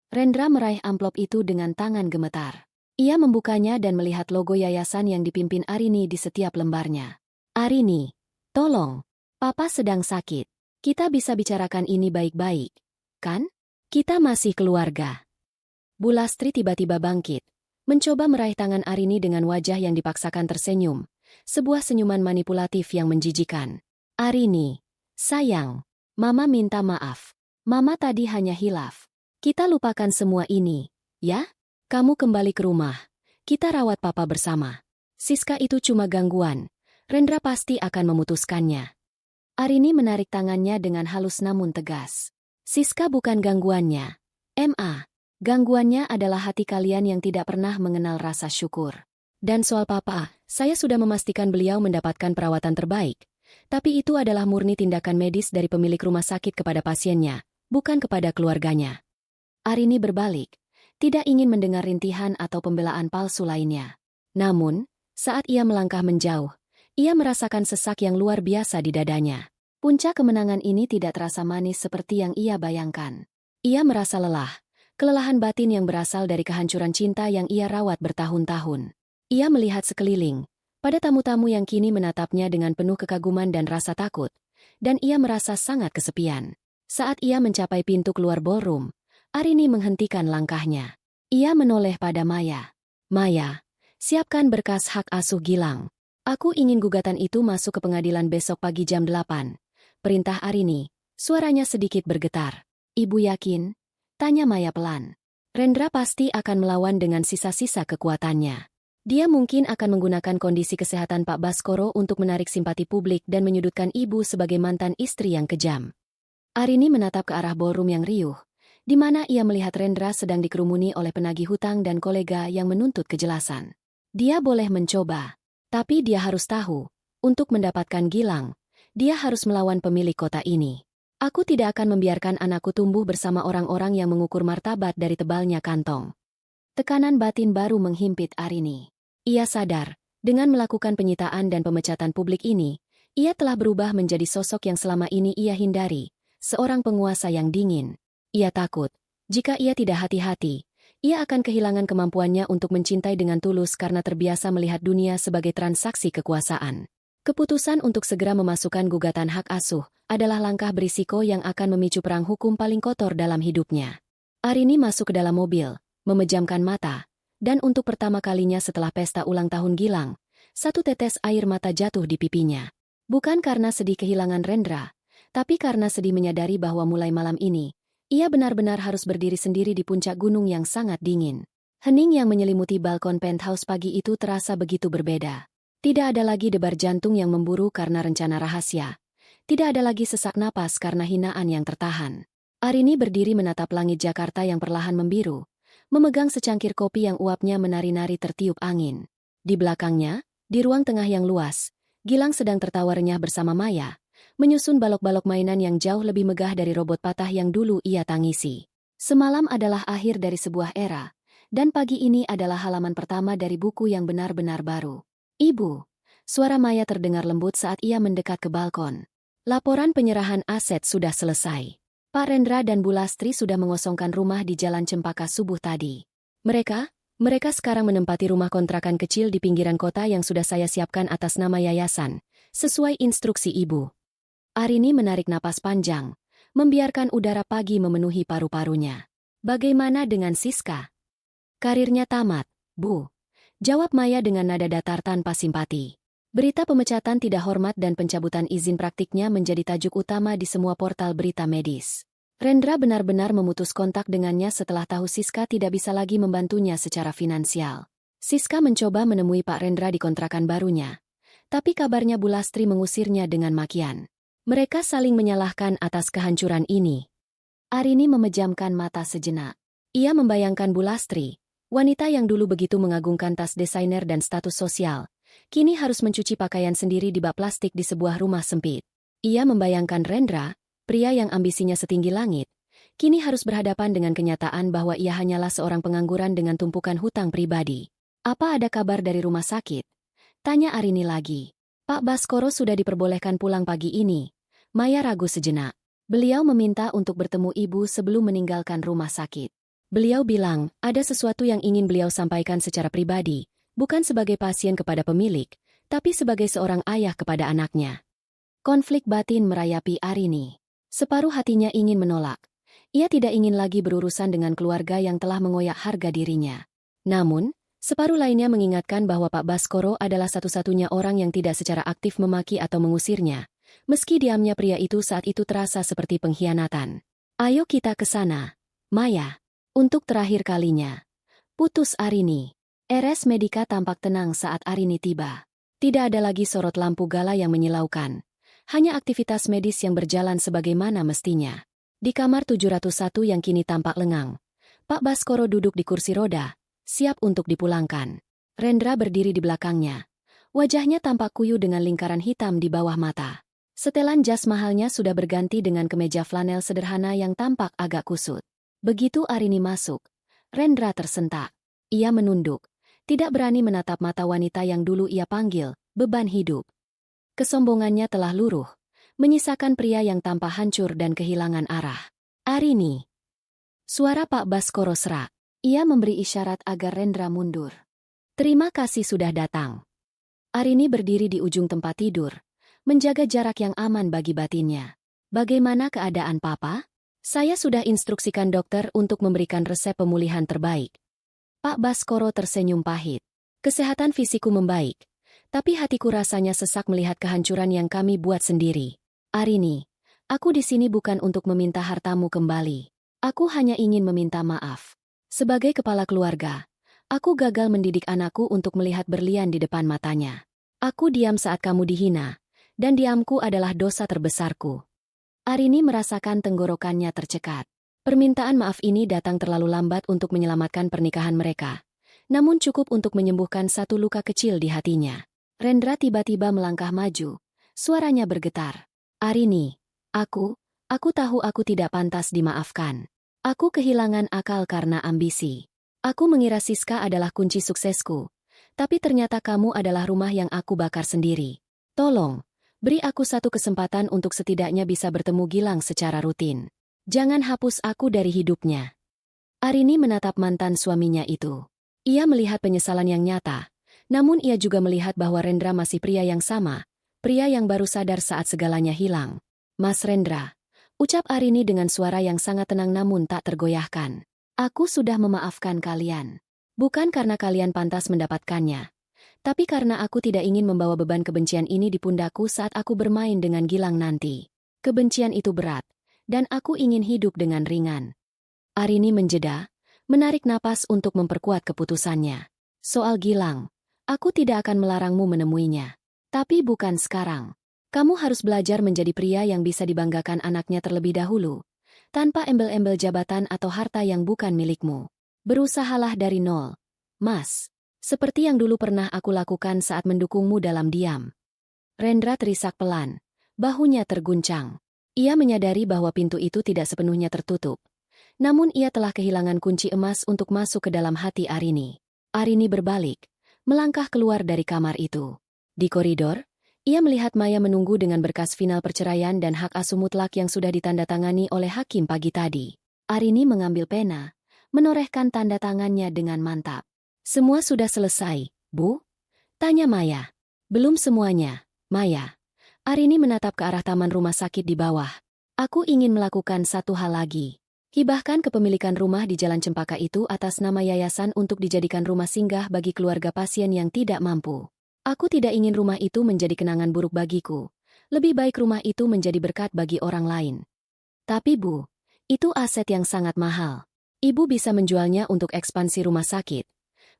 Rendra meraih amplop itu dengan tangan gemetar. Ia membukanya dan melihat logo yayasan yang dipimpin Arini di setiap lembarnya. Arini, tolong. Papa sedang sakit. Kita bisa bicarakan ini baik-baik, kan? Kita masih keluarga. Bulastri tiba-tiba bangkit, mencoba meraih tangan Arini dengan wajah yang dipaksakan tersenyum, sebuah senyuman manipulatif yang menjijikan. Arini, sayang, Mama minta maaf. Mama tadi hanya hilaf. Kita lupakan semua ini, ya? Kamu kembali ke rumah. Kita rawat Papa bersama. Siska itu cuma gangguan. Rendra pasti akan memutuskannya. Arini menarik tangannya dengan halus namun tegas. Siska bukan gangguannya. Ma. Gangguannya adalah hati kalian yang tidak pernah mengenal rasa syukur. Dan soal Papa, saya sudah memastikan beliau mendapatkan perawatan terbaik. Tapi itu adalah murni tindakan medis dari pemilik rumah sakit kepada pasiennya, bukan kepada keluarganya. Arini berbalik, tidak ingin mendengar rintihan atau pembelaan palsu lainnya. Namun, saat ia melangkah menjauh, ia merasakan sesak yang luar biasa di dadanya. Puncak kemenangan ini tidak terasa manis seperti yang ia bayangkan. Ia merasa lelah, kelelahan batin yang berasal dari kehancuran cinta yang ia rawat bertahun-tahun. Ia melihat sekeliling, pada tamu-tamu yang kini menatapnya dengan penuh kekaguman dan rasa takut, dan ia merasa sangat kesepian. Saat ia mencapai pintu keluar ballroom, Arini menghentikan langkahnya. Ia menoleh pada Maya. Maya, siapkan berkas hak asuh Gilang. Aku ingin gugatan itu masuk ke pengadilan besok pagi jam 8. Perintah Arini, suaranya sedikit bergetar. Ibu yakin? Tanya Maya pelan. Rendra pasti akan melawan dengan sisa-sisa kekuatannya. Dia mungkin akan menggunakan kondisi kesehatan Pak Baskoro untuk menarik simpati publik dan menyudutkan ibu sebagai mantan istri yang kejam. Arini menatap ke arah ballroom yang riuh, di mana ia melihat Rendra sedang dikerumuni oleh penagih hutang dan kolega yang menuntut kejelasan. Dia boleh mencoba, tapi dia harus tahu, untuk mendapatkan Gilang, dia harus melawan pemilik kota ini. Aku tidak akan membiarkan anakku tumbuh bersama orang-orang yang mengukur martabat dari tebalnya kantong. Tekanan batin baru menghimpit Arini. Ia sadar, dengan melakukan penyitaan dan pemecatan publik ini, ia telah berubah menjadi sosok yang selama ini ia hindari, seorang penguasa yang dingin. Ia takut, jika ia tidak hati-hati, ia akan kehilangan kemampuannya untuk mencintai dengan tulus karena terbiasa melihat dunia sebagai transaksi kekuasaan. Keputusan untuk segera memasukkan gugatan hak asuh adalah langkah berisiko yang akan memicu perang hukum paling kotor dalam hidupnya. Arini masuk ke dalam mobil, memejamkan mata, dan untuk pertama kalinya setelah pesta ulang tahun Gilang, satu tetes air mata jatuh di pipinya. Bukan karena sedih kehilangan Rendra, tapi karena sedih menyadari bahwa mulai malam ini, ia benar-benar harus berdiri sendiri di puncak gunung yang sangat dingin. Hening yang menyelimuti balkon penthouse pagi itu terasa begitu berbeda. Tidak ada lagi debar jantung yang memburu karena rencana rahasia. Tidak ada lagi sesak napas karena hinaan yang tertahan. Arini berdiri menatap langit Jakarta yang perlahan membiru, memegang secangkir kopi yang uapnya menari-nari tertiup angin. Di belakangnya, di ruang tengah yang luas, Gilang sedang tertawa renyah bersama Maya, menyusun balok-balok mainan yang jauh lebih megah dari robot patah yang dulu ia tangisi. Semalam adalah akhir dari sebuah era, dan pagi ini adalah halaman pertama dari buku yang benar-benar baru. Ibu, suara Maya terdengar lembut saat ia mendekat ke balkon. Laporan penyerahan aset sudah selesai. Pak Rendra dan Bu Lastri sudah mengosongkan rumah di Jalan Cempaka subuh tadi. Mereka sekarang menempati rumah kontrakan kecil di pinggiran kota yang sudah saya siapkan atas nama yayasan, sesuai instruksi Ibu. Arini menarik napas panjang, membiarkan udara pagi memenuhi paru-parunya. Bagaimana dengan Siska? Karirnya tamat, Bu. Jawab Maya dengan nada datar tanpa simpati. Berita pemecatan tidak hormat dan pencabutan izin praktiknya menjadi tajuk utama di semua portal berita medis. Rendra benar-benar memutus kontak dengannya setelah tahu Siska tidak bisa lagi membantunya secara finansial. Siska mencoba menemui Pak Rendra di kontrakan barunya, tapi kabarnya Bu Lastri mengusirnya dengan makian. Mereka saling menyalahkan atas kehancuran ini. Arini memejamkan mata sejenak. Ia membayangkan Bu Lastri, wanita yang dulu begitu mengagungkan tas desainer dan status sosial, kini harus mencuci pakaian sendiri di bak plastik di sebuah rumah sempit. Ia membayangkan Rendra, pria yang ambisinya setinggi langit, kini harus berhadapan dengan kenyataan bahwa ia hanyalah seorang pengangguran dengan tumpukan hutang pribadi. Apa ada kabar dari rumah sakit? Tanya Arini lagi. Pak Baskoro sudah diperbolehkan pulang pagi ini. Maya ragu sejenak. Beliau meminta untuk bertemu ibu sebelum meninggalkan rumah sakit. Beliau bilang, ada sesuatu yang ingin beliau sampaikan secara pribadi, bukan sebagai pasien kepada pemilik, tapi sebagai seorang ayah kepada anaknya. Konflik batin merayapi Arini. Separuh hatinya ingin menolak. Ia tidak ingin lagi berurusan dengan keluarga yang telah mengoyak harga dirinya. Namun, separuh lainnya mengingatkan bahwa Pak Baskoro adalah satu-satunya orang yang tidak secara aktif memaki atau mengusirnya, meski diamnya pria itu saat itu terasa seperti pengkhianatan. Ayo kita ke sana, Maya. Untuk terakhir kalinya. Putus Arini. RS Medika tampak tenang saat Arini tiba. Tidak ada lagi sorot lampu gala yang menyilaukan. Hanya aktivitas medis yang berjalan sebagaimana mestinya. Di kamar 701 yang kini tampak lengang, Pak Baskoro duduk di kursi roda, siap untuk dipulangkan. Rendra berdiri di belakangnya. Wajahnya tampak kuyu dengan lingkaran hitam di bawah mata. Setelan jas mahalnya sudah berganti dengan kemeja flanel sederhana yang tampak agak kusut. Begitu Arini masuk, Rendra tersentak. Ia menunduk, tidak berani menatap mata wanita yang dulu ia panggil beban hidup. Kesombongannya telah luruh, menyisakan pria yang tampak hancur dan kehilangan arah. Arini. Suara Pak Baskoro serak. Ia memberi isyarat agar Rendra mundur. Terima kasih sudah datang. Arini berdiri di ujung tempat tidur, menjaga jarak yang aman bagi batinnya. Bagaimana keadaan Papa? Saya sudah instruksikan dokter untuk memberikan resep pemulihan terbaik. Pak Baskoro tersenyum pahit. Kesehatan fisikku membaik, tapi hatiku rasanya sesak melihat kehancuran yang kami buat sendiri. Arini, aku di sini bukan untuk meminta hartamu kembali. Aku hanya ingin meminta maaf. Sebagai kepala keluarga, aku gagal mendidik anakku untuk melihat berlian di depan matanya. Aku diam saat kamu dihina, dan diamku adalah dosa terbesarku. Arini merasakan tenggorokannya tercekat. Permintaan maaf ini datang terlalu lambat untuk menyelamatkan pernikahan mereka, namun cukup untuk menyembuhkan satu luka kecil di hatinya. Rendra tiba-tiba melangkah maju, suaranya bergetar. Arini, aku tahu aku tidak pantas dimaafkan. Aku kehilangan akal karena ambisi. Aku mengira Siska adalah kunci suksesku, tapi ternyata kamu adalah rumah yang aku bakar sendiri. Tolong, beri aku satu kesempatan untuk setidaknya bisa bertemu Gilang secara rutin. Jangan hapus aku dari hidupnya. Arini menatap mantan suaminya itu. Ia melihat penyesalan yang nyata, namun ia juga melihat bahwa Rendra masih pria yang sama, pria yang baru sadar saat segalanya hilang. Mas Rendra, ucap Arini dengan suara yang sangat tenang namun tak tergoyahkan. Aku sudah memaafkan kalian. Bukan karena kalian pantas mendapatkannya, tapi karena aku tidak ingin membawa beban kebencian ini di pundakku saat aku bermain dengan Gilang nanti. Kebencian itu berat, dan aku ingin hidup dengan ringan. Arini menjeda, menarik napas untuk memperkuat keputusannya. Soal Gilang, aku tidak akan melarangmu menemuinya. Tapi bukan sekarang. Kamu harus belajar menjadi pria yang bisa dibanggakan anaknya terlebih dahulu, tanpa embel-embel jabatan atau harta yang bukan milikmu. Berusahalah dari nol, Mas. Seperti yang dulu pernah aku lakukan saat mendukungmu dalam diam. Rendra terisak pelan, bahunya terguncang. Ia menyadari bahwa pintu itu tidak sepenuhnya tertutup. Namun ia telah kehilangan kunci emas untuk masuk ke dalam hati Arini. Arini berbalik, melangkah keluar dari kamar itu. Di koridor, ia melihat Maya menunggu dengan berkas final perceraian dan hak asuh mutlak yang sudah ditandatangani oleh hakim pagi tadi. Arini mengambil pena, menorehkan tanda tangannya dengan mantap. Semua sudah selesai, Bu? Tanya Maya. Belum semuanya, Maya. Arini menatap ke arah taman rumah sakit di bawah. Aku ingin melakukan satu hal lagi. Hibahkan kepemilikan rumah di Jalan Cempaka itu atas nama yayasan untuk dijadikan rumah singgah bagi keluarga pasien yang tidak mampu. Aku tidak ingin rumah itu menjadi kenangan buruk bagiku. Lebih baik rumah itu menjadi berkat bagi orang lain. Tapi Bu, itu aset yang sangat mahal. Ibu bisa menjualnya untuk ekspansi rumah sakit.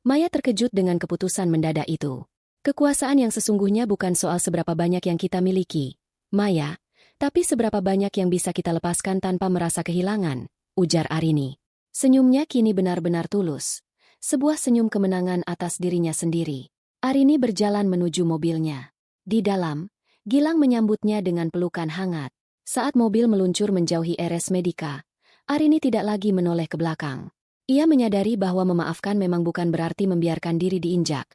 Maya terkejut dengan keputusan mendadak itu. Kekuasaan yang sesungguhnya bukan soal seberapa banyak yang kita miliki, Maya, tapi seberapa banyak yang bisa kita lepaskan tanpa merasa kehilangan, ujar Arini. Senyumnya kini benar-benar tulus. Sebuah senyum kemenangan atas dirinya sendiri. Arini berjalan menuju mobilnya. Di dalam, Gilang menyambutnya dengan pelukan hangat. Saat mobil meluncur menjauhi RS Medika, Arini tidak lagi menoleh ke belakang. Ia menyadari bahwa memaafkan memang bukan berarti membiarkan diri diinjak.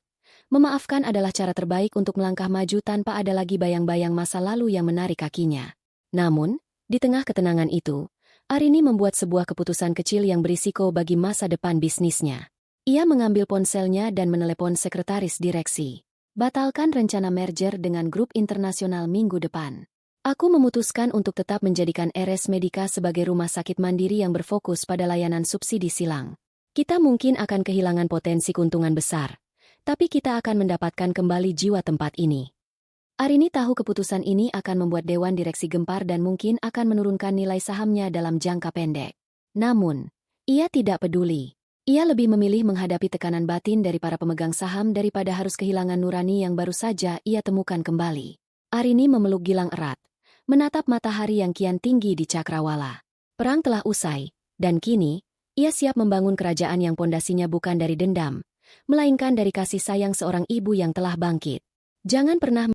Memaafkan adalah cara terbaik untuk melangkah maju tanpa ada lagi bayang-bayang masa lalu yang menarik kakinya. Namun, di tengah ketenangan itu, Arini membuat sebuah keputusan kecil yang berisiko bagi masa depan bisnisnya. Ia mengambil ponselnya dan menelepon sekretaris direksi. Batalkan rencana merger dengan grup internasional minggu depan. Aku memutuskan untuk tetap menjadikan RS Medika sebagai rumah sakit mandiri yang berfokus pada layanan subsidi silang. Kita mungkin akan kehilangan potensi keuntungan besar, tapi kita akan mendapatkan kembali jiwa tempat ini. Arini tahu keputusan ini akan membuat dewan direksi gempar dan mungkin akan menurunkan nilai sahamnya dalam jangka pendek. Namun, ia tidak peduli. Ia lebih memilih menghadapi tekanan batin dari para pemegang saham daripada harus kehilangan nurani yang baru saja ia temukan kembali. Arini memeluk Gilang erat, menatap matahari yang kian tinggi di Cakrawala. Perang telah usai, dan kini, ia siap membangun kerajaan yang pondasinya bukan dari dendam, melainkan dari kasih sayang seorang ibu yang telah bangkit. Jangan pernah